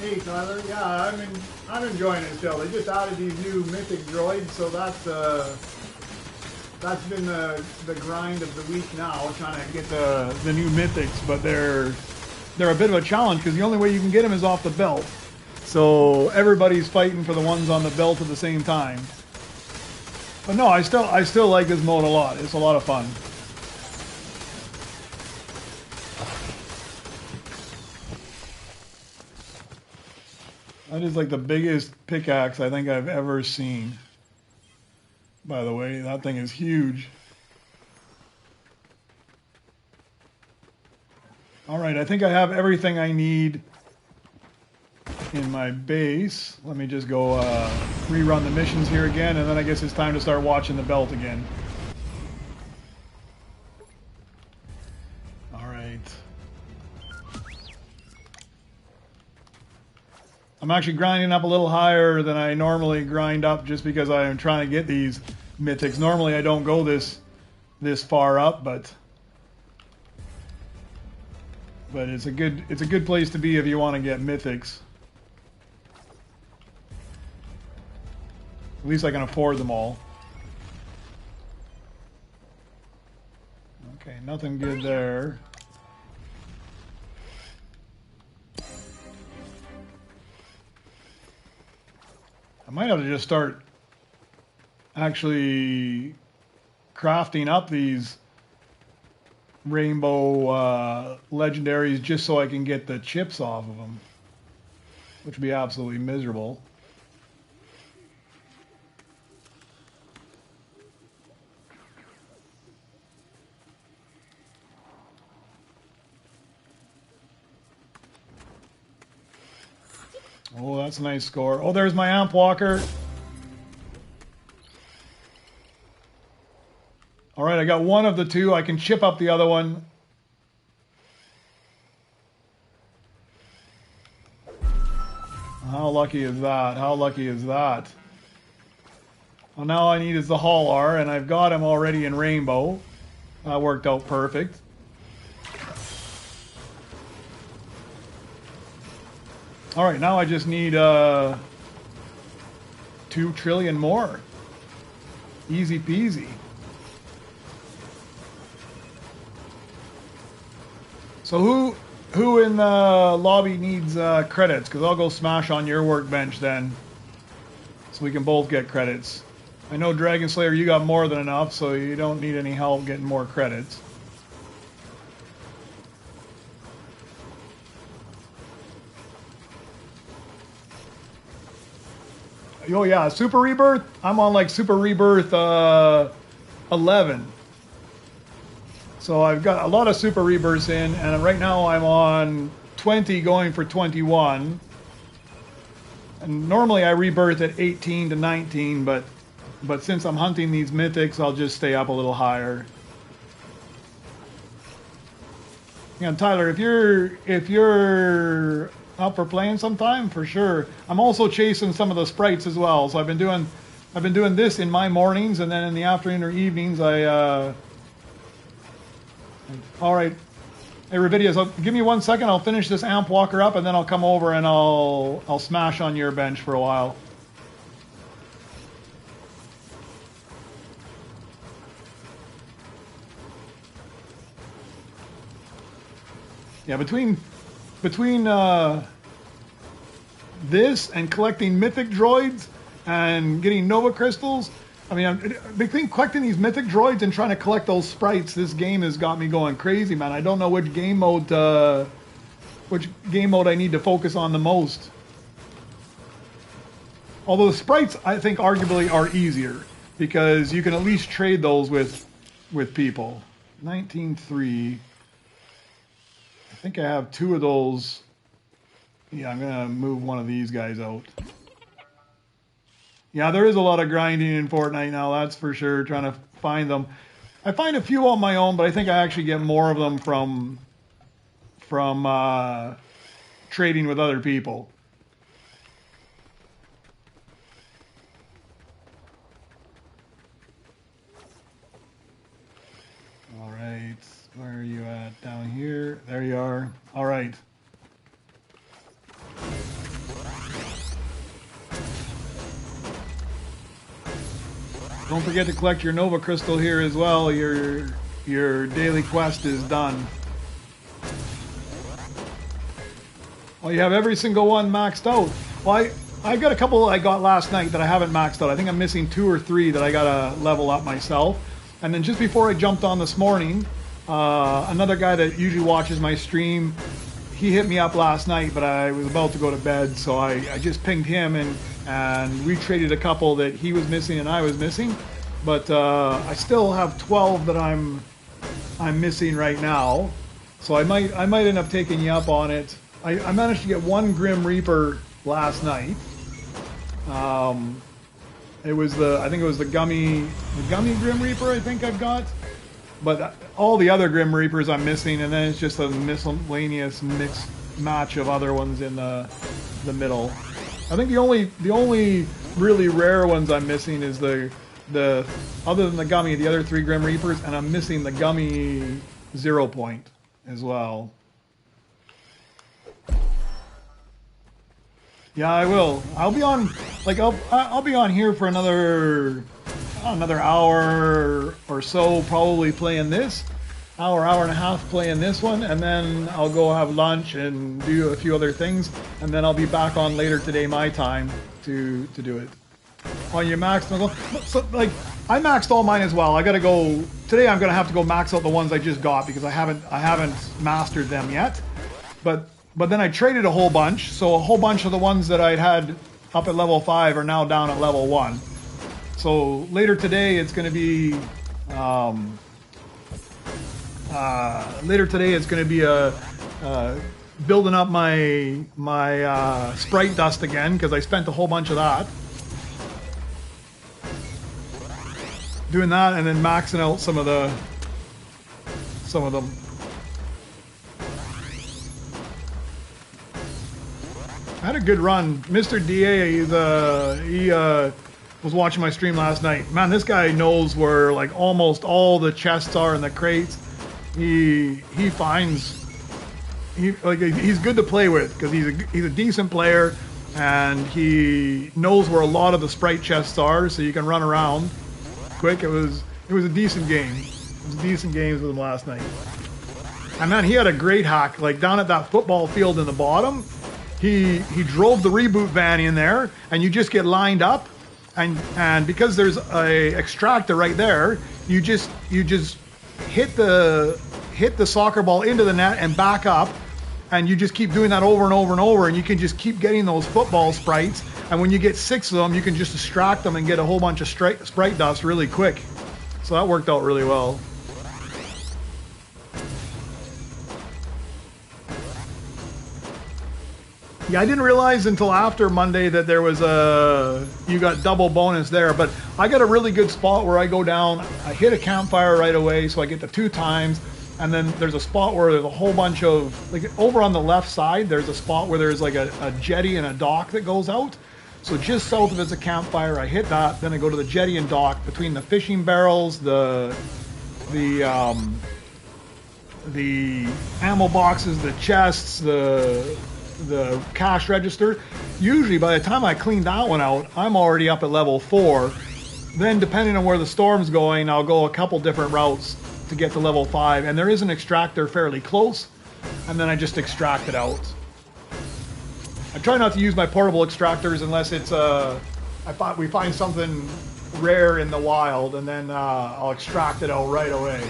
Hey Tyler, yeah, I'm enjoying it still. They just added these new Mythic Droids, so that's been the grind of the week now, trying to get the new Mythics. But they're a bit of a challenge because the only way you can get them is off the belt. So everybody's fighting for the ones on the belt at the same time. But no, I still like this mode a lot. It's a lot of fun. That is like the biggest pickaxe I think I've ever seen. By the way, that thing is huge. All right, I think I have everything I need in my base. Let me just go rerun the missions here again, and then I guess it's time to start watching the belt again. All right. I'm actually grinding up a little higher than I normally grind up just because I am trying to get these mythics. Normally I don't go this far up, but it's a good place to be if you want to get mythics. At least I can afford them all. Okay, nothing good there. I might have to just start actually crafting up these rainbow legendaries just so I can get the chips off of them, which would be absolutely miserable. Oh, that's a nice score. Oh, there's my amp walker. All right, I got one of the two. I can chip up the other one. How lucky is that? How lucky is that? Well, now I need is the hauler, and I've got him already in rainbow. That worked out perfect. All right, now I just need 2 trillion more. Easy peasy. So who in the lobby needs credits? Because I'll go smash on your workbench then, so we can both get credits. I know Dragon Slayer, you got more than enough, so you don't need any help getting more credits. Oh yeah, Super Rebirth. I'm on like Super Rebirth 11. So I've got a lot of Super Rebirths in, and right now I'm on 20 going for 21. And normally I rebirth at 18 to 19, but since I'm hunting these mythics, I'll just stay up a little higher. Yeah, Tyler, if you're up for playing sometime, for sure. I'm also chasing some of the sprites as well. So I've been doing this in my mornings, and then in the afternoon or evenings all right. Hey, Revidia, so give me 1 second. I'll finish this amp walker up, and then I'll come over and I'll smash on your bench for a while. Yeah, between this and collecting mythic droids and getting Nova crystals, I mean, between collecting these mythic droids and trying to collect those sprites, this game has got me going crazy, man. I don't know which game mode I need to focus on the most. Although the sprites, I think, arguably are easier because you can at least trade those with people. 19.3. I think I have 2 of those. Yeah, I'm gonna move one of these guys out. Yeah, there is a lot of grinding in Fortnite now, that's for sure, trying to find them. I find a few on my own, but I think I actually get more of them from trading with other people. All right, where are you at? Down here. There you are. All right. Don't forget to collect your Nova Crystal here as well. Your daily quest is done. Well, you have every single one maxed out. Well, I got a couple I got last night that I haven't maxed out. I think I'm missing 2 or 3 that I gotta level up myself. And then just before I jumped on this morning, another guy that usually watches my stream, he hit me up last night, but I was about to go to bed, so I just pinged him and we traded a couple that he was missing and I was missing. But I still have 12 that I'm missing right now, so I might end up taking you up on it. I managed to get 1 Grim Reaper last night. It was I think it was the gummy Grim Reaper I think I've got. But all the other Grim Reapers I'm missing, and then it's just a miscellaneous mixed match of other ones in the middle. I think the only really rare ones I'm missing is the other than the gummy, the other 3 Grim Reapers, and I'm missing the gummy 0 point as well. Yeah, I will. I'll be on, like, I'll be on here for another hour or so, probably playing this. Hour and a half playing this one, and then I'll go have lunch and do a few other things, and then I'll be back on later today my time to do it. On your max, so like I maxed all mine as well. I gotta go today. I'm gonna have to go max out the ones I just got because I haven't mastered them yet. But then I traded a whole bunch, so a whole bunch of the ones that I'd had up at level 5 are now down at level 1. So later today it's going to be building up my sprite dust again because I spent a whole bunch of that. Doing that and then maxing out some of them. I had a good run. Mr. DA, he was watching my stream last night. Man, this guy knows where like almost all the chests are in the crates. He's good to play with because he's a decent player and he knows where a lot of the sprite chests are, so you can run around quick. It was a decent game. It was decent games with him last night. And man, he had a great hack. Like down at that football field in the bottom. He drove the reboot van in there, and you just get lined up, and because there's a extractor right there, you just hit the soccer ball into the net and back up, and you just keep doing that over and over and over, and you can just keep getting those football sprites, and when you get 6 of them, you can just extract them and get a whole bunch of sprite dust really quick. So that worked out really well. Yeah, I didn't realize until after Monday that there was you got double bonus there, but I got a really good spot where I go down, I hit a campfire right away, so I get the 2 times, and then there's a spot where there's a whole bunch of, like over on the left side, there's a spot where there's like a jetty and a dock that goes out. So just south of it's a campfire, I hit that, then I go to the jetty and dock between the fishing barrels, the ammo boxes, the chests, the cash register. Usually by the time I clean that one out, I'm already up at level 4. Then depending on where the storm's going, I'll go a couple different routes to get to level 5, and there is an extractor fairly close, and then I just extract it out. I try not to use my portable extractors unless it's we find something rare in the wild, and then I'll extract it out right away.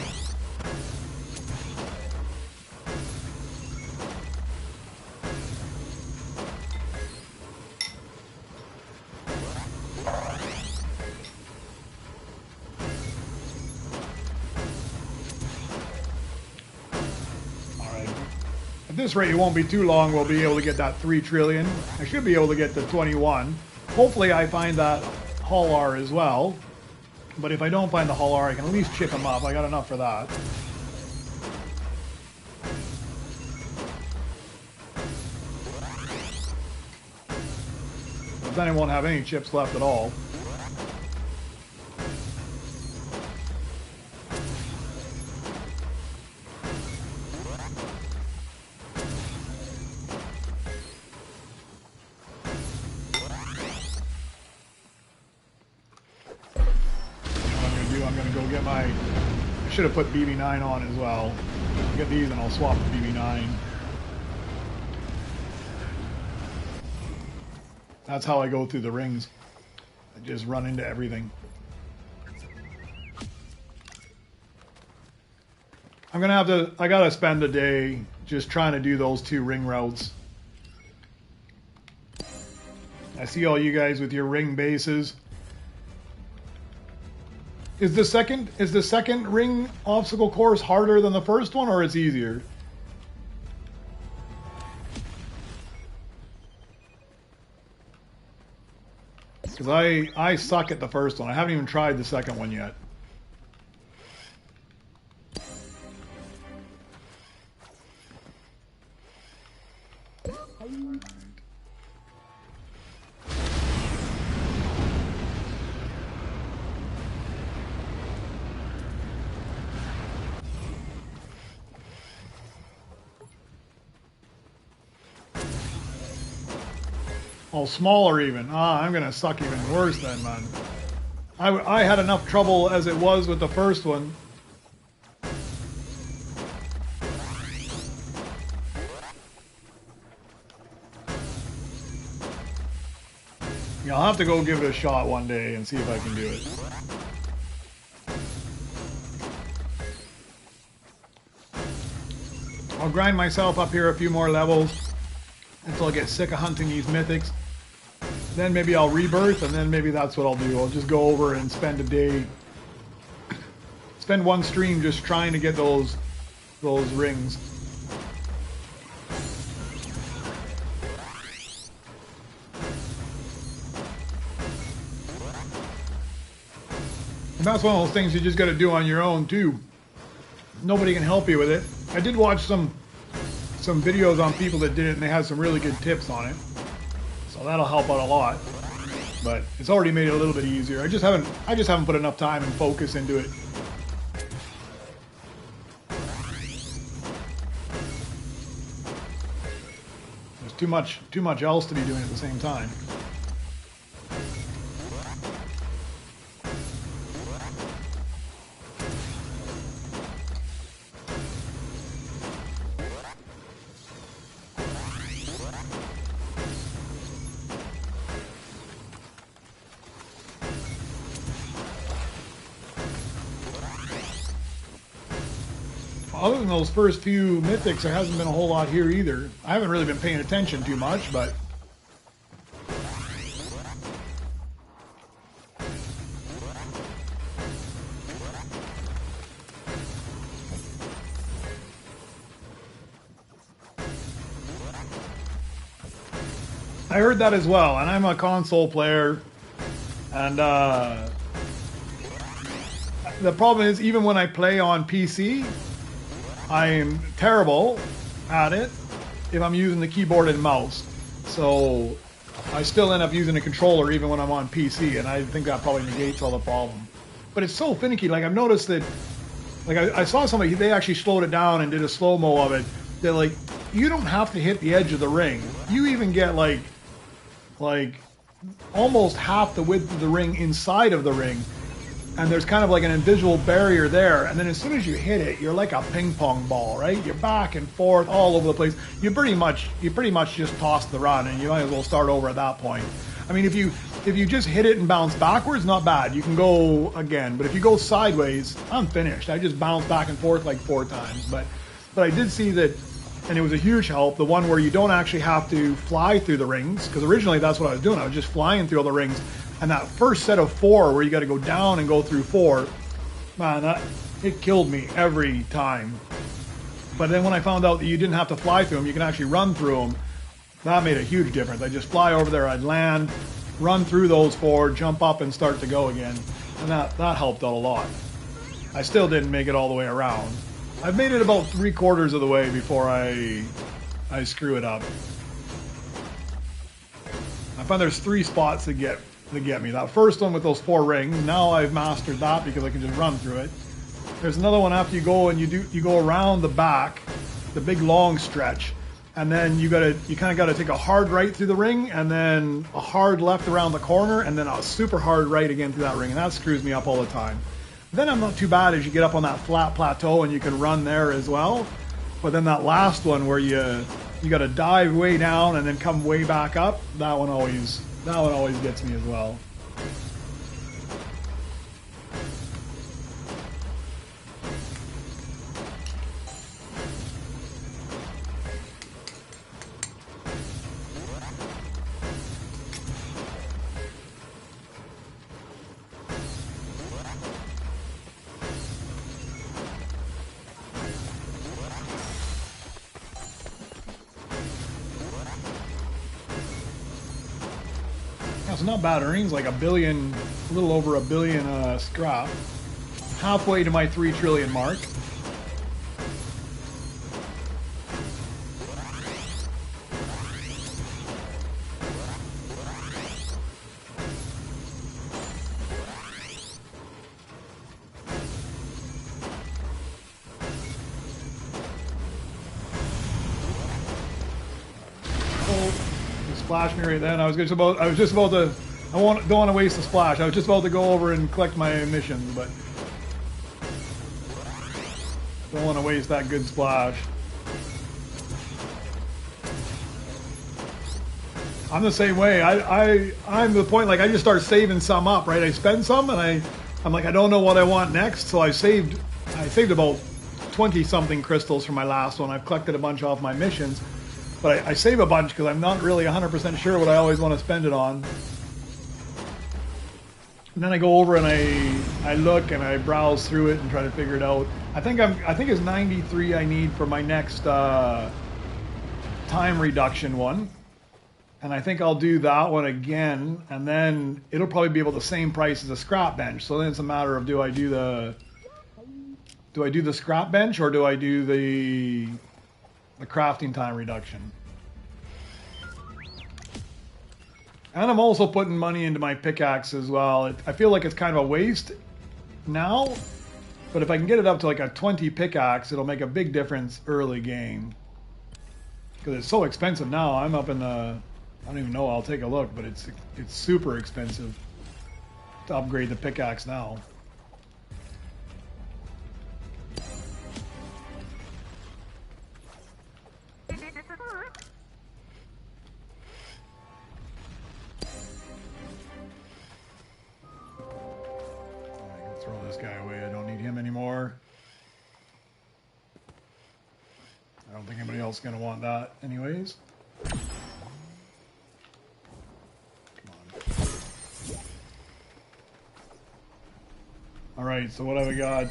At this rate, it won't be too long. We'll be able to get that 3 trillion. I should be able to get to 21. Hopefully I find that Hull R as well. But if I don't find the Hull R, I can at least chip him up. I got enough for that. But then I won't have any chips left at all. I'm going to go get my... I should have put BB9 on as well. I'll get these and I'll swap the BB9. That's how I go through the rings. I just run into everything. I'm going to have to... I got to spend a day just trying to do those 2 ring routes. I see all you guys with your ring bases. Is the second ring obstacle course harder than the first one, or it's easier? Because I suck at the first one. I haven't even tried the second one yet. Oh, smaller even. Ah, I'm gonna suck even worse then, man. I had enough trouble as it was with the first one. Yeah, I'll have to go give it a shot one day and see if I can do it. I'll grind myself up here a few more levels until I get sick of hunting these mythics. Then maybe I'll rebirth, and then maybe that's what I'll do. I'll just go over and spend a day, spend one stream just trying to get those rings. And that's one of those things you just got to do on your own too. Nobody can help you with it. I did watch some videos on people that did it, and they had some really good tips on it. So that'll help out a lot. But it's already made it a little bit easier. I just haven't put enough time and focus into it. There's too much else to be doing at the same time. Other than those first few mythics, there hasn't been a whole lot here either. I haven't really been paying attention too much, but... I heard that as well, and I'm a console player, and the problem is, even when I play on PC, I'm terrible at it if I'm using the keyboard and mouse. So I still end up using a controller even when I'm on PC, and I think that probably negates all the problem. But it's so finicky. Like, I've noticed that, like, I saw somebody, they actually slowed it down and did a slow-mo of it. They're like, you don't have to hit the edge of the ring. You even get like almost half the width of the ring inside of the ring. And there's kind of like an invisible barrier there, and then as soon as you hit it, you're like a ping pong ball, right? You're back and forth all over the place. You pretty much just toss the run, and you might as well start over at that point. I mean, if you just hit it and bounce backwards, not bad. You can go again, but if you go sideways, I'm finished. I just bounce back and forth like 4 times. But I did see that, and it was a huge help. The one where you don't actually have to fly through the rings, because originally that's what I was doing. I was just flying through all the rings. And that first set of 4 where you got to go down and go through 4, man, it killed me every time. But then when I found out that you didn't have to fly through them, you can actually run through them, that made a huge difference. I'd just fly over there, I'd land, run through those 4, jump up and start to go again. And that helped out a lot. I still didn't make it all the way around. I've made it about 3/4 of the way before I screw it up. I find there's 3 spots that get me. That first one with those 4 rings, now I've mastered that because I can just run through it. There's another one after you go and you go around the back, the big long stretch, and then you kind of gotta take a hard right through the ring, and then a hard left around the corner, and then a super hard right again through that ring, and that screws me up all the time. Then I'm not too bad as you get up on that flat plateau and you can run there as well. But then that last one where you got to dive way down and then come way back up, that one always gets me as well. It's not bad earnings, like a little over a billion scrap. Halfway to my 3 trillion mark. Splash me right then. I was just about to. Don't want to waste the splash. I was just about to go over and collect my missions, but don't want to waste that good splash. I'm the same way. I'm to the point, like, I just start saving some up, right? I spend some and I'm like, I don't know what I want next, so I saved about 20 something crystals from my last one. I've collected a bunch off my missions. But I save a bunch because I'm not really 100% sure what I always want to spend it on. And then I go over and I look and I browse through it and try to figure it out. I think it's 93 I need for my next time reduction one. And I think I'll do that one again, and then it'll probably be about the same price as a scrap bench. So then it's a matter of, do I do the scrap bench or do I do the crafting time reduction? And I'm also putting money into my pickaxe as well. I feel like it's kind of a waste now, but if I can get it up to like a 20 pickaxe, it'll make a big difference early game. Because it's so expensive now. I'm up in the, I don't even know, I'll take a look, but it's super expensive to upgrade the pickaxe now. Guy away. I don't need him anymore. I don't think anybody else is going to want that anyways. Come on. Alright, so what have we got?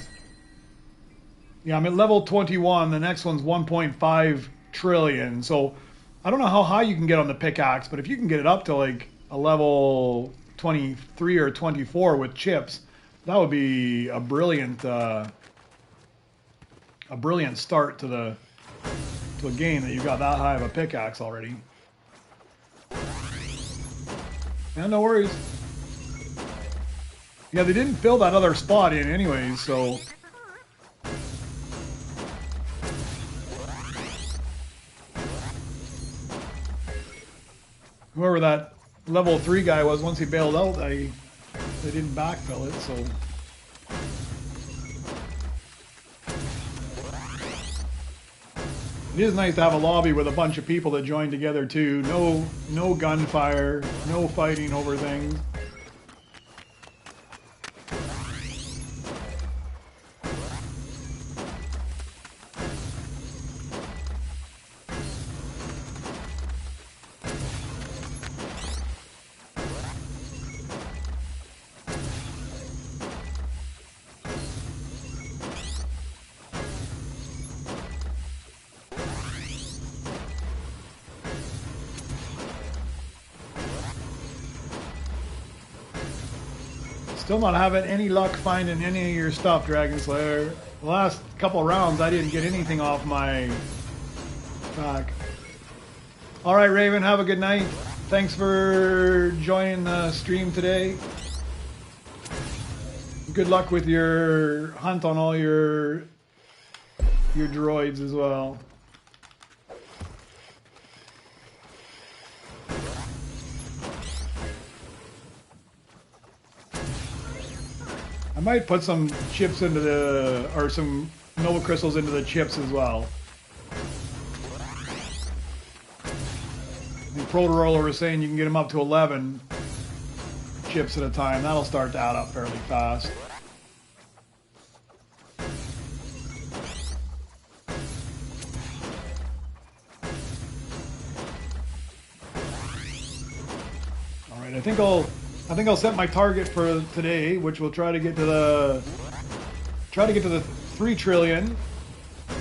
Yeah, I'm at level 21. The next one's 1.5 trillion. So I don't know how high you can get on the pickaxe, but if you can get it up to like a level 23 or 24 with chips, that would be a brilliant start to a game that you got that high of a pickaxe already. Yeah, no worries. Yeah, they didn't fill that other spot in anyways, so whoever that level 3 guy was, once he bailed out, they didn't backfill it, so. It is nice to have a lobby with a bunch of people that join together too. No gunfire, no fighting over things. Still not having any luck finding any of your stuff, Dragon Slayer. The last couple rounds, I didn't get anything off my back. All right, Raven, have a good night. Thanks for joining the stream today. Good luck with your hunt on all your droids as well. I might put some chips into the, or some Nova Crystals into the chips as well. The Protoroller was saying you can get them up to 11 chips at a time. That'll start to add up fairly fast. All right, I think I'll set my target for today, which will try to get to the 3 trillion.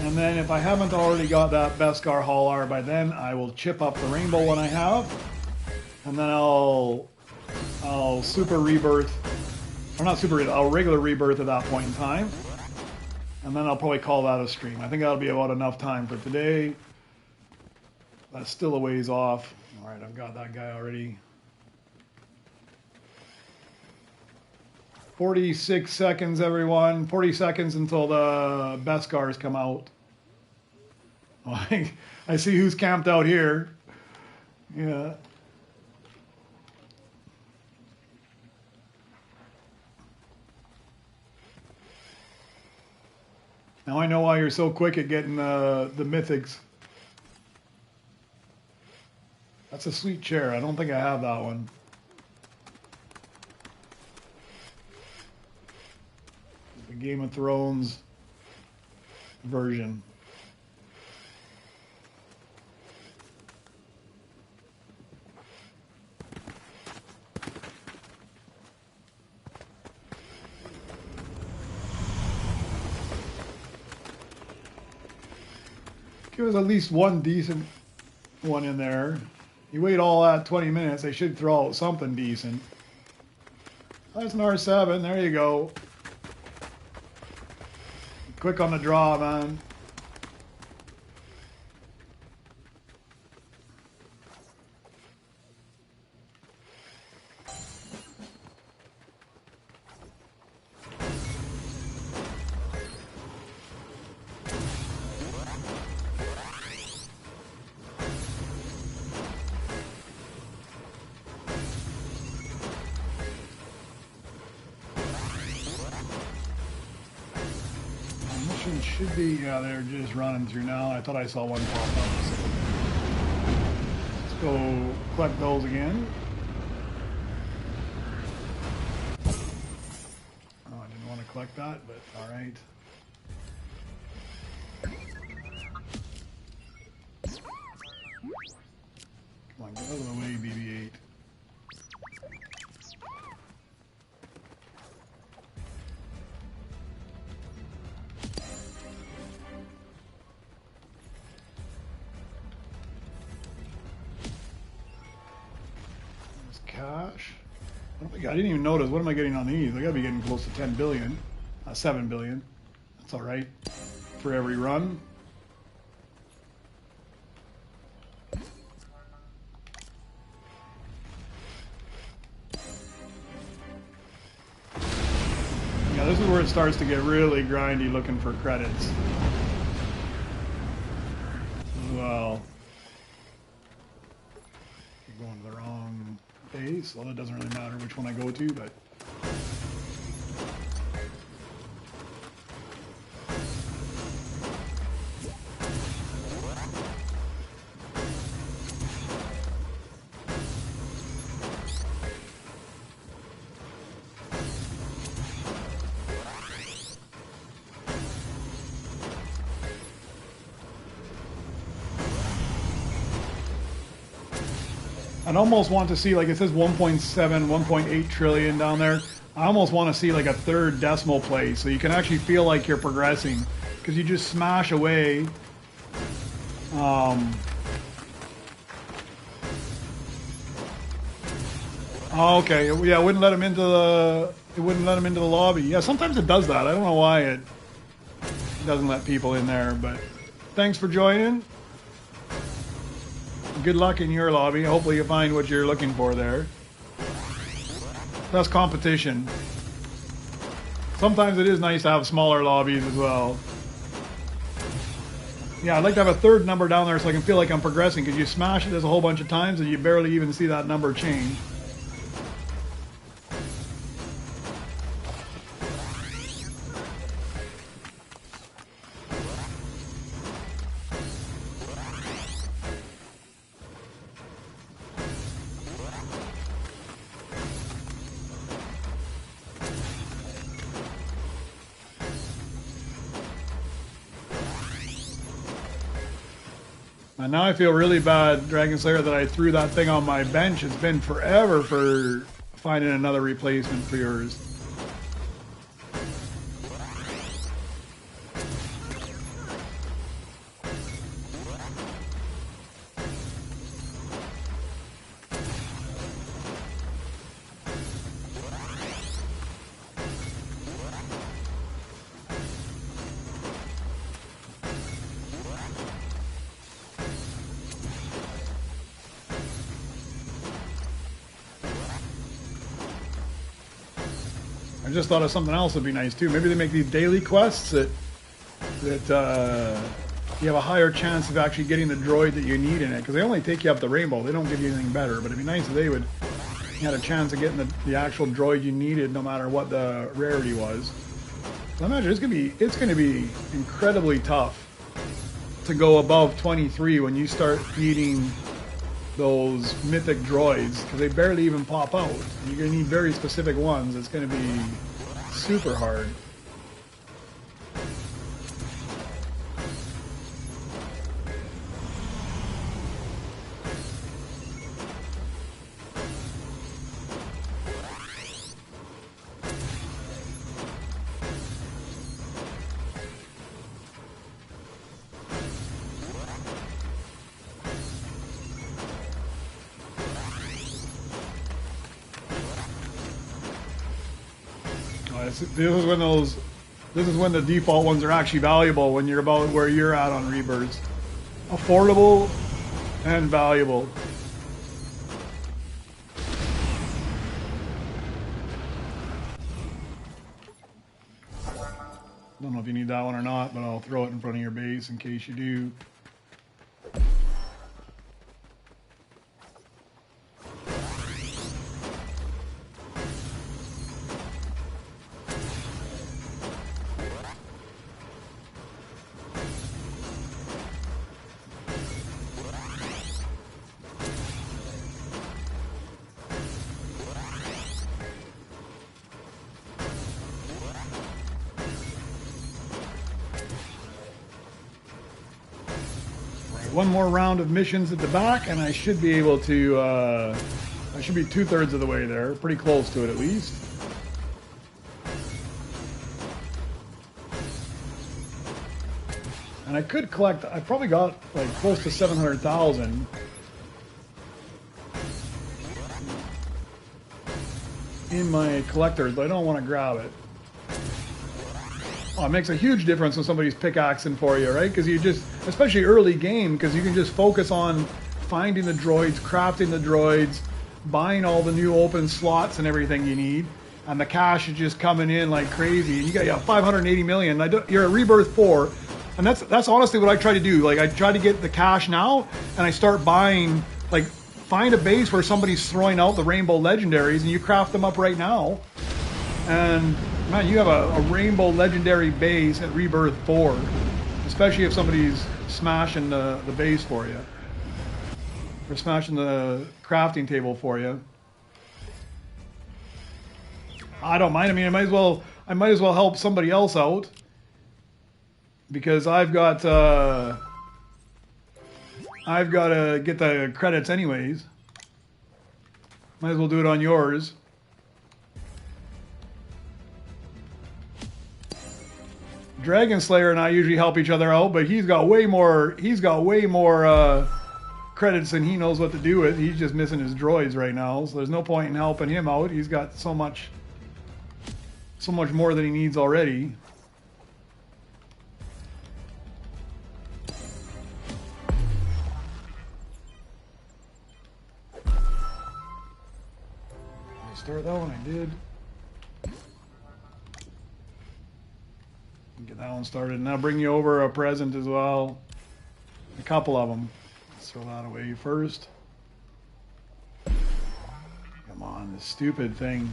And then if I haven't already got that Beskar Haular by then, I will chip up the rainbow one I have. And then I'll super rebirth, or not super rebirth, I'll regular rebirth at that point in time. And then I'll probably call that a stream. I think that'll be about enough time for today. That's still a ways off. All right, I've got that guy already. 46 seconds, everyone. 40 seconds until the Beskars come out. Oh, I see who's camped out here. Yeah. Now I know why you're so quick at getting the mythics. That's a sweet chair. I don't think I have that one. The Game of Thrones version. Give us at least one decent one in there. You wait all that 20 minutes, they should throw out something decent. That's an R7, there you go. Quick on the draw, man. Should be, yeah, they're just running through now. I thought I saw one pop up. Let's go collect those again. Oh, I didn't want to collect that, but all right. Come on, get out of the way, BB-8. Cash. I didn't even notice. What am I getting on these? I gotta be getting close to 10 billion. 7 billion. That's all right. For every run. Yeah, this is where it starts to get really grindy looking for credits. Well. You're going to the wrong base. Well, it doesn't really matter which one I go to, but I'd almost want to see, like it says 1.7, 1.8 trillion down there. I almost want to see like a third decimal place so you can actually feel like you're progressing, because you just smash away. Oh, okay, yeah, it wouldn't let him into the lobby. Yeah, sometimes it does that. I don't know why it doesn't let people in there, but thanks for joining. Good luck in your lobby. Hopefully you find what you're looking for there. That's competition. Sometimes it is nice to have smaller lobbies as well. Yeah, I'd like to have a third number down there so I can feel like I'm progressing, because you smash it a whole bunch of times and you barely even see that number change. And now I feel really bad, Dragon Slayer, that I threw that thing on my bench. It's been forever for finding another replacement for yours. I just thought of something else would be nice too. Maybe they make these daily quests that you have a higher chance of actually getting the droid that you need in it, because they only take you up the rainbow. They don't give you anything better. But it'd be nice if they would you had a chance of getting the actual droid you needed, no matter what the rarity was. So I imagine it's gonna be incredibly tough to go above 23 when you start needing those mythic droids, because they barely even pop out. You're going to need very specific ones. It's going to be super hard. This is when the default ones are actually valuable, when you're about where you're at on rebirths. Affordable and valuable. Don't know if you need that one or not, but I'll throw it in front of your base in case you do. One more round of missions at the back, and I should be able to, I should be 2/3 of the way there, pretty close to it at least. And I could collect, I probably got like close to 700,000. In my collectors, but I don't want to grab it. Oh, it makes a huge difference when somebody's pickaxing for you, right? Because you just, especially early game, because you can just focus on finding the droids, crafting the droids, buying all the new open slots and everything you need, and the cash is just coming in like crazy. And you got 580 million. You're at Rebirth 4, and that's honestly what I try to do. Like, I try to get the cash now, and I start buying, like, find a base where somebody's throwing out the rainbow legendaries, and you craft them up right now. And man, you have a rainbow legendary base at Rebirth 4, especially if somebody's smashing the base for you, or smashing the crafting table for you. I don't mind. I mean, I might as well help somebody else out, because I've got to get the credits anyways. Might as well do it on yours. Dragon Slayer and I usually help each other out, but he's got way more credits than he knows what to do with. He's just missing his droids right now, so there's no point in helping him out. He's got so much more than he needs already. Did I start that one? I did. Get that one started, and I'll bring you over a present as well. A couple of them. Let's throw that away first. Come on, this stupid thing.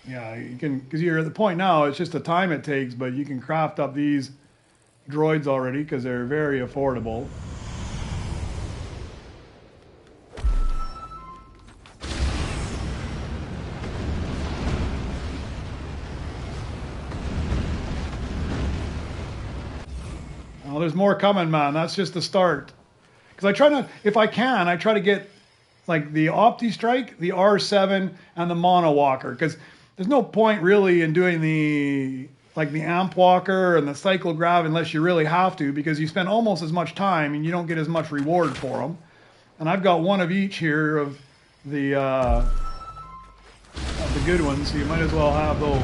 Yeah, you can, because you're at the point now, it's just the time it takes, but you can craft up these droids already because they're very affordable. there's more coming, man. That's just the start. Because I try to, if I can, I try to get like the Opti Strike, the R7, and the Mono Walker. Because there's no point really in doing the Amp Walker and the Cyclograv unless you really have to, because you spend almost as much time and you don't get as much reward for them. And I've got one of each here of the good ones, so you might as well have those.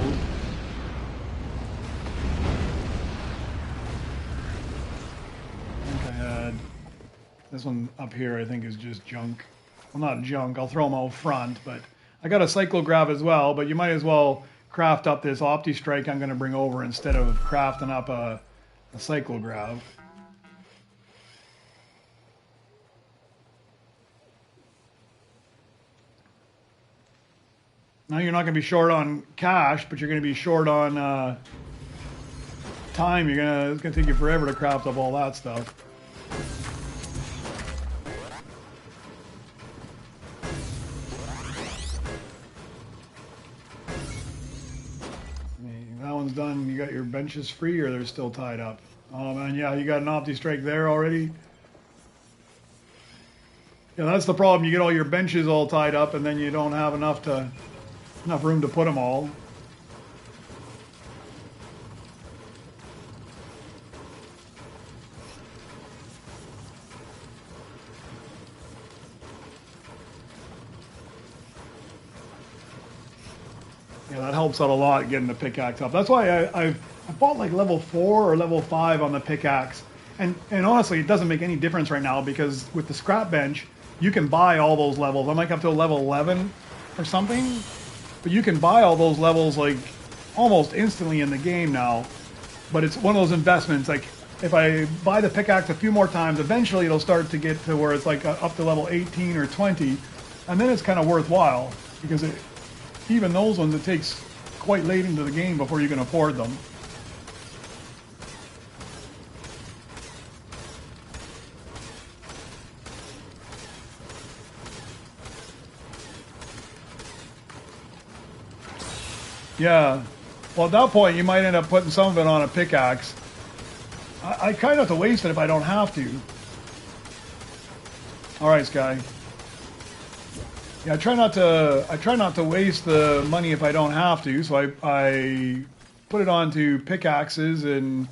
I think I had this one up here. I think is just junk. Well, not junk. I'll throw them out front, but I got a Cyclograv as well. But you might as well craft up this Opti Strike I'm going to bring over instead of crafting up a Cyclograv. Now you're not going to be short on cash, but you're going to be short on time. It's going to take you forever to craft up all that stuff. That one's done. You got your benches free, or they're still tied up? Oh man, yeah, you got an Opti Strike there already. Yeah, that's the problem. You get all your benches all tied up, and then you don't have enough room to put them all. Yeah, that helps out a lot getting the pickaxe up. That's why I bought like level 4 or level 5 on the pickaxe. And honestly, it doesn't make any difference right now because with the scrap bench, you can buy all those levels. I'm like up to level 11 or something. But you can buy all those levels like almost instantly in the game now. But it's one of those investments. Like if I buy the pickaxe a few more times, eventually it'll start to get to where it's like up to level 18 or 20. And then it's kind of worthwhile because even those ones, it takes quite late into the game before you can afford them. Yeah. Well, at that point, you might end up putting some of it on a pickaxe. I kind of have to waste it if I don't have to. All right, Sky. Yeah, I try not to waste the money if I don't have to. So I put it onto pickaxes and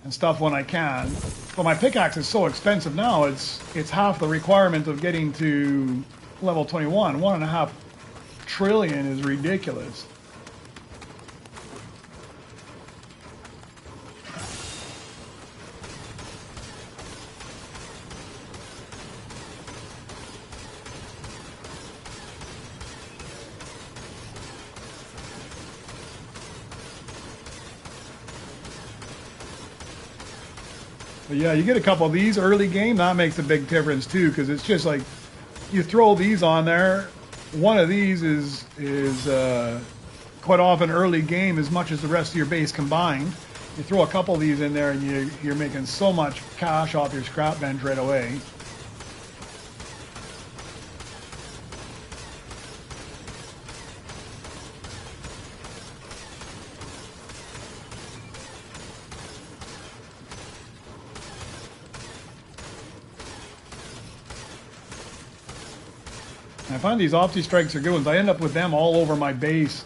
stuff when I can. But my pickaxe is so expensive now. It's half the requirement of getting to level 21. 1.5 trillion is ridiculous. But yeah, you get a couple of these early game, that makes a big difference too, because it's just like you throw these on there. One of these is quite often early game as much as the rest of your base combined. You throw a couple of these in there and you're making so much cash off your scrap bench right away. I find these Opti Strikes are good ones. I end up with them all over my base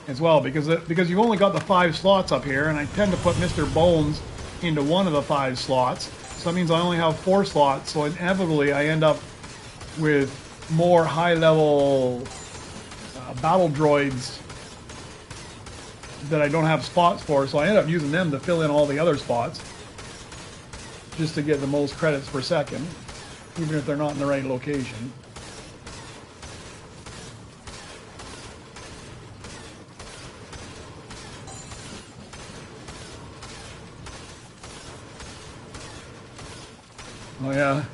as well because you've only got the 5 slots up here, and I tend to put Mr. Bones into one of the 5 slots. So that means I only have 4 slots. So inevitably, I end up with more high-level battle droids that I don't have spots for. So I end up using them to fill in all the other spots just to get the most credits per second, even if they're not in the right location. Oh yeah.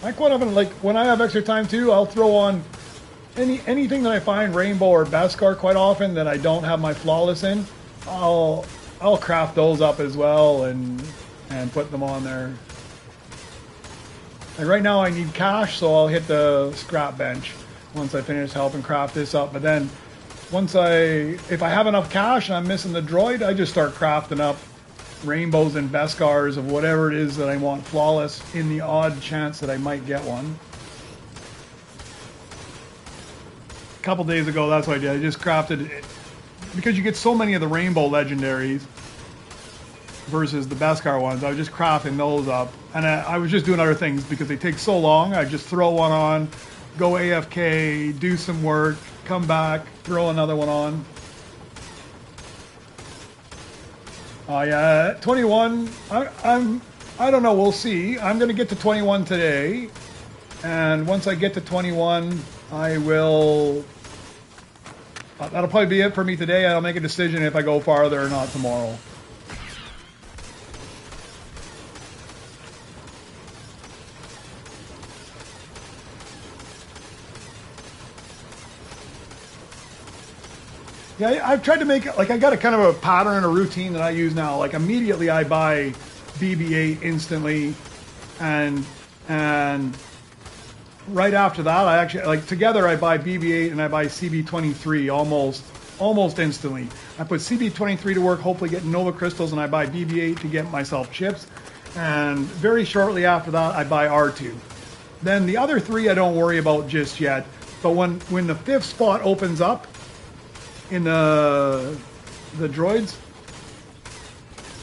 I quite often, like when I have extra time too, I'll throw on anything that I find Rainbow or Beskar quite often that I don't have my Flawless in. I'll craft those up as well and put them on there. Like right now I need cash, so I'll hit the scrap bench once I finish helping craft this up. But then if I have enough cash and I'm missing the droid, I just start crafting up rainbows and Beskars of whatever it is that I want flawless in the odd chance that I might get one. A couple days ago, that's what I did. I just crafted it because you get so many of the rainbow legendaries versus the Beskar ones. I was just crafting those up, and I was just doing other things because they take so long. I just throw one on, go AFK, do some work, come back, throw another one on. Oh yeah, 21. I don't know. We'll see. I'm gonna get to 21 today, and once I get to 21, I will. That'll probably be it for me today. I'll make a decision if I go farther or not tomorrow. Yeah, I've tried to make it, like, I got a kind of a pattern, a routine that I use now. Like, immediately I buy BB-8 instantly, and right after that, I actually, like, together I buy BB-8 and I buy CB-23 almost instantly. I put CB-23 to work, hopefully get Nova Crystals, and I buy BB-8 to get myself chips. And very shortly after that, I buy R2. Then the other three I don't worry about just yet. But when the fifth spot opens up, in the droids,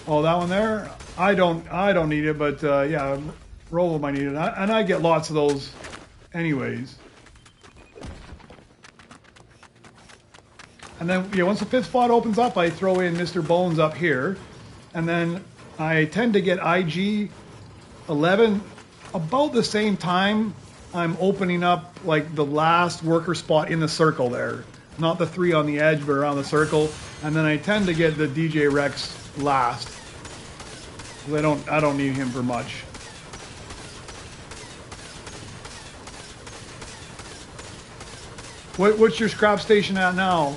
oh, that one there, I don't need it, but yeah, Rolo might need it, and I get lots of those anyways. And then yeah, once the fifth spot opens up, I throw in Mr. Bones up here, and then I tend to get IG 11 about the same time I'm opening up like the last worker spot in the circle there. Not the three on the edge, but around the circle. And then I tend to get the DJ Rex last. I don't need him for much. What's your scrap station at now?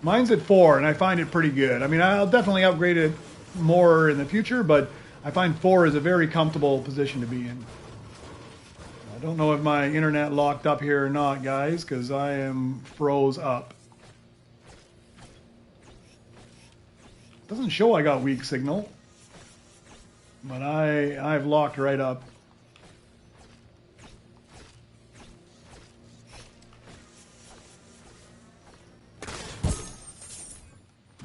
Mine's at 4, and I find it pretty good. I mean, I'll definitely upgrade it more in the future, but I find 4 is a very comfortable position to be in. I don't know if my internet locked up here or not, guys, because I am froze up. Doesn't show I got weak signal, but I've locked right up.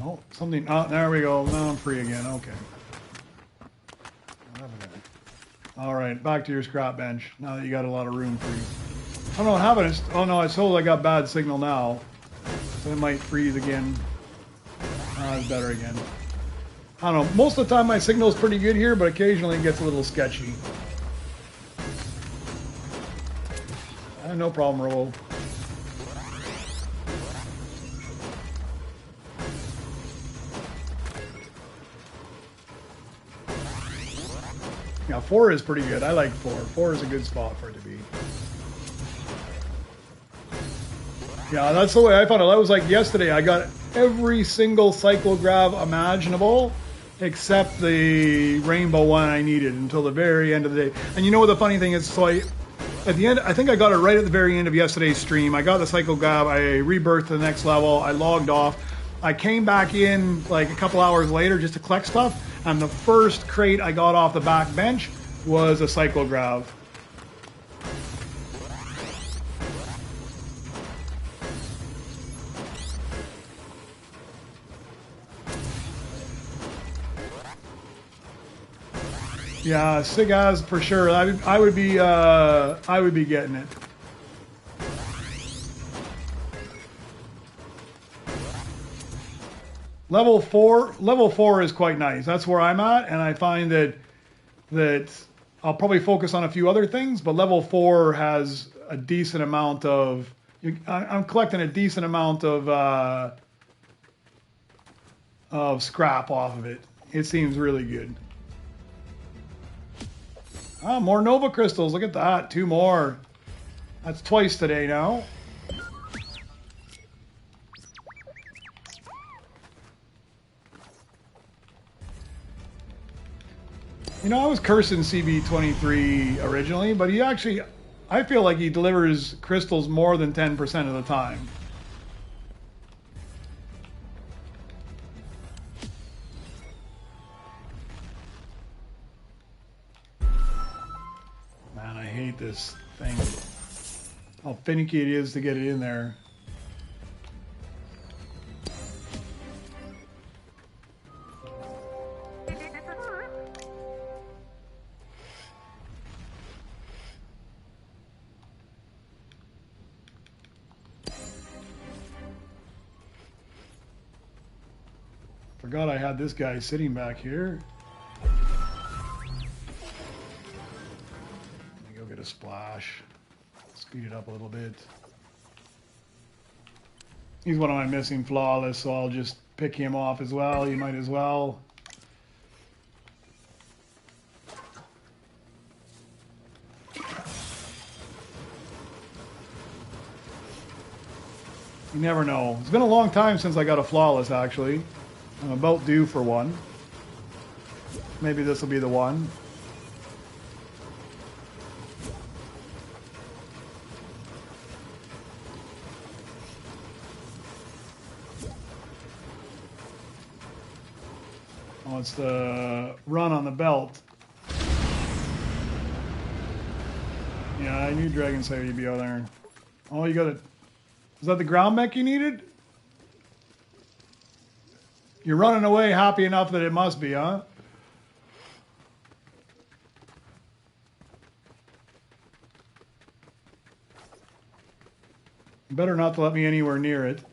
Oh, something. Oh, there we go. Now I'm free again. Okay. All right, back to your scrap bench. Now that you got a lot of room free. Oh no, what happened? Oh no, I told I got bad signal now, so it might freeze again. It's better again. I don't know. Most of the time my signal is pretty good here, but occasionally it gets a little sketchy. No problem, Rolo. Yeah, 4 is pretty good. I like 4. 4 is a good spot for it to be. Yeah, that's the way I found it. That was like yesterday. I got every single cyclograph imaginable except the rainbow one I needed until the very end of the day. And you know what the funny thing is? So at the end, I think I got it right at the very end of yesterday's stream. I got the cyclograph. I rebirthed to the next level. I logged off. I came back in like a couple hours later just to collect stuff. And the first crate I got off the back bench was a cyclograph. Yeah, Sigaz for sure. I would be getting it. Level 4 is quite nice. That's where I'm at, and I find that I'll probably focus on a few other things, but level 4 has a decent amount of. I'm collecting a decent amount of scrap off of it. It seems really good. Ah, more Nova Crystals. Look at that. 2 more. That's twice today now. You know, I was cursing CB23 originally, but he actually, I feel like he delivers crystals more than 10% of the time. Man, I hate this thing. How finicky it is to get it in there. Forgot I had this guy sitting back here. Let me go get a splash. Speed it up a little bit. He's one of my missing flawless, so I'll just pick him off as well. You might as well. You never know. It's been a long time since I got a flawless, actually. I'm about due for one. Maybe this will be the one. Oh, it's the run on the belt. Yeah, I knew Dragon Slayer would be out there. Oh, you got it. Is that the ground mech you needed? You're running away happy enough that it must be, huh? Better not to let me anywhere near it.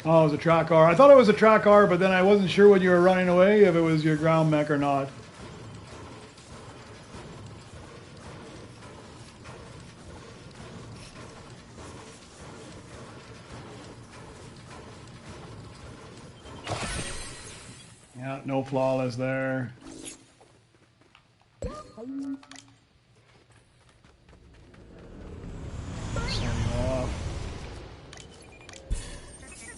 Oh, it was a track R. I thought it was a track R, but then I wasn't sure when you were running away if it was your ground mech or not. Yeah, no flawless there.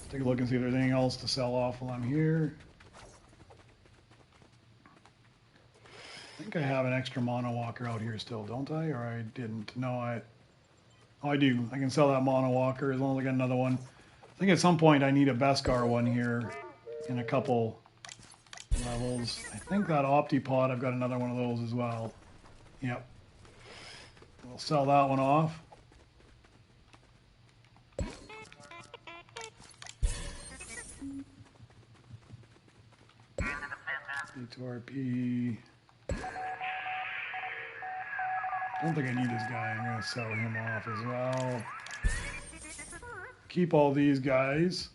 Take a look and see if there's anything else to sell off while I'm here. I think I have an extra mono walker out here still, don't I? Or I didn't. No, I do. I can sell that mono walker as long as I get another one. I think at some point I need a Beskar one here in a couple levels. I think that Optipod, I've got another one of those as well. Yep. We'll sell that one off. D2RP. Don't think I need this guy. I'm going to sell him off as well. Keep all these guys.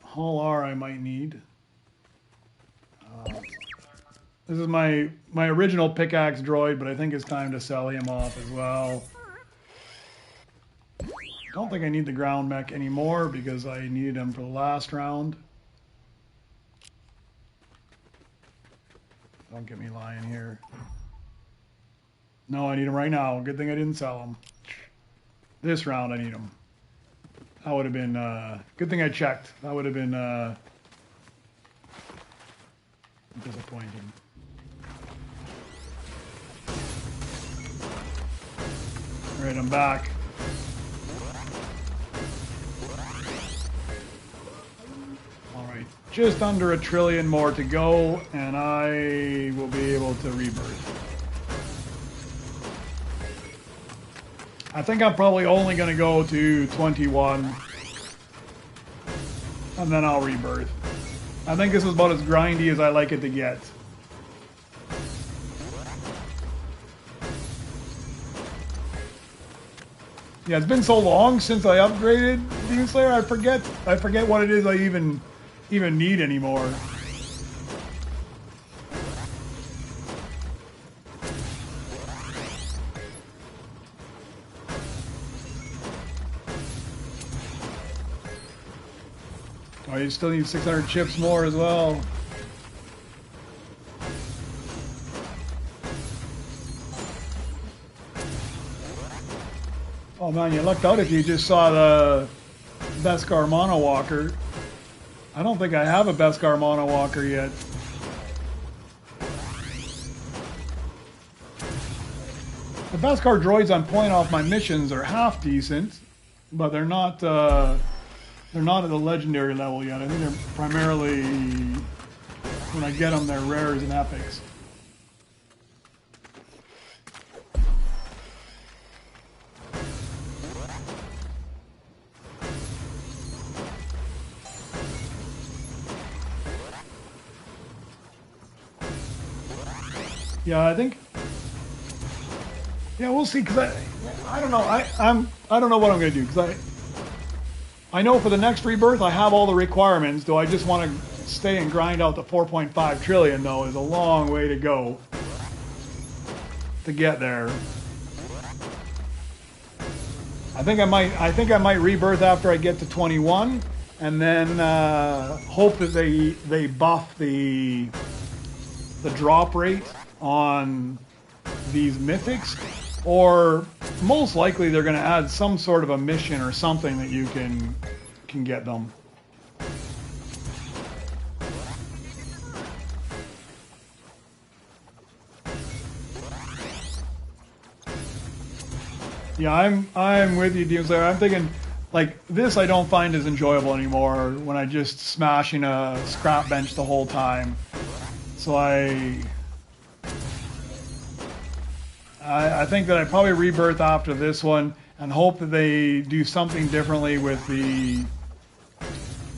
Hull R I might need. This is my original pickaxe droid, but I think it's time to sell him off as well. Don't think I need the ground mech anymore because I needed him for the last round. Don't get me lying here. No, I need him right now. Good thing I didn't sell him. This round I need him. That would have been, good thing I checked. That would have been disappointing. All right, I'm back. Just under 1 trillion more to go, and I will be able to rebirth. I think I'm probably only going to go to 21, and then I'll rebirth. I think this is about as grindy as I like it to get. Yeah, it's been so long since I upgraded Demon Slayer, I forget what it is I even need anymore. Oh, you still need 600 chips more as well. Oh man, you lucked out if you just saw the Beskar Mono Walker. I don't think I have a Beskar Mono Walker yet. The Beskar droids I'm pulling off my missions are half decent, but they're not at the legendary level yet. I think they're primarily, when I get them, they're rares and epics. Yeah, I think. Yeah, we'll see. Cause I don't know. I don't know what I'm gonna do because I know for the next rebirth I have all the requirements. Do I just want to stay and grind out the 4.5 trillion though? Is a long way to go to get there. I think I might rebirth after I get to 21, and then hope that they buff the drop rate on these mythics, or most likely they're going to add some sort of a mission or something that you can get them. Yeah, I'm with you, Doomslayer. I'm thinking like this I don't find as enjoyable anymore when I just smashing a scrap bench the whole time. So I think that I probably rebirth after this one and hope that they do something differently with the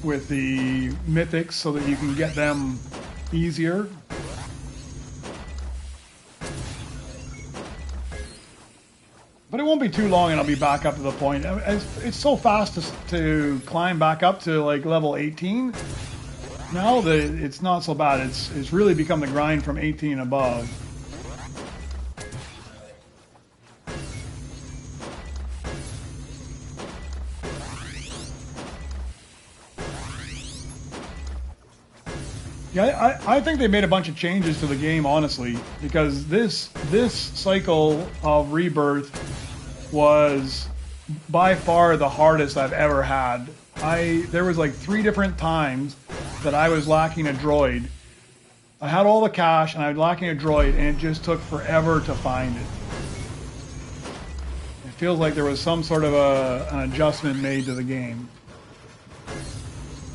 mythics so that you can get them easier. But it won't be too long and I'll be back up to the point. It's so fast to climb back up to like level 18. Now that it's not so bad. It's really become the grind from 18 and above. Yeah, I think they made a bunch of changes to the game, honestly, because this cycle of rebirth was by far the hardest I've ever had. There was like 3 different times that I was lacking a droid. I had all the cash and I was lacking a droid, and it just took forever to find it. It feels like there was some sort of an adjustment made to the game.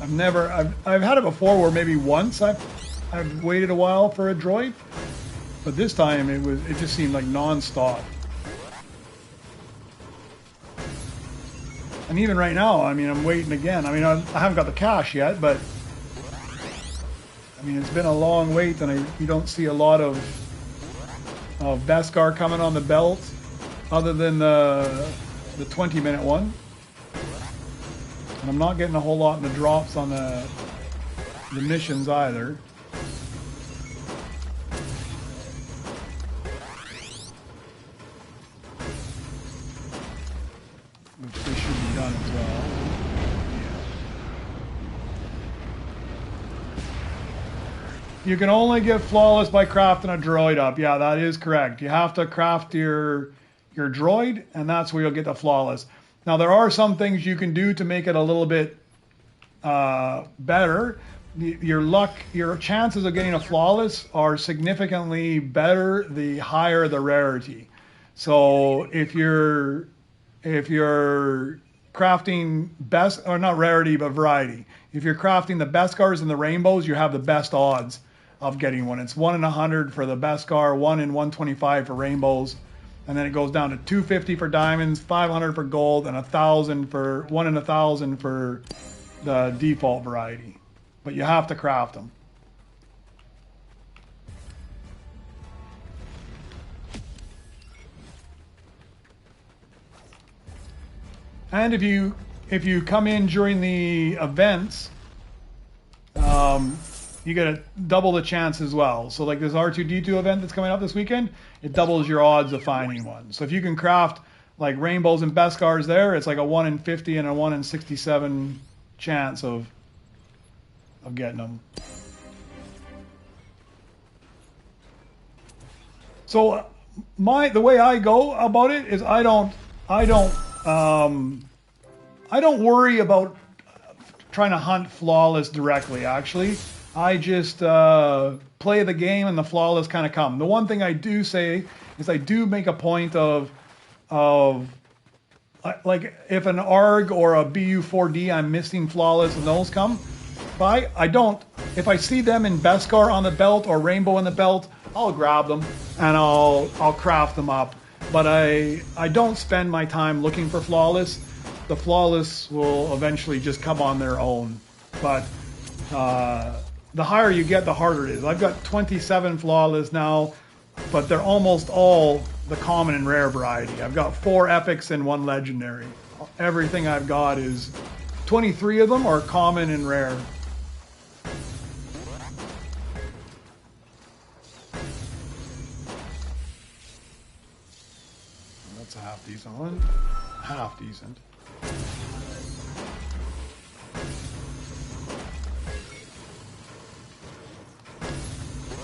I've had it before where maybe once I've waited a while for a droid, but this time it just seemed like non-stop. And even right now, I mean, I'm waiting again. I mean, I haven't got the cash yet, but I mean, it's been a long wait, and you don't see a lot of Beskar coming on the belt, other than the 20-minute one. And I'm not getting a whole lot in the drops on the missions either. Which they should be done as well. Yeah. You can only get flawless by crafting a droid up. Yeah, that is correct. You have to craft your droid, and that's where you'll get the flawless. Now, there are some things you can do to make it a little bit better. Your chances of getting a flawless are significantly better the higher the rarity. So if you're crafting or not rarity, but variety. If you're crafting the Beskars and the rainbows, you have the best odds of getting one. It's 1 in 100 for the Beskar, 1 in 125 for rainbows. And then it goes down to 250 for diamonds, 500 for gold, and 1,000 for 1 in 1,000 for the default variety. But you have to craft them. And if you come in during the events, you get a double the chance as well. So like this R2-D2 event that's coming up this weekend, it doubles your odds of finding one. So if you can craft like rainbows and Beskars there, it's like a 1 in 50 and a 1 in 67 chance of of getting them. So the way I go about it is I don't worry about trying to hunt flawless directly. Actually, I just play the game and the flawless kind of come. The one thing I do say is I do make a point of like if an ARG or a BU4D I'm missing flawless and those come. But I don't, if I see them in Beskar on the belt or Rainbow in the belt, I'll grab them and I'll craft them up. But I don't spend my time looking for flawless. The flawless will eventually just come on their own. But the higher you get, the harder it is. I've got 27 flawless now, but they're almost all the common and rare variety. I've got 4 epics and 1 legendary. Everything I've got is 23 of them are common and rare. That's a half decent one. Half decent.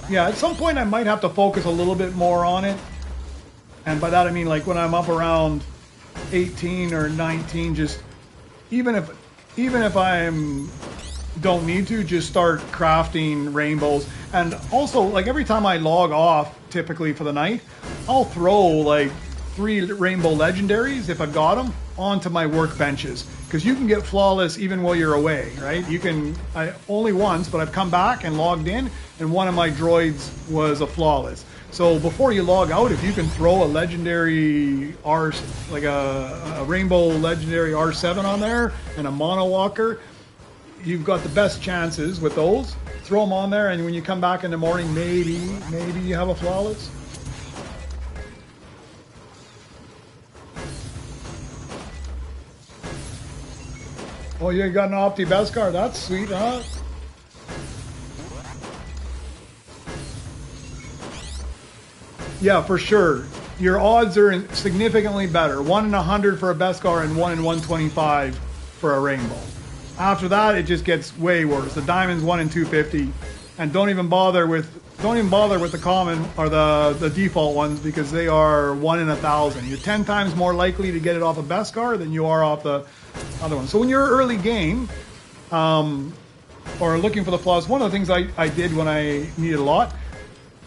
Yeah, at some point I might have to focus a little bit more on it. And by that I mean like when I'm up around 18 or 19, just even if I'm don't need to, just start crafting rainbows. And also, like every time I log off typically for the night, I'll throw like 3 rainbow legendaries if I've got them onto my workbenches, because you can get flawless even while you're away, right? You can, only once, but I've come back and logged in and one of my droids was a flawless. So before you log out, if you can throw a legendary R, like a rainbow legendary R7 on there and a mono walker, you've got the best chances with those. Throw them on there, and when you come back in the morning, maybe you have a flawless. Oh, you got an Opti Beskar. That's sweet, huh? Yeah, for sure. Your odds are significantly better. 1 in 100 for a Beskar and 1 in 125 for a rainbow. After that, it just gets way worse. The diamond's 1 in 250, and don't even bother with the common or the default ones, because they are 1 in 1,000. You're 10 times more likely to get it off a Beskar than you are off the other one. So when you're early game, or looking for the flaws, one of the things I did when I needed a lot,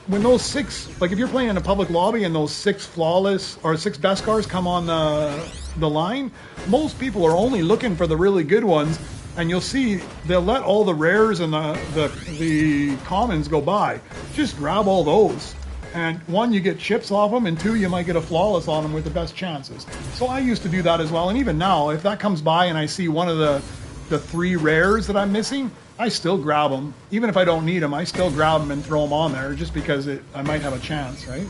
when those 6, like if you're playing in a public lobby and those 6 flawless or 6 Beskars come on the line, most people are only looking for the really good ones, and you'll see they'll let all the rares and the commons go by. Just grab all those, and 1, you get chips off them, and 2, you might get a flawless on them with the best chances. So I used to do that as well, and even now, if that comes by and I see one of the 3 rares that I'm missing, I still grab them. Even if I don't need them, I still grab them and throw them on there, just because I might have a chance, right?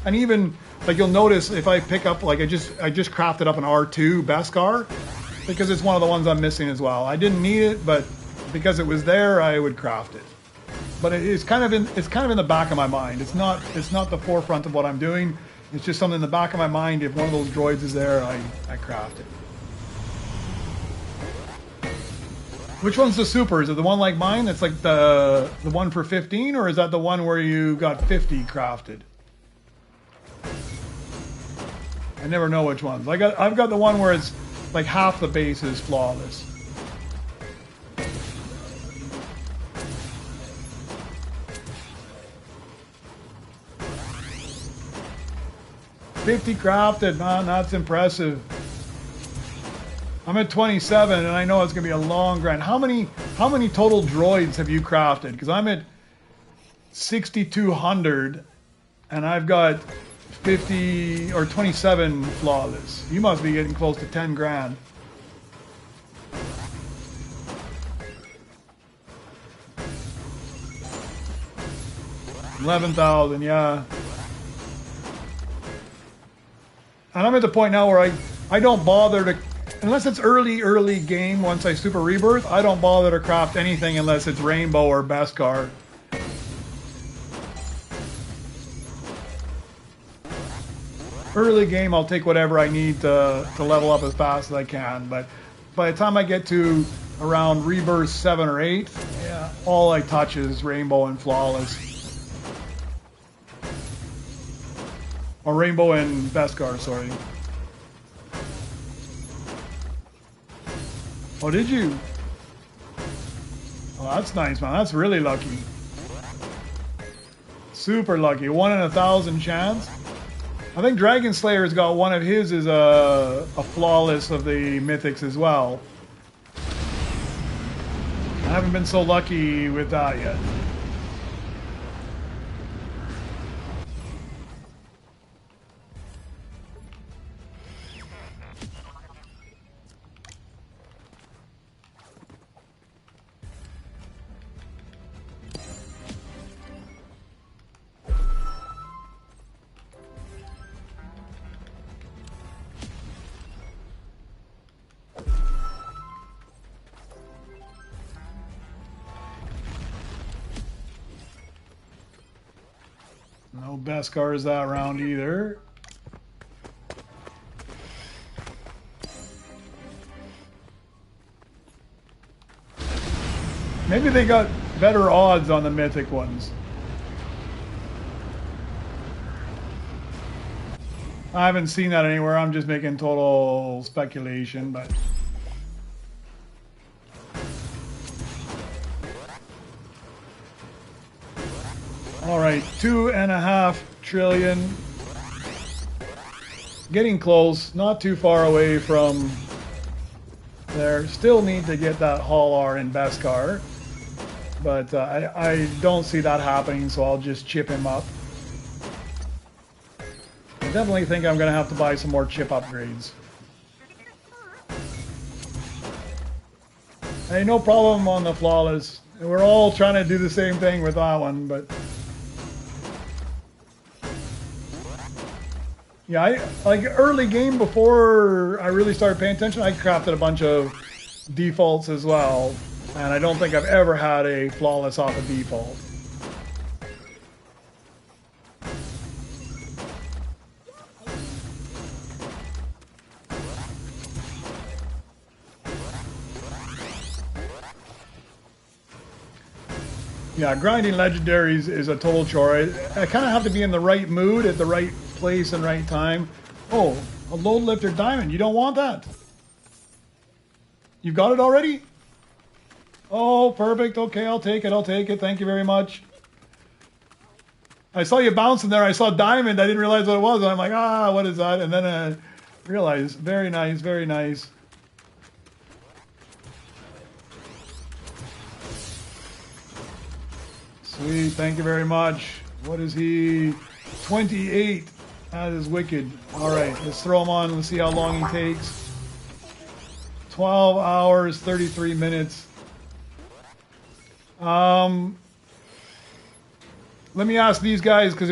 And even, like, you'll notice if I pick up, like I just crafted up an R2 Beskar, because it's one of the ones I'm missing as well. I didn't need it, but because it was there, I would craft it. But it's kind of in the back of my mind. It's not the forefront of what I'm doing. It's just something in the back of my mind. If one of those droids is there, I craft it. Which one's the super? Is it the one like mine that's like the one for 15, or is that the one where you got 50 crafted? I never know which ones. I've got the one where it's like half the base is flawless. $50 crafted, man, that's impressive. I'm at 27, and I know it's gonna be a long grind. How many total droids have you crafted? Because I'm at 6,200, and I've got 50 or 27 flawless. You must be getting close to 10 grand. $11,000, yeah. And I'm at the point now where I don't bother to, unless it's early game, once I super rebirth, I don't bother to craft anything unless it's rainbow or Beskar. Early game, I'll take whatever I need to level up as fast as I can, but by the time I get to around rebirth 7 or 8, yeah, all I touch is rainbow and flawless. Or rainbow and Beskar, sorry. Oh, did you? Oh, that's nice, man. That's really lucky. Super lucky. 1 in 1,000 chance. I think Dragon Slayer's got one of his is a flawless of the mythics as well. I haven't been so lucky with that yet. No Beskars that round either. Maybe they got better odds on the mythic ones. I haven't seen that anywhere. I'm just making total speculation, but... All right, 2.5 trillion. Getting close, not too far away from there. Still need to get that Haular in Beskar, but I don't see that happening, so I'll just chip him up. I definitely think I'm going to have to buy some more chip upgrades. Hey, no problem on the flawless. We're all trying to do the same thing with that one, but... Yeah, like early game before I really started paying attention, I crafted a bunch of defaults as well, and I don't think I've ever had a flawless off a default. Yeah, grinding legendaries is a total chore. I kind of have to be in the right mood at the right place and right time. Oh, a load lifter diamond. You don't want that. You've got it already? Oh, perfect. Okay, I'll take it. I'll take it. Thank you very much. I saw you bouncing there. I saw diamond. I didn't realize what it was. I'm like, ah, what is that? And then I realized, very nice, very nice. Sweet, thank you very much. What is he? 28. That is wicked. All right, let's throw him on. Let's see how long he takes. 12 hours, 33 minutes. Let me ask these guys, because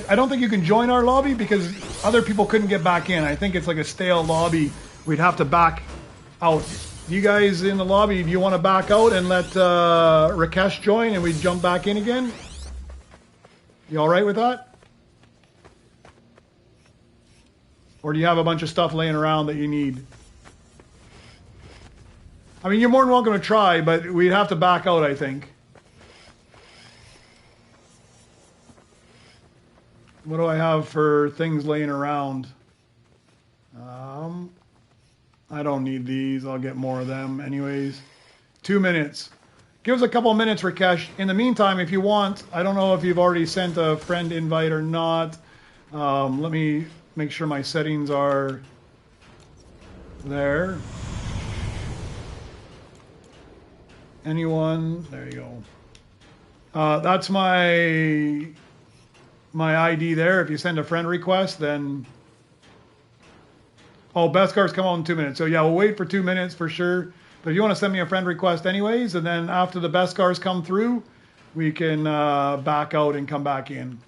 I don't think you can join our lobby because other people couldn't get back in. I think it's like a stale lobby. We'd have to back out. You guys in the lobby, do you want to back out and let Rakesh join and we jump back in again? You all right with that? Or do you have a bunch of stuff laying around that you need? I mean, you're more than welcome to try, but we'd have to back out, I think. What do I have for things laying around? I don't need these. I'll get more of them anyways. 2 minutes. Give us a couple of minutes, Rakesh. In the meantime, if you want, I don't know if you've already sent a friend invite or not. Let me make sure my settings are there. Anyone? There you go. That's my ID there. If you send a friend request, then... Oh, Beskar's come out in 2 minutes. So yeah, we'll wait for 2 minutes for sure. But if you want to send me a friend request anyways, and then after the Beskars come through, we can back out and come back in.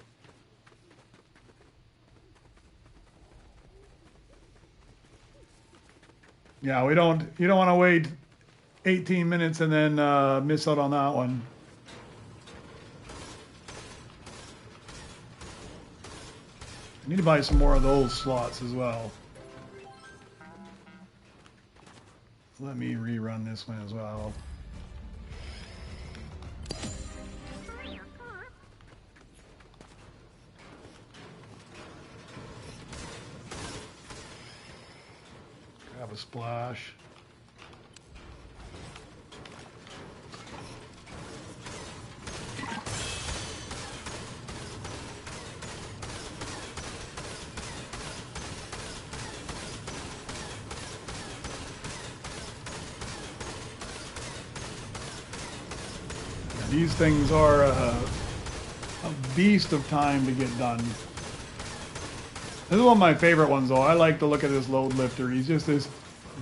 Yeah, you don't want to wait 18 minutes and then miss out on that one. I need to buy some more of those slots as well. Let me rerun this one as well. a splash. These things are a beast of time to get done. This is one of my favorite ones, though. I like the look of this load lifter. He's just this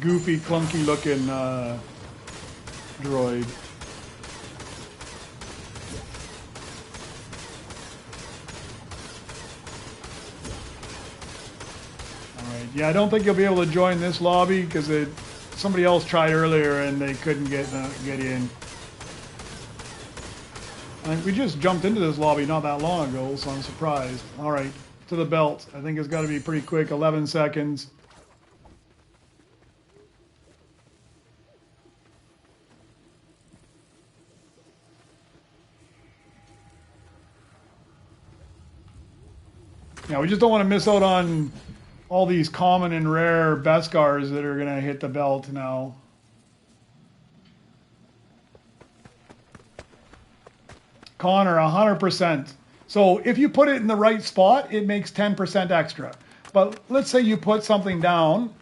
goofy, clunky looking droid. Alright, yeah, I don't think you'll be able to join this lobby because somebody else tried earlier and they couldn't get in. We just jumped into this lobby not that long ago, so I'm surprised. Alright, to the belt. I think it's got to be pretty quick, 11 seconds. Yeah, we just don't want to miss out on all these common and rare Beskars that are going to hit the belt now. Connor, 100%. So if you put it in the right spot, it makes 10% extra. But let's say you put something down.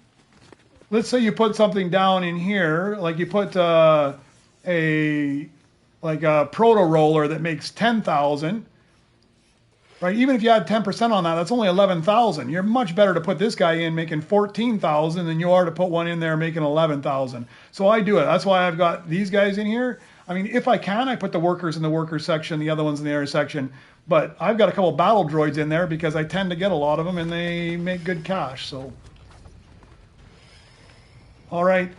Let's say you put something down in here, like you put a proto roller that makes 10,000. Right? Even if you add 10% on that, that's only 11,000. You're much better to put this guy in making 14,000 than you are to put one in there making 11,000. So I do it. That's why I've got these guys in here. I mean, if I can, I put the workers in the workers section, the other ones in the air section. But I've got a couple battle droids in there because I tend to get a lot of them and they make good cash. So, all right,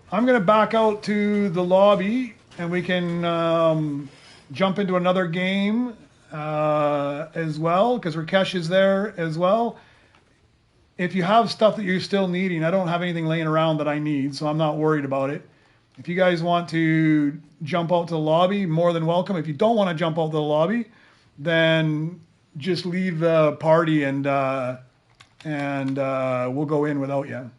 I'm going to back out to the lobby and we can jump into another game as well because Rakesh is there as well. If you have stuff that you're still needing, I don't have anything laying around that I need, so I'm not worried about it. If you guys want to jump out to the lobby, more than welcome. If you don't want to jump out to the lobby, then just leave the party and we'll go in without you.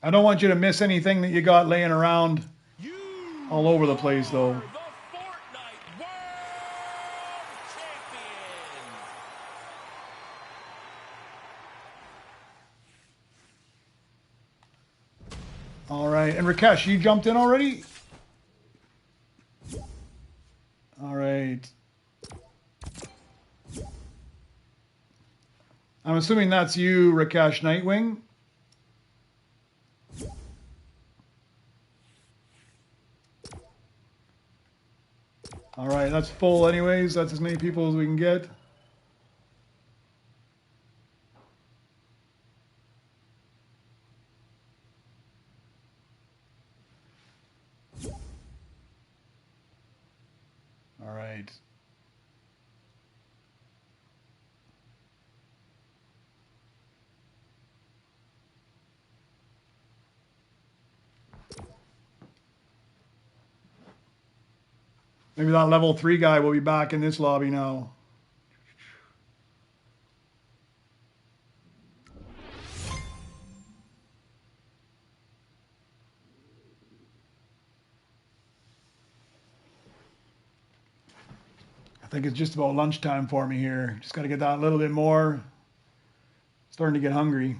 I don't want you to miss anything that you got laying around all over the place, though. All right, and Rakesh, you jumped in already? All right. I'm assuming that's you, Rakesh Nightwing. All right, that's full anyways. That's as many people as we can get. All right. Maybe that level 3 guy will be back in this lobby now. I think it's just about lunchtime for me here. Just got to get that a little bit more. Starting to get hungry.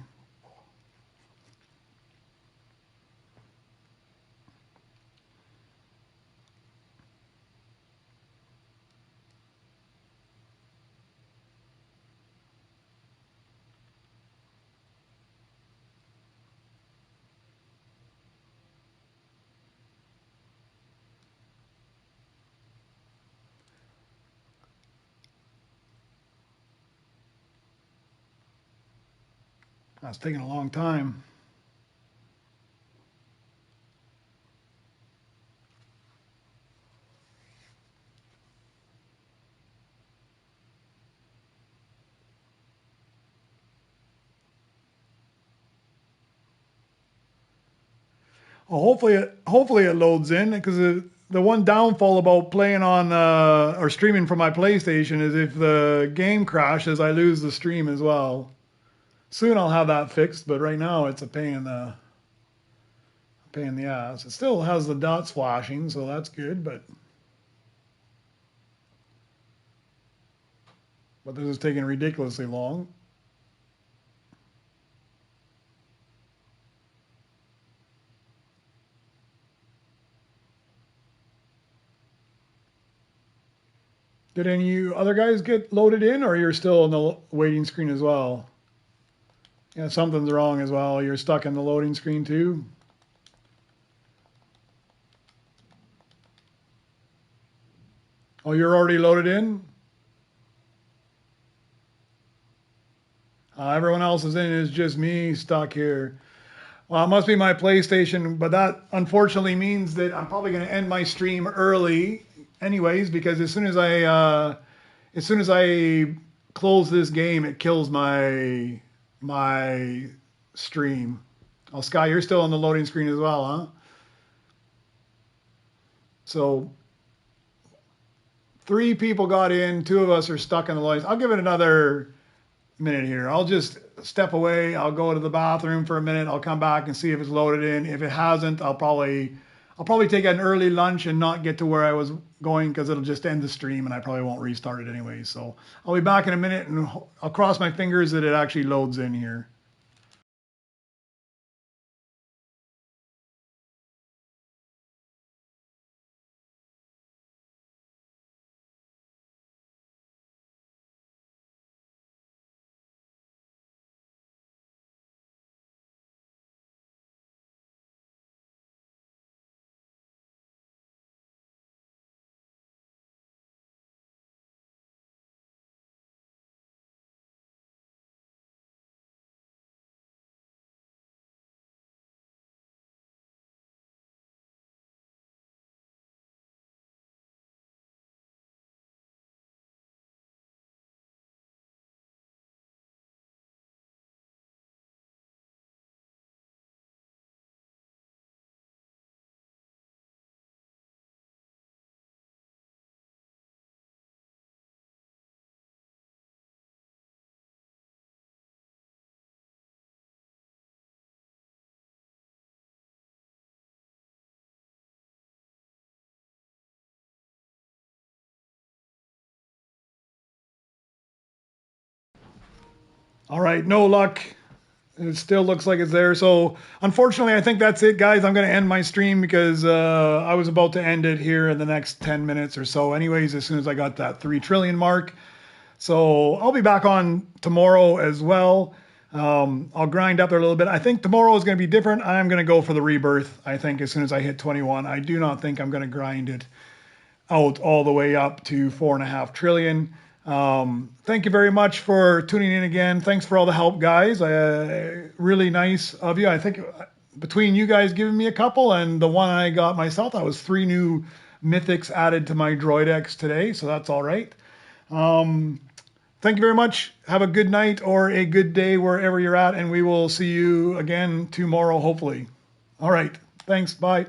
That's taking a long time. Well, hopefully it loads in because the one downfall about playing on or streaming from my PlayStation is if the game crashes, I lose the stream as well. Soon I'll have that fixed, but right now it's a pain in the ass. It still has the dots flashing, so that's good, but this is taking ridiculously long. Did any of you other guys get loaded in, or you're still on the waiting screen as well? Yeah, something's wrong as well. You're stuck in the loading screen too. Oh, you're already loaded in? Everyone else is in. It's just me stuck here. Well, it must be my PlayStation, but that unfortunately means that I'm probably going to end my stream early, anyways, because as soon as I close this game, it kills my stream. Oh, Sky, you're still on the loading screen as well, huh? So 3 people got in, 2 of us are stuck in the lines. I'll give it another minute here. I'll just step away. I'll go to the bathroom for a minute. I'll come back and see if it's loaded in. If it hasn't, I'll probably take an early lunch and not get to where I was going because it'll just end the stream and I probably won't restart it anyway. So I'll be back in a minute and I'll cross my fingers that it actually loads in here. All right, no luck. It still looks like it's there. So unfortunately, I think that's it, guys. I'm going to end my stream because I was about to end it here in the next 10 minutes or so. Anyways, as soon as I got that 3 trillion mark. So I'll be back on tomorrow as well. I'll grind up there a little bit. I think tomorrow is going to be different. I'm going to go for the rebirth. I think as soon as I hit 21, I do not think I'm going to grind it out all the way up to 4.5 trillion. Thank you very much for tuning in again. Thanks for all the help, guys. Really nice of you. I think between you guys giving me a couple and the one I got myself, that was 3 new mythics added to my Droid X today, so that's all right. Thank you very much. Have a good night or a good day wherever you're at, and we will see you again tomorrow, hopefully. All right. Thanks. Bye.